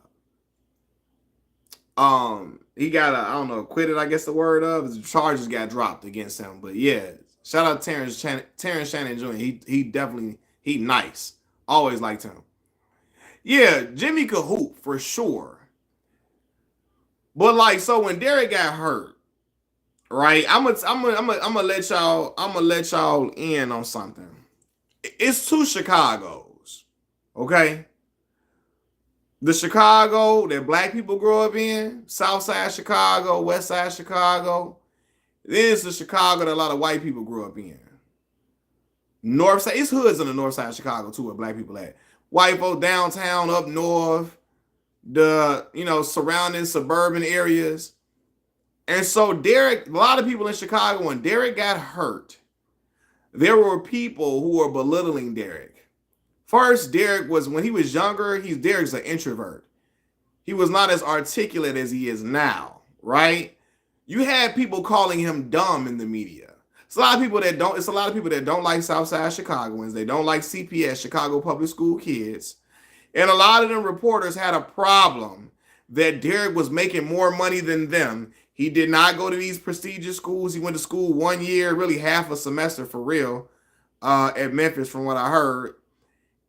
don't know, acquitted, I guess the word of. The charges got dropped against him. But yeah, shout out to Terrence Shannon Jr. He definitely, he nice. Always liked him. Yeah, Jimmy could hoop for sure. But like, so when Derek got hurt, right? I'm gonna let y'all in on something. It's two Chicagos, okay? The Chicago that black people grow up in, South Side Chicago, West Side Chicago. Then it's the Chicago that a lot of white people grew up in. North Side, it's hoods in the North Side of Chicago too, where black people at. White folk downtown, up north, the surrounding suburban areas. And so Derek, a lot of people in Chicago, when Derek got hurt, there were people who were belittling Derek. First, Derek was, when he was younger, Derek's an introvert. He was not as articulate as he is now, right? You had people calling him dumb in the media. It's a lot of people that don't like Southside Chicagoans. They don't like CPS, Chicago Public School kids. And a lot of them reporters had a problem that Derek was making more money than them. He did not go to these prestigious schools. He went to school 1 year, really half a semester for real, at Memphis, from what I heard.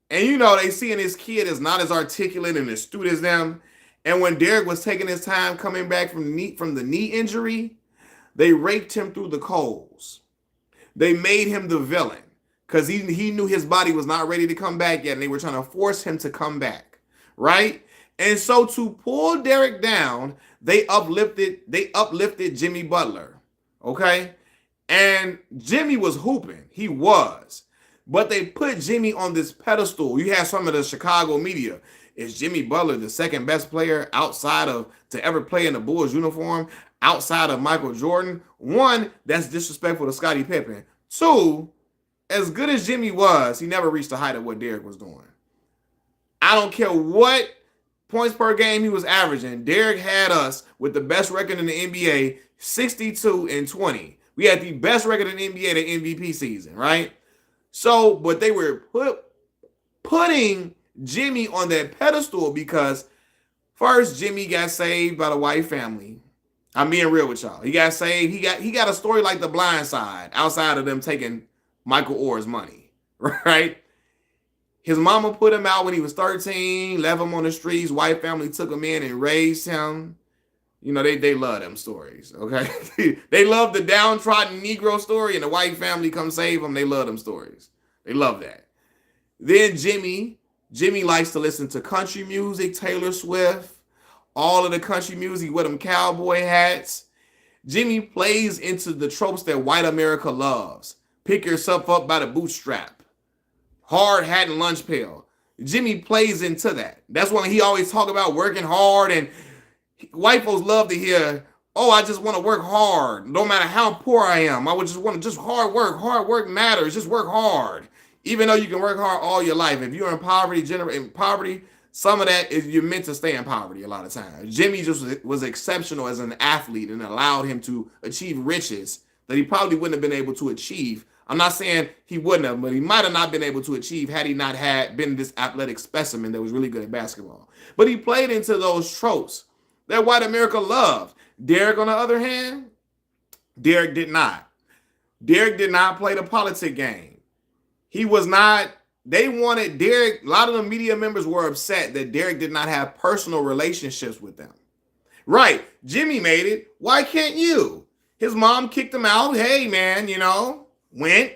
And they seeing his kid is not as articulate and astute as them. And when Derek was taking his time coming back from the knee injury, they raked him through the coals. They made him the villain because he knew his body was not ready to come back yet, and they were trying to force him to come back, right? And so to pull Derek down, they uplifted Jimmy Butler, okay? And Jimmy was hooping. He was. But they put Jimmy on this pedestal. You have some of the Chicago media. Is Jimmy Butler the second best player to ever play in a Bulls uniform outside of Michael Jordan? One, that's disrespectful to Scottie Pippen. Two, as good as Jimmy was, he never reached the height of what Derek was doing. I don't care what points per game he was averaging. Derek had us with the best record in the NBA, 62-20. We had the best record in the NBA the MVP season, right? So, but they were putting Jimmy on that pedestal because first Jimmy got saved by the white family. I'm being real with y'all. He got saved. He got a story like The Blind Side outside of them taking Michael Orr's money, right? His mama put him out when he was 13, left him on the streets. White family took him in and raised him. They love them stories, okay? They love the downtrodden Negro story, and the white family come save them. They love them stories. They love that. Then Jimmy likes to listen to country music, Taylor Swift, all of the country music with them cowboy hats. Jimmy plays into the tropes that white America loves. Pick yourself up by the bootstrap. Hard hat and lunch pail. Jimmy plays into that. That's why he always talk about working hard, and white folks love to hear, oh, I just want to work hard. No matter how poor I am, I would just want to just hard work. Hard work matters. Just work hard. Even though you can work hard all your life. If you're in poverty, some of that is you're meant to stay in poverty a lot of times. Jimmy just was exceptional as an athlete and allowed him to achieve riches that he probably wouldn't have been able to achieve. I'm not saying he wouldn't have, but he might have not been able to achieve had he not been this athletic specimen that was really good at basketball. But he played into those tropes that white America loved. Derek, on the other hand, Derek did not. Derek did not play the politic game. He was not. They wanted Derek. A lot of the media members were upset that Derek did not have personal relationships with them. Right. Jimmy made it. Why can't you? His mom kicked him out. Hey, man, went.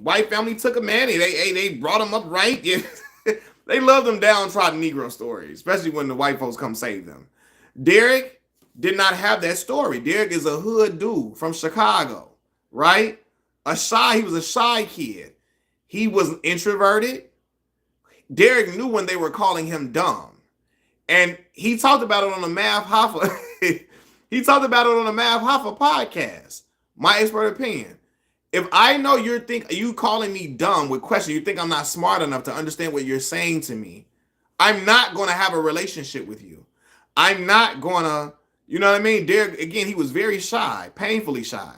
White family took him, man. They brought him up right. Yeah. They love them downtrodden Negro stories, especially when the white folks come save them. Derek did not have that story. Derek is a hood dude from Chicago, right? He was a shy kid. He was introverted. Derek knew when they were calling him dumb. And he talked about it on the Math Hoffa. He talked about it on the Math Hoffa podcast. My expert opinion. If I know you calling me dumb with questions, you think I'm not smart enough to understand what you're saying to me, I'm not going to have a relationship with you. I'm not going to, you know what I mean? Derek, again, he was very shy, painfully shy.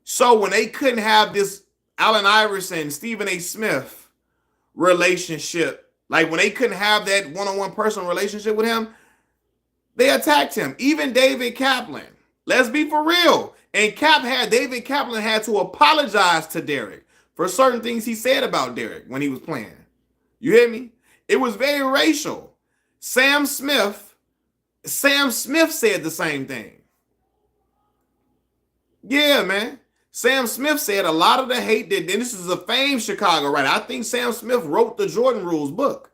So when they couldn't have this Allen Iverson, Stephen A. Smith relationship, like when they couldn't have that one-on-one personal relationship with him, they attacked him. Even David Kaplan. Let's be for real. And David Kaplan had to apologize to Derek for certain things he said about Derek when he was playing. You hear me? It was very racial. Sam Smith said the same thing. Yeah, man. Sam Smith said a lot of the hate and this is a famed Chicago writer. I think Sam Smith wrote the Jordan Rules book.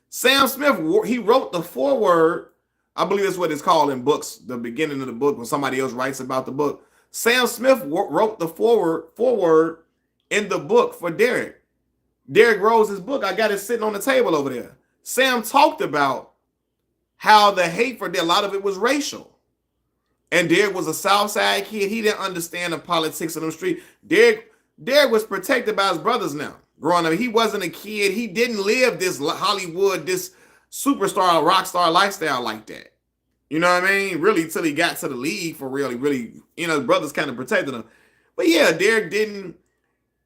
Sam Smith, he wrote the foreword. I believe that's what it's called in books, the beginning of the book when somebody else writes about the book. Sam Smith wrote the foreword in the book for Derek. Derek Rose's book, I got it sitting on the table over there. Sam talked about how the hate for Derek, a lot of it was racial. And Derek was a South Side kid. He didn't understand the politics of the street. Derek was protected by his brothers now. Growing up, he wasn't a kid. He didn't live this Hollywood, this superstar, rock star lifestyle like that. You know what I mean? Really, till he got to the league for real. He really, his brothers kind of protected him. But yeah, Derek didn't.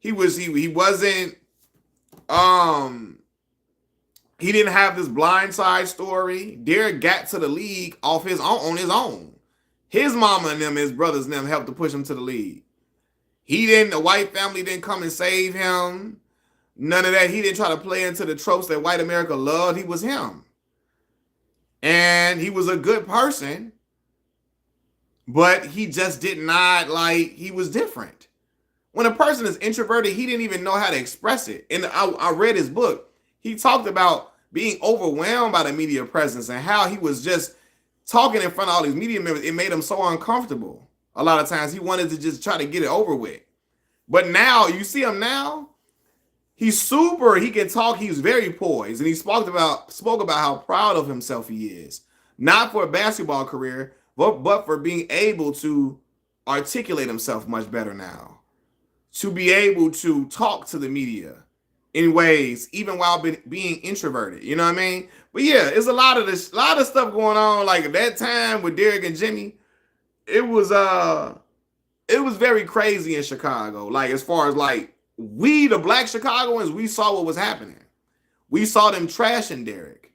He wasn't. He didn't have this blindside story. Derek got to the league on his own. His mama and them, his brothers and them helped to push him to the league. The white family didn't come and save him. None of that. He didn't try to play into the tropes that white America loved. He was him. And he was a good person. But he just did not he was different. When a person is introverted, he didn't even know how to express it. And I read his book. He talked about being overwhelmed by the media presence and how he was just talking in front of all these media members. It made him so uncomfortable. A lot of times he wanted to just try to get it over with. But now, you see him now, he can talk, he's very poised. And he spoke about how proud of himself he is. Not for a basketball career, but for being able to articulate himself much better now. To be able to talk to the media in ways, even while being introverted. You know what I mean? But yeah, it's a lot of stuff going on. Like at that time with Derek and Jimmy, it was very crazy in Chicago. Like as far as we, the black Chicagoans, we saw what was happening. We saw them trashing Derek,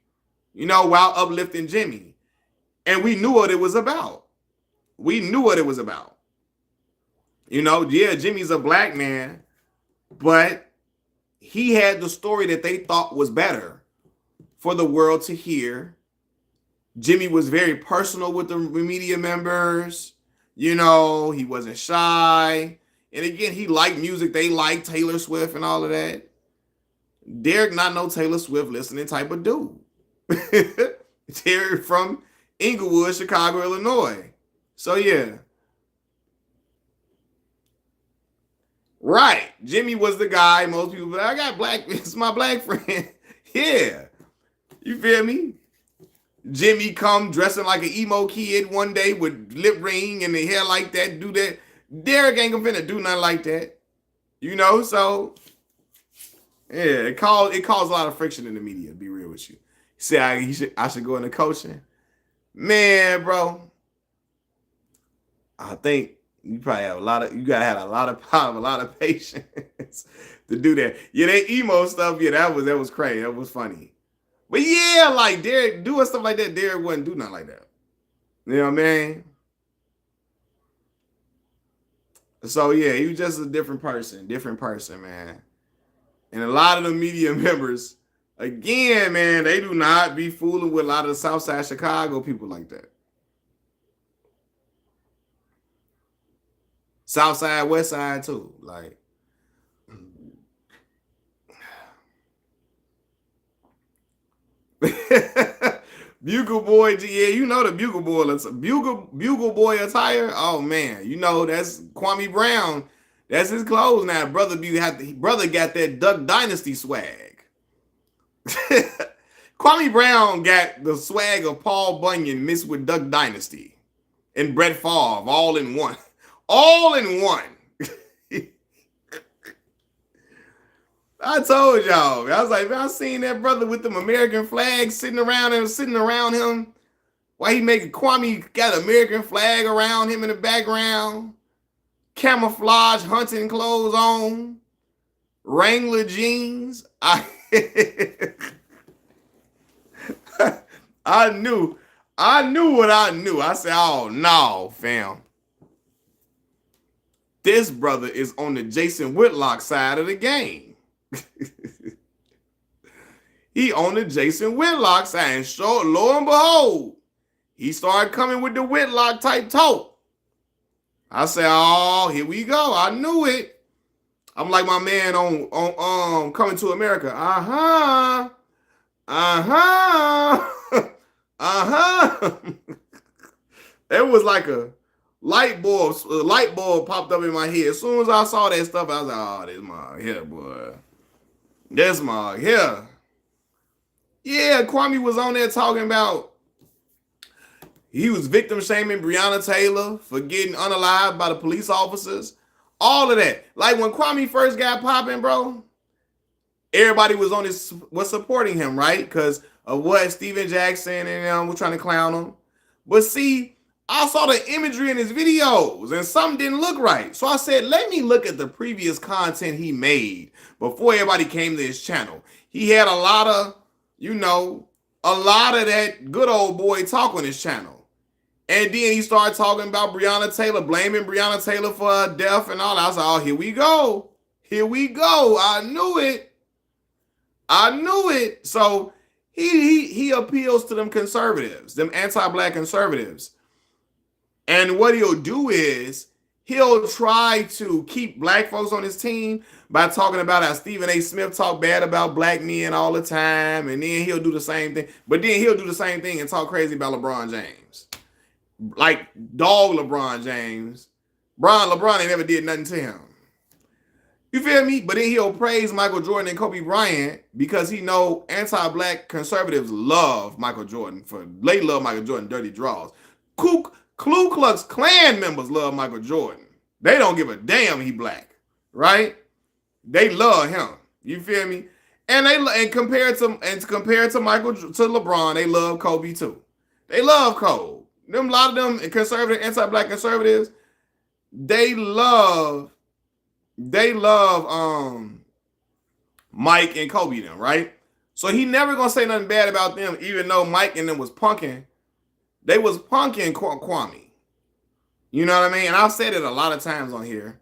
while uplifting Jimmy. And we knew what it was about. Yeah, Jimmy's a black man, but he had the story that they thought was better for the world to hear. Jimmy was very personal with the media members. He wasn't shy. And again, he liked music. They liked Taylor Swift and all of that. Derek not no Taylor Swift listening type of dude. Derek from Inglewood, Chicago, Illinois. So yeah. Right. Jimmy was the guy. Most people, I got black. It's my black friend. Yeah. You feel me? Jimmy come dressing like an emo kid one day with lip ring and the hair like that, do that. Derek ain't gonna finna do nothing like that. So yeah, it caused a lot of friction in the media, to be real with you. Say I should go into coaching. Man, bro. I think you probably have you gotta have a lot of power, a lot of patience to do that. Yeah, that emo stuff, yeah, that was crazy. That was funny. But yeah, like Derek doing stuff like that, Derek wouldn't do nothing like that. You know what I mean? So yeah, he was just a different person, man. And a lot of the media members, again, man, they do not be fooling with a lot of the Southside Chicago people like that. Southside, West Side too. Like Bugle Boy, yeah, you know the Bugle Boy. Bugle Boy attire. Oh man, you know that's Kwame Brown. That's his clothes now. Brother got that Duck Dynasty swag. Kwame Brown got the swag of Paul Bunyan mixed with Duck Dynasty and Brett Favre all in one. All in one. I told y'all. I was like, man, I seen that brother with them American flags sitting around him. Why he making Kwame got American flag around him in the background, camouflage hunting clothes on, Wrangler jeans. I knew what I knew. I said, oh no, fam. This brother is on the Jason Whitlock side of the game. He on the Jason Whitlock side, and lo and behold, he started coming with the Whitlock type talk. I said, oh, here we go. I knew it. I'm like my man on Coming to America. Uh-huh. It was like a light bulb popped up in my head. As soon as I saw that stuff, I was like, oh, this mug here, boy. This mug here. Yeah, Kwame was on there talking about he was victim shaming Breonna Taylor for getting unalived by the police officers. All of that. Like when Kwame first got popping, bro, everybody was supporting him, right? Because of what Steven Jackson and them were trying to clown him. But see, I saw the imagery in his videos and something didn't look right. So I said, let me look at the previous content he made before everybody came to his channel. He had a lot of that good old boy talk on his channel. And then he started talking about Breonna Taylor, blaming Breonna Taylor for her death and all that. I was like, oh, here we go. Here we go. I knew it. So he appeals to them conservatives, them anti-black conservatives. And what he'll do is he'll try to keep black folks on his team by talking about how Stephen A. Smith talk bad about black men all the time. And then he'll do the same thing. But then he'll do the same thing and talk crazy about LeBron James. Like dog LeBron James. LeBron ain't never did nothing to him. You feel me? But then he'll praise Michael Jordan and Kobe Bryant because he know anti-black conservatives love Michael Jordan. They love Michael Jordan dirty draws. Ku Klux Klan members love Michael Jordan. They don't give a damn he black, right? They love him. You feel me? And compared to LeBron, they love Kobe too. They love Kobe. A lot of them conservative, anti-black conservatives, they love Mike and Kobe them, right? So he never gonna say nothing bad about them, even though Mike and them was punking. They was punking Kwame. You know what I mean? And I've said it a lot of times on here.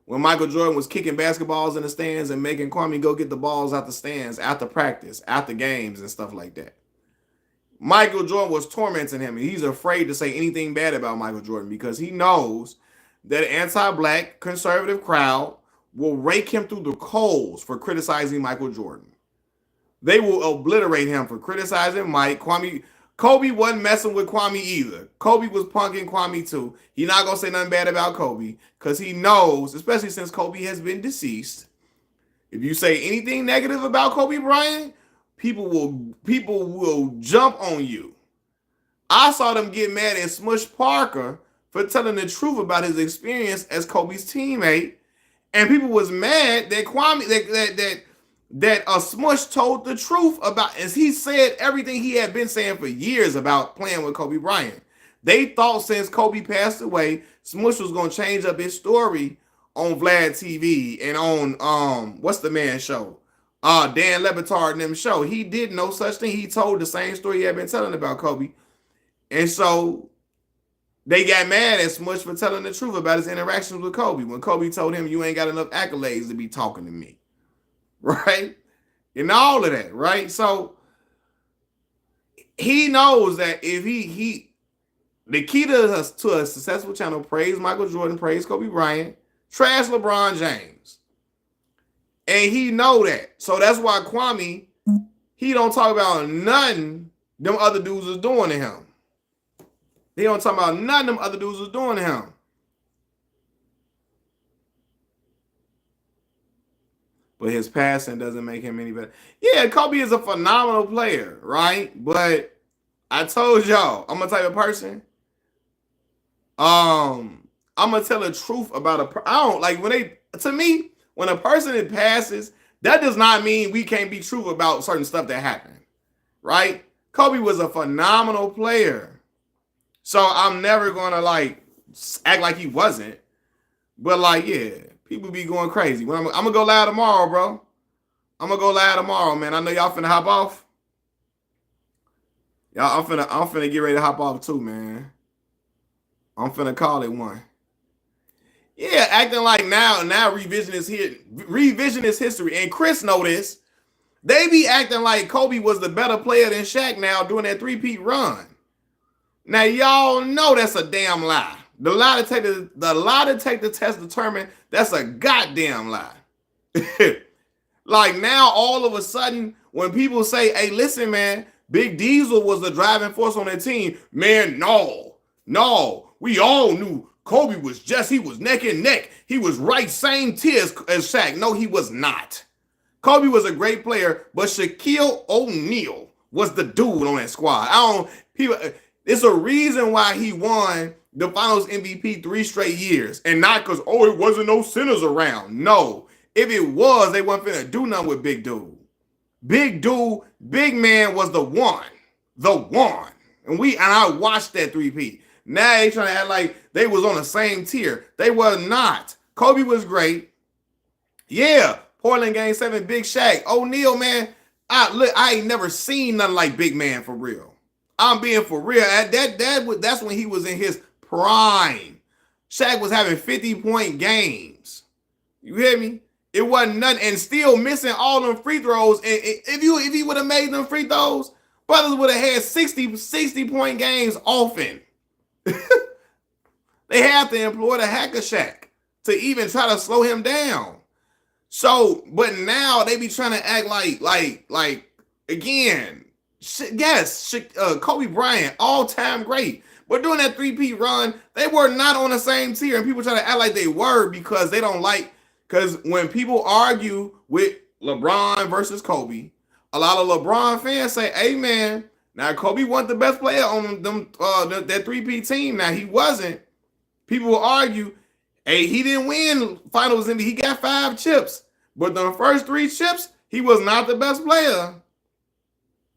When Michael Jordan was kicking basketballs in the stands and making Kwame go get the balls out the stands after practice, after games and stuff like that. Michael Jordan was tormenting him, and he's afraid to say anything bad about Michael Jordan because he knows that an anti-black conservative crowd will rake him through the coals for criticizing Michael Jordan. They will obliterate him for criticizing Mike. Kobe wasn't messing with Kwame either. Kobe was punking Kwame too. He's not going to say nothing bad about Kobe because he knows, especially since Kobe has been deceased, if you say anything negative about Kobe Bryant, people will jump on you. I saw them get mad at Smush Parker for telling the truth about his experience as Kobe's teammate, and people was mad that Smush told the truth about, as he said everything he had been saying for years about playing with Kobe Bryant. They thought since Kobe passed away, Smush was gonna change up his story on Vlad TV and on what's the man show? Dan Le Batard and them show. He did no such thing. He told the same story he had been telling about Kobe. And so They got mad at Smush for telling the truth about his interactions with Kobe when Kobe told him, "You ain't got enough accolades to be talking to me," right? And all of that, right? So he knows that if he the key to a successful channel, praise Michael Jordan, praise Kobe Bryant, trash LeBron James. And he know that. So that's why Kwame, he don't talk about nothing them other dudes is doing to him. He don't talk about nothing them other dudes is doing to him. But his passing doesn't make him any better. Yeah, Kobe is a phenomenal player, right? But I told y'all, I'm a type of person. I'm gonna tell the truth about I don't like to me, when a person passes, that does not mean we can't be true about certain stuff that happened, right? Kobe was a phenomenal player. So I'm never gonna act like he wasn't. But yeah, people be going crazy. I'm gonna go live tomorrow, bro. I'm gonna go live tomorrow, man. I know y'all finna hop off. Y'all, I'm finna get ready to hop off too, man. I'm finna call it one. Yeah, acting like now revisionist history. And Chris noticed they be acting like Kobe was the better player than Shaq now doing that three-peat run. Now y'all know that's a damn lie. The lie to take the test determine that's a goddamn lie. Like now, all of a sudden, when people say, "Hey, listen, man, Big Diesel was the driving force on that team," man, no, we all knew Kobe was he was neck and neck. He was right same tier as Shaq. No, he was not. Kobe was a great player, but Shaquille O'Neal was the dude on that squad. It's a reason why he won the Finals MVP 3 straight years, and not because it wasn't no centers around. No, if it was, they wasn't finna do nothing with Big Dude. Big man was the one, and I watched that three-peat. Now they trying to act like they was on the same tier. They were not. Kobe was great. Yeah, Portland Game 7, Big Shaq. O'Neal, man, I ain't never seen nothing like big man for real. I'm being for real. That's when he was in his prime. Shaq was having 50-point games. You hear me? It wasn't nothing, and still missing all them free throws. And if he would have made them free throws, brothers would have had 60-point games often. They have to employ the hacker Shaq to even try to slow him down. So, but now they be trying to act like again. Yes, Kobe Bryant, all-time great. But during that three-peat run, they were not on the same tier, and people try to act like they were because they don't like. Because when people argue with LeBron versus Kobe, a lot of LeBron fans say, "Hey, man, now Kobe wasn't the best player on that three-peat team. Now he wasn't." People will argue, "Hey, he didn't win Finals MVP. He got 5 chips, but the first 3 chips, he was not the best player."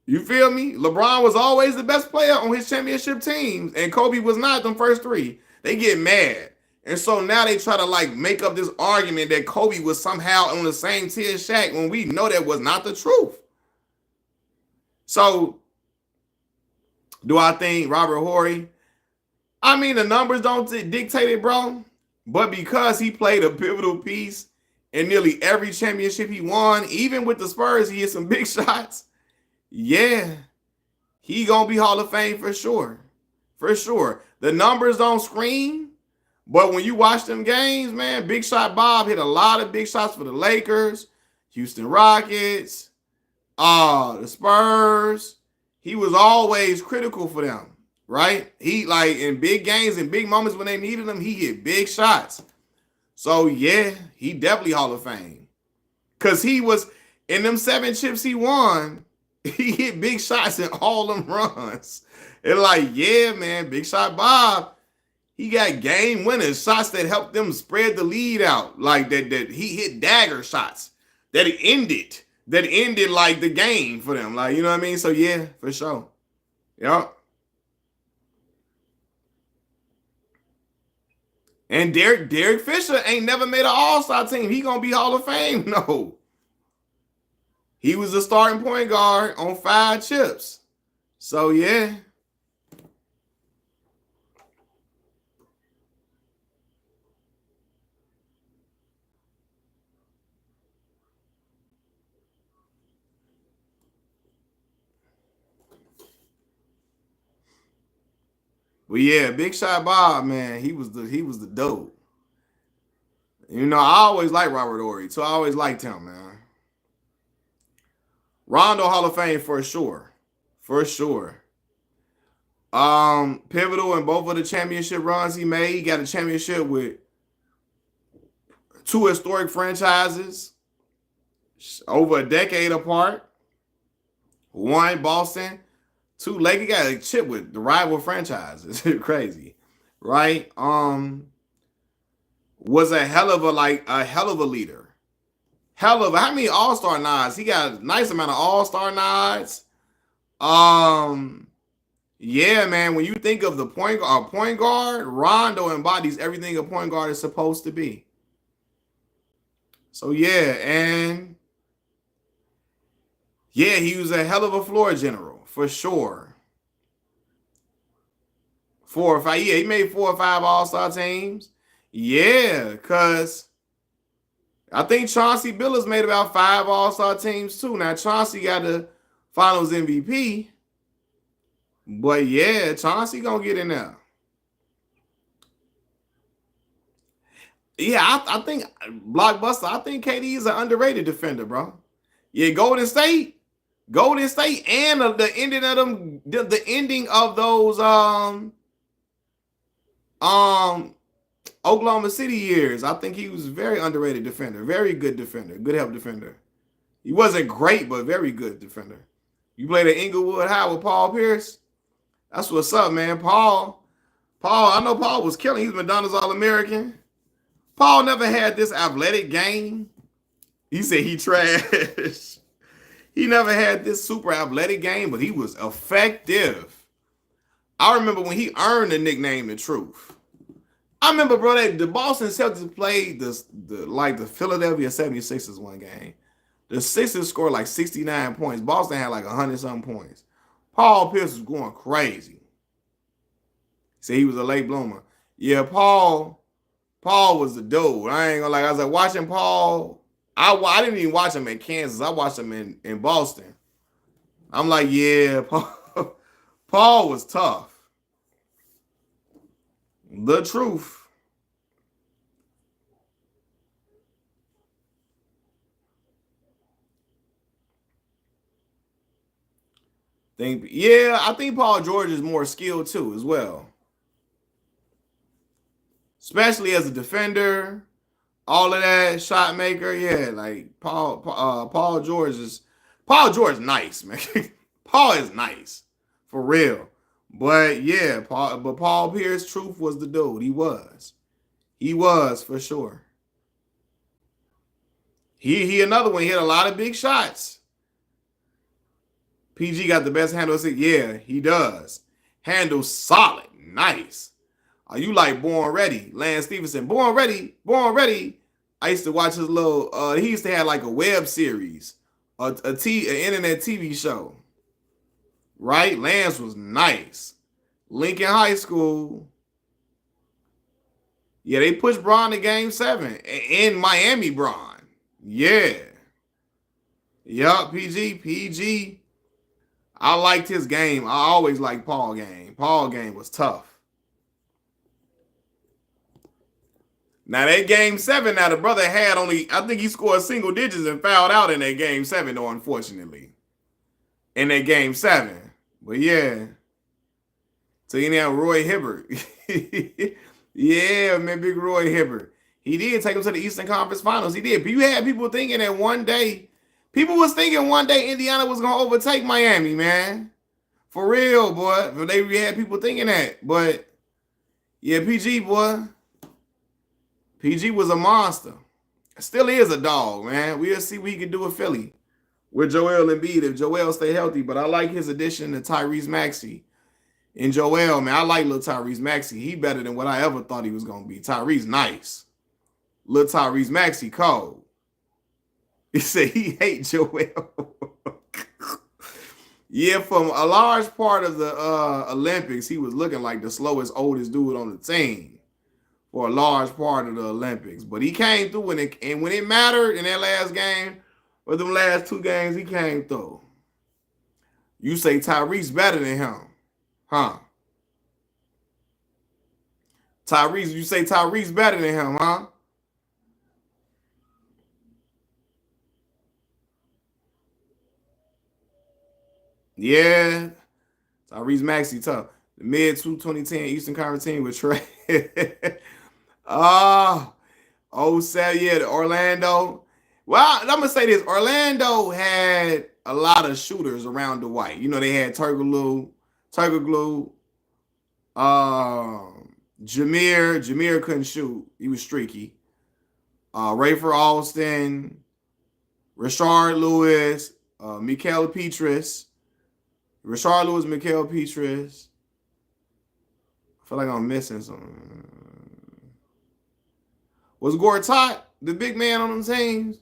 You feel me? LeBron was always the best player on his championship teams, and Kobe was not the first 3. They get mad. And so now they try to make up this argument that Kobe was somehow on the same tier as Shaq when we know that was not the truth. So do I think Robert Horry? I mean, the numbers don't dictate it, bro. But because he played a pivotal piece in nearly every championship he won, even with the Spurs, he hit some big shots. Yeah, he gonna be Hall of Fame for sure. For sure. The numbers don't scream, but when you watch them games, man, Big Shot Bob hit a lot of big shots for the Lakers, Houston Rockets, the Spurs. He was always critical for them, right? He in big games and big moments when they needed him, he hit big shots. So yeah, he definitely Hall of Fame. Cause he was in them 7 chips he won. He hit big shots in all them runs. And yeah, man, Big Shot Bob, he got game winning shots that helped them spread the lead out. That he hit dagger shots that ended the game for them. You know what I mean? So yeah, for sure. Yep. And Derek Fisher ain't never made an all-star team. He gonna be Hall of Fame. No. He was a starting point guard on 5 chips. So, yeah. But yeah, Big Shot Bob, man, he was the dope. I always liked Robert Ory, so I always liked him, man. Rondo Hall of Fame for sure. For sure. Pivotal in both of the championship runs he made. He got a championship with two historic franchises over a decade apart. One Boston, two Lakers. He got a chip with the rival franchises. Crazy, right? Was a hell of a leader. Hell of how many All-Star nods? He got a nice amount of All-Star nods. Yeah, man. When you think of the point guard, Rondo embodies everything a point guard is supposed to be. So yeah, and yeah, he was a hell of a floor general for sure. 4 or 5, yeah, he made 4 or 5 All-Star teams. Yeah, cause I think Chauncey Billups made about 5 All-Star teams too. Now Chauncey got the Finals MVP, but yeah, Chauncey gonna get in there. Yeah, I think Blockbuster. I think KD is an underrated defender, bro. Yeah, Golden State, and the ending of them, the ending of those um Oklahoma City years. I think he was a very underrated defender, very good defender, good help defender. He wasn't great, but very good defender. You played at Inglewood High with Paul Pierce. That's what's up, man. Paul, I know Paul was killing. He's Madonna's All-American. Paul never had this athletic game. He said he trash. He never had this super athletic game, but he was effective. I remember when he earned the nickname The Truth. I remember, bro, that the Boston Celtics played the Philadelphia 76ers one game. The Sixers scored like 69 points. Boston had like 100-something points. Paul Pierce was going crazy. Said he was a late bloomer. Yeah, Paul was the dude. I ain't gonna lie. I was like watching Paul. I didn't even watch him in Kansas. I watched him in Boston. I'm like, yeah, Paul was tough. The truth. I think Paul George is more skilled too, as well. Especially as a defender, all of that shot maker. Yeah, like Paul George nice, man. Paul is nice. For real. But yeah, Paul Pierce Truth was the dude. He was. He was for sure. He another one. He hit a lot of big shots. PG got the best handle. Yeah, he does. Handle solid. Nice. Are you like Born Ready? Lance Stevenson. Born Ready. Born Ready. I used to watch his little he used to have like a web series. An internet TV show. Right? Lance was nice. Lincoln High School. Yeah, they pushed Braun to game 7. In Miami, Braun. Yeah. Yup, PG. I liked his game. I always liked Paul game. Paul game was tough. Now that game 7, now the brother had only, I think he scored single digits and fouled out in that game 7, though, unfortunately. In that game 7. But yeah. So you know Roy Hibbert. Yeah, man, big Roy Hibbert. He did take him to the Eastern Conference Finals. He did. But you had people thinking that one day, Indiana was gonna overtake Miami, man. For real, boy. But they had people thinking that. But yeah, PG, boy. PG was a monster. Still is a dog, man. We'll see what he can do with Philly. With Joel Embiid, if Joel stay healthy. But I like his addition to Tyrese Maxey. And Joel, man, I like little Tyrese Maxey. He better than what I ever thought he was going to be. Tyrese nice. Little Tyrese Maxey cold. He said he hate Joel. Yeah, from a large part of the Olympics, he was looking like the slowest, oldest dude on the team for a large part of the Olympics. But he came through, and when it mattered in that last game, or them last 2 games, he came through. You say Tyrese better than him, huh? Tyrese, you say Tyrese better than him, huh? Yeah. Tyrese Maxey tough. The mid 2010 Eastern Conference team with Trey. Ah, oh, yeah, the Orlando. Well, I'm gonna say this: Orlando had a lot of shooters around Dwight. You know, they had Turkoglu, Jameer. Jameer couldn't shoot; he was streaky. Rayford Alston, Rashard Lewis, Mikael Petras, Rashard Lewis, Mikael Petras. I feel like I'm missing something. Was Gortat the big man on them teams?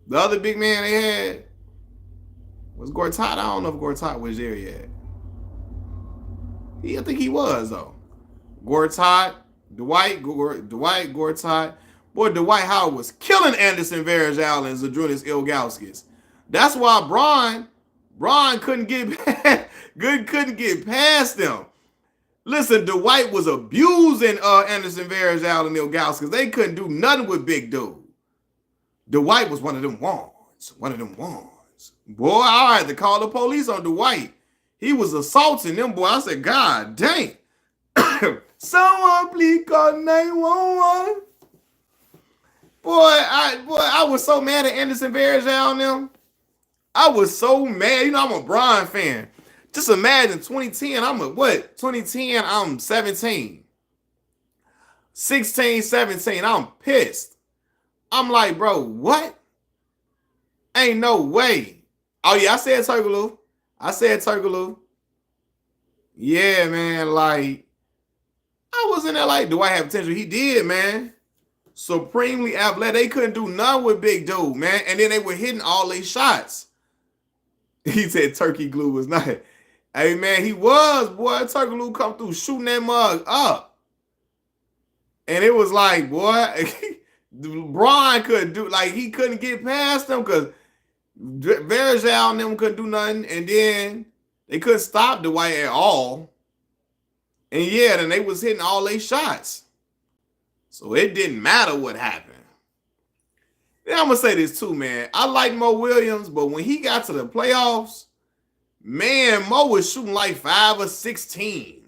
The other big man they had was Gortat. I don't know if Gortat was there yet. I think he was though. Gortat, Dwight, Gortat. Boy, Dwight Howard was killing Anderson Varejao and Zydrunas Ilgauskas. That's why Bron couldn't get past them. Listen, Dwight was abusing Anderson Varejao and Ilgauskas. They couldn't do nothing with big dude. Dwight was one of them ones. Boy, I had to call the police on Dwight. He was assaulting them, boy. I said, God dang. Someone please call 911. Boy, I was so mad at Anderson Varejao and them. I was so mad. You know, I'm a Bron fan. Just imagine 2010, 2010, I'm 17. 16, 17, I'm pissed. I'm like, bro, what? Ain't no way. Oh, yeah, I said Turkoglu. Yeah, man, like, I was in there like, do I have potential? He did, man. Supremely athletic. They couldn't do nothing with big dude, man. And then they were hitting all these shots. He said Turkey glue was not. Hey, man, he was, boy. Turkey glue come through shooting that mug up. And it was like, boy, Bron couldn't do, like, he couldn't get past them because Varejao and them couldn't do nothing. And then they couldn't stop Dwight at all. And yeah, then they was hitting all their shots. So it didn't matter what happened. Then I'm going to say this too, man. I like Mo Williams, but when he got to the playoffs, man, Mo was shooting like 5 or 16.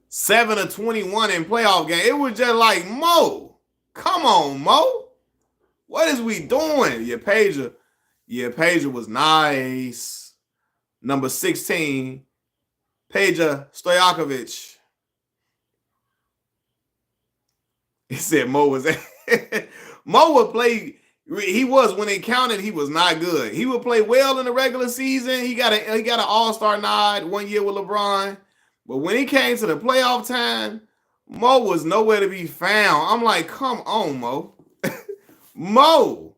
7 or 21 in playoff game. It was just like, Mo, come on, Mo. What is we doing? Yeah, Pager was nice. Number 16, Peja Stojakovic. He said Mo was Mo would play. He was, when it counted, he was not good. He would play well in the regular season. He got an all-star nod 1 year with LeBron. But when he came to the playoff time, Mo was nowhere to be found. I'm like, come on, Mo. Mo.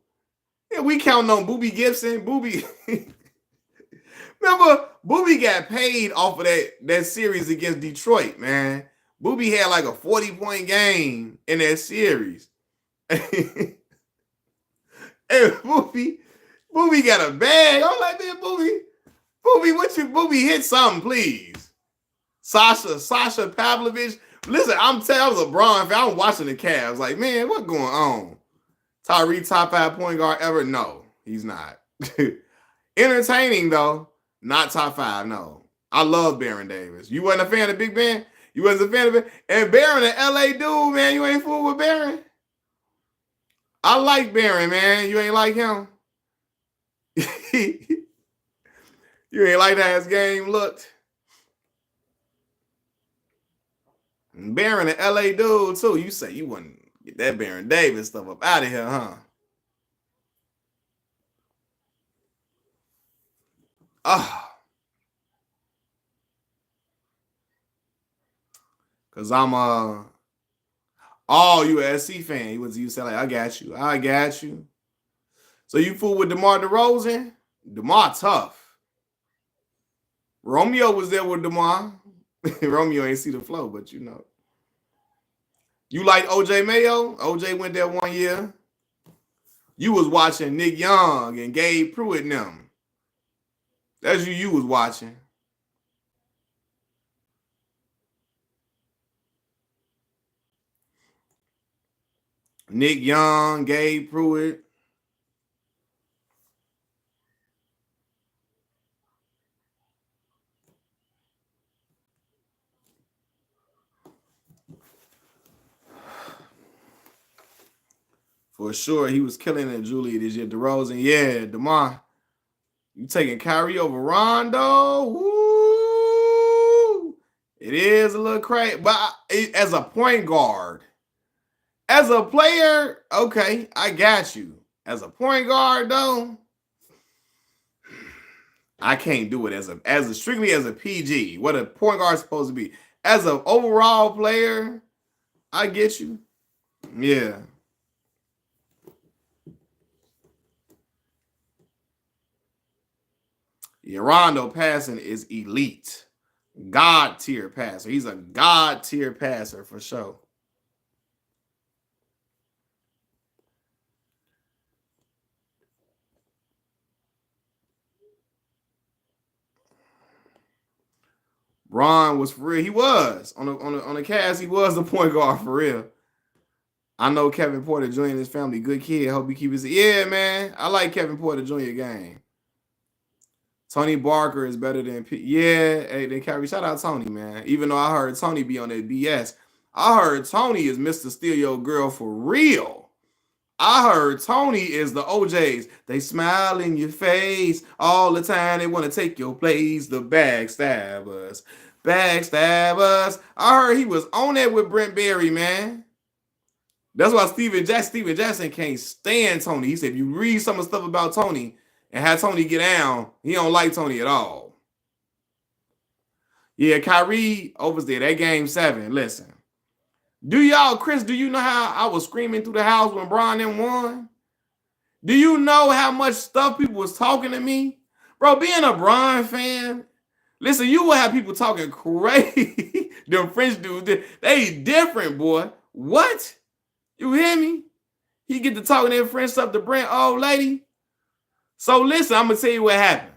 Yeah, we counting on Boobie Gibson. Boobie. Remember, Boobie got paid off of that series against Detroit, man. Boobie had like a 40-point game in that series. And Boobie got a bag. I'm like, man, Boobie hit something, please. Sasha Pavlovich. Listen, I'm telling you, I was a Bron fan. I'm watching the Cavs. Like, man, what's going on? Tyree, top 5 point guard ever? No, he's not. Entertaining, though. Not top 5, no. I love Baron Davis. You wasn't a fan of Big Ben? You wasn't a fan of it? And Baron, an LA dude, man. You ain't fool with Baron? I like Baron, man. You ain't like him? You ain't like how his game looked? Baron, an LA dude, too. You say you wouldn't get that Baron Davis stuff up out of here, huh? Because I'm a all USC fan. He was UCLA. I got you. So you fool with DeMar DeRozan? DeMar tough. Romeo was there with DeMar. Romeo ain't see the flow, but you know. You like OJ Mayo? OJ went there 1 year. You was watching Nick Young and Gabe Pruitt and them. That's you was watching. Nick Young, Gabe Pruitt. For sure, he was killing it, Julie, this year. DeRozan, yeah, DeMar. You taking Kyrie over Rondo? Woo! It is a little crazy, but as a point guard, as a player, okay, I got you. As a point guard, though, I can't do it as a strictly as a PG. What a point guard is supposed to be. As an overall player, I get you. Yeah. Yeah, Rondo passing is elite. God tier passer. He's a God tier passer for sure. Ron was for real. He was on the cast. He was the point guard for real. I know Kevin Porter Jr. and his family. Good kid. Hope he keep his. Yeah, man. I like Kevin Porter Jr. game. Tony Barker is better than yeah. Hey, then Kyrie. Shout out Tony, man. Even though I heard Tony be on that BS, I heard Tony is Mr. Steal Your Girl for real. I heard Tony is the OJs. They smile in your face all the time. They want to take your place. The backstabbers. Backstabbers. I heard he was on that with Brent Berry, man. That's why Steven Jackson can't stand Tony. He said if you read some of the stuff about Tony and have Tony get down, he don't like Tony at all. Yeah, Kyrie overs there. That game 7. Listen. Chris, do you know how I was screaming through the house when Bron then won? Do you know how much stuff people was talking to me? Bro, being a Bron fan, listen, you will have people talking crazy. Them French dudes, they different, boy. What? You hear me? He get to talking that French stuff to Brent, old lady. So listen, I'm going to tell you what happened.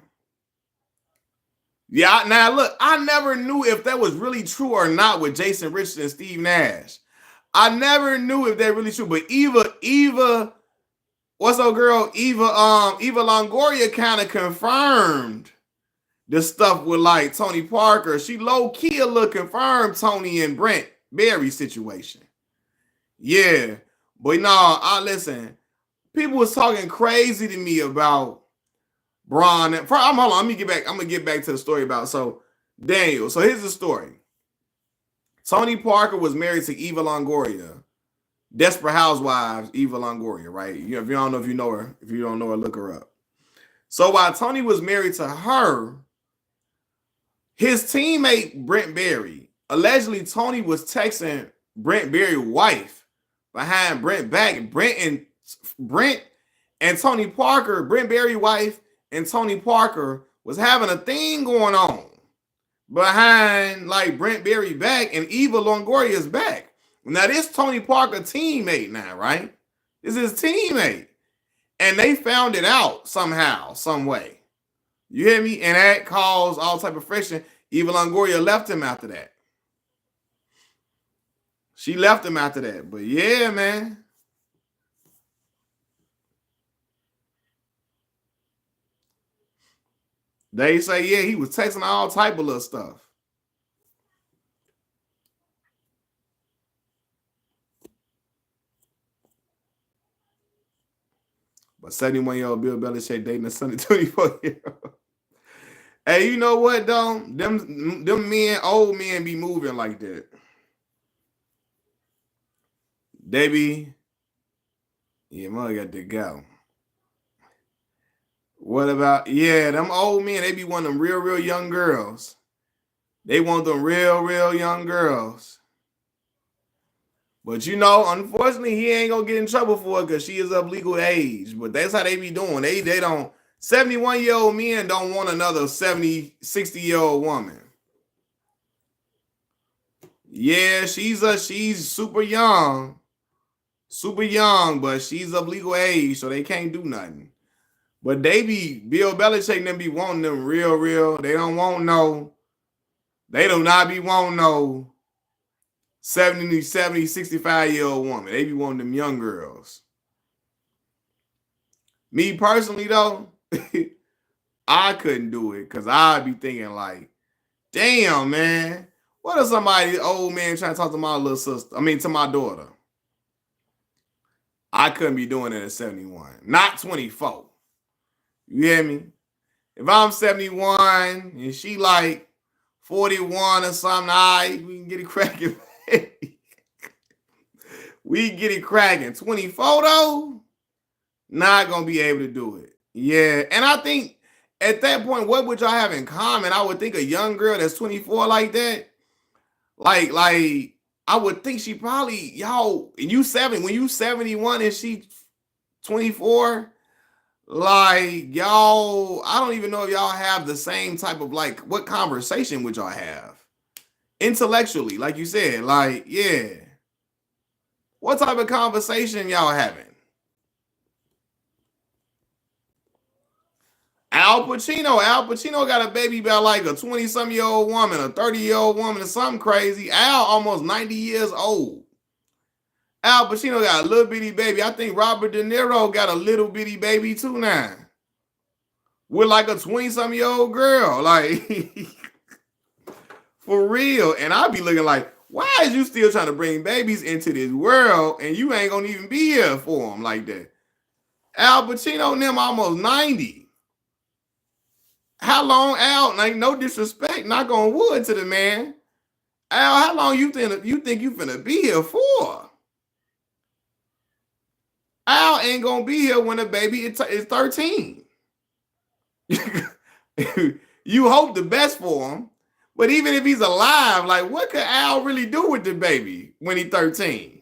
Yeah, now look, I never knew if that was really true or not with Jason Richardson and Steve Nash. I never knew if that really true, but Eva, what's up, girl? Eva Longoria kind of confirmed the stuff with like Tony Parker. She low key a little confirmed Tony and Brent Berry situation. Yeah, but no, I listen. People was talking crazy to me about Bron. Hold on. Let me get back. I'm gonna get back to the story about Daniel. So here's the story. Tony Parker was married to Eva Longoria, Desperate Housewives Eva Longoria, right? If you don't know, if you know her, if you don't know her, look her up. So while Tony was married to her, his teammate Brent Berry, allegedly Tony was texting Brent Berry's wife behind Brent back. Brent and Tony Parker, Brent Berry's wife and Tony Parker was having a thing going on behind like Brent Berry back and Eva Longoria's back. Now this Tony Parker teammate now, right? This is his teammate. And they found it out somehow, some way. You hear me? And that caused all type of friction. Eva Longoria left him after that. She left him after that. But yeah, man. They say, yeah, he was texting all type of little stuff. But 71-year-old Bill Belichick dating a 24-year-old. Hey, you know what, though? Them men, old men be moving like that. They be, yeah, mother got to go. What about, yeah, them old men, they be wanting them real, real young girls. They want them real, real young girls. But you know, unfortunately, he ain't gonna get in trouble for it because she is of legal age. But that's how they be doing. They don't, 71-year-old men don't want another 70, 60-year-old woman. Yeah, she's super young. Super young, but she's of legal age, so they can't do nothing. But they be, Bill Belichick and them be wanting them real, real. They don't want no, they do not be wanting no 70, 65-year-old woman. They be wanting them young girls. Me personally, though, I couldn't do it because I'd be thinking like, damn, man, what if somebody, old man, trying to talk to my little sister? I mean, to my daughter. I couldn't be doing it at 71. Not 24. You hear me? If I'm 71 and she like 41 or something, all right, we can get it cracking. We can get it cracking. 24 though, not gonna be able to do it. Yeah, and I think at that point, what would y'all have in common? I would think a young girl that's 24 like that, like I would think she probably y'all. And you 70 when you 71 and she 24. Like y'all, I don't even know if y'all have the same type of like what conversation would y'all have intellectually, like you said, like yeah. What type of conversation y'all having? Al Pacino got a baby by like a 20-some-year-old woman, a 30-year-old woman, or something crazy. Al almost 90 years old. Al Pacino got a little bitty baby. I think Robert De Niro got a little bitty baby too now. With like a 20-some-year-old girl. Like, for real. And I'd be looking like, why is you still trying to bring babies into this world and you ain't gonna even be here for them like that? Al Pacino and them almost 90. How long, Al? Like, no disrespect, knock on wood to the man. Al, how long you think you finna be here for? Al ain't gonna be here when the baby is 13. You hope the best for him, but even if he's alive, like what could Al really do with the baby when he's 13?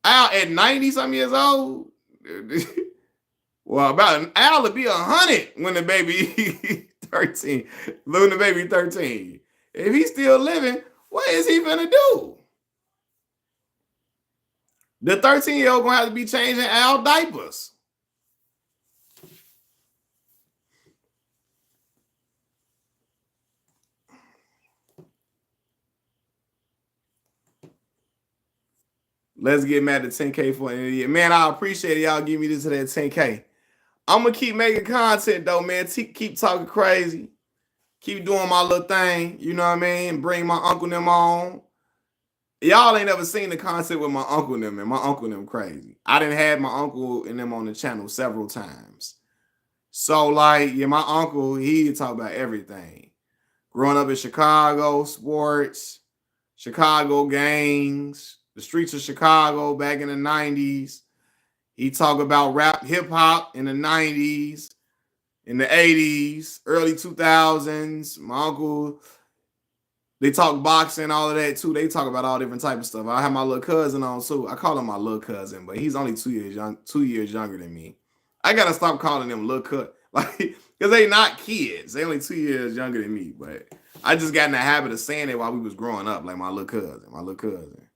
Al at 90-some years old? Well, about Al to be 100 when the baby 13. When the baby 13. If he's still living, what is he gonna do? The 13-year-old gonna have to be changing Al diapers. Let's get mad at 10K for an idiot. Man, I appreciate it. Y'all give me this to that 10K. I'm gonna keep making content though, man. Keep talking crazy. Keep doing my little thing. You know what I mean? Bring my uncle and them on. Y'all ain't never seen the content with my uncle and them, and my uncle and them crazy. I done had my uncle and them on the channel several times. So, like, yeah, my uncle, he talk about everything. Growing up in Chicago, sports, Chicago gangs, the streets of Chicago back in the 90s. He talk about rap, hip hop in the 90s, in the 80s, early 2000s. My uncle, they talk boxing, all of that too. They talk about all different type of stuff. I have my little cousin on too. I call him my little cousin, but he's only 2 years younger than me. I gotta stop calling them little cousin, like because they not kids. They only 2 years younger than me. But I just got in the habit of saying it while we was growing up, like my little cousin.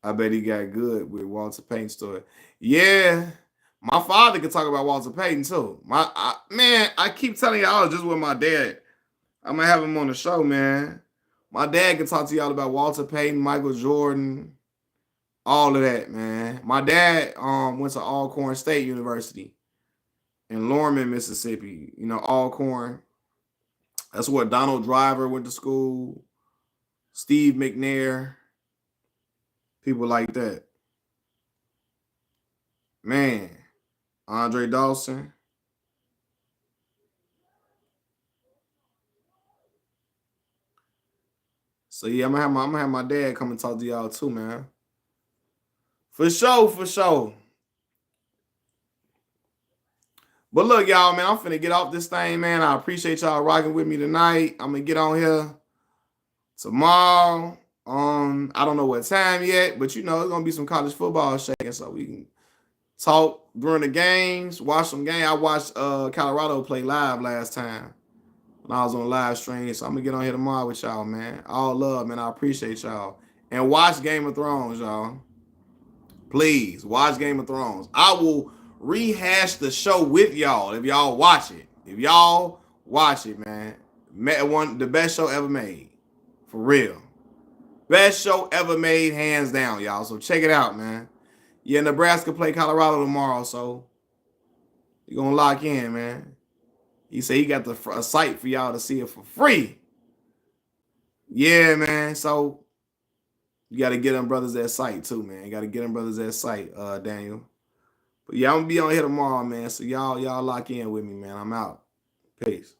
I bet he got good with Walter Payton story. Yeah, my father could talk about Walter Payton too. Man, I keep telling y'all, I was just with my dad. I'm gonna have him on the show, man. My dad can talk to y'all about Walter Payton, Michael Jordan, all of that, man. My dad went to Alcorn State University in Lorman, Mississippi. You know, Alcorn. That's where Donald Driver went to school. Steve McNair. People like that. Man. Andre Dawson. So yeah, I'm gonna have my dad come and talk to y'all too, man. For sure. But look, y'all, man, I'm finna get off this thing, man. I appreciate y'all rocking with me tonight. I'm gonna get on here tomorrow. I don't know what time yet, but you know it's gonna be some college football shaking, so we can talk during the games, watch some game. I watched Colorado play live last time when I was on live stream, so I'm gonna get on here tomorrow with y'all, man. All love, man. I appreciate y'all. And watch Game of Thrones, y'all. Please watch Game of Thrones. I will rehash the show with y'all if y'all watch it. If y'all watch it, man. The best show ever made. For real. Best show ever made, hands down, y'all. So check it out, man. Yeah, Nebraska play Colorado tomorrow, so you're going to lock in, man. He said he got a site for y'all to see it for free. Yeah, man. So you got to get them brothers that site, too, man. You got to get them brothers that site, Daniel. But yeah, I'm going to be on here tomorrow, man. So y'all lock in with me, man. I'm out. Peace.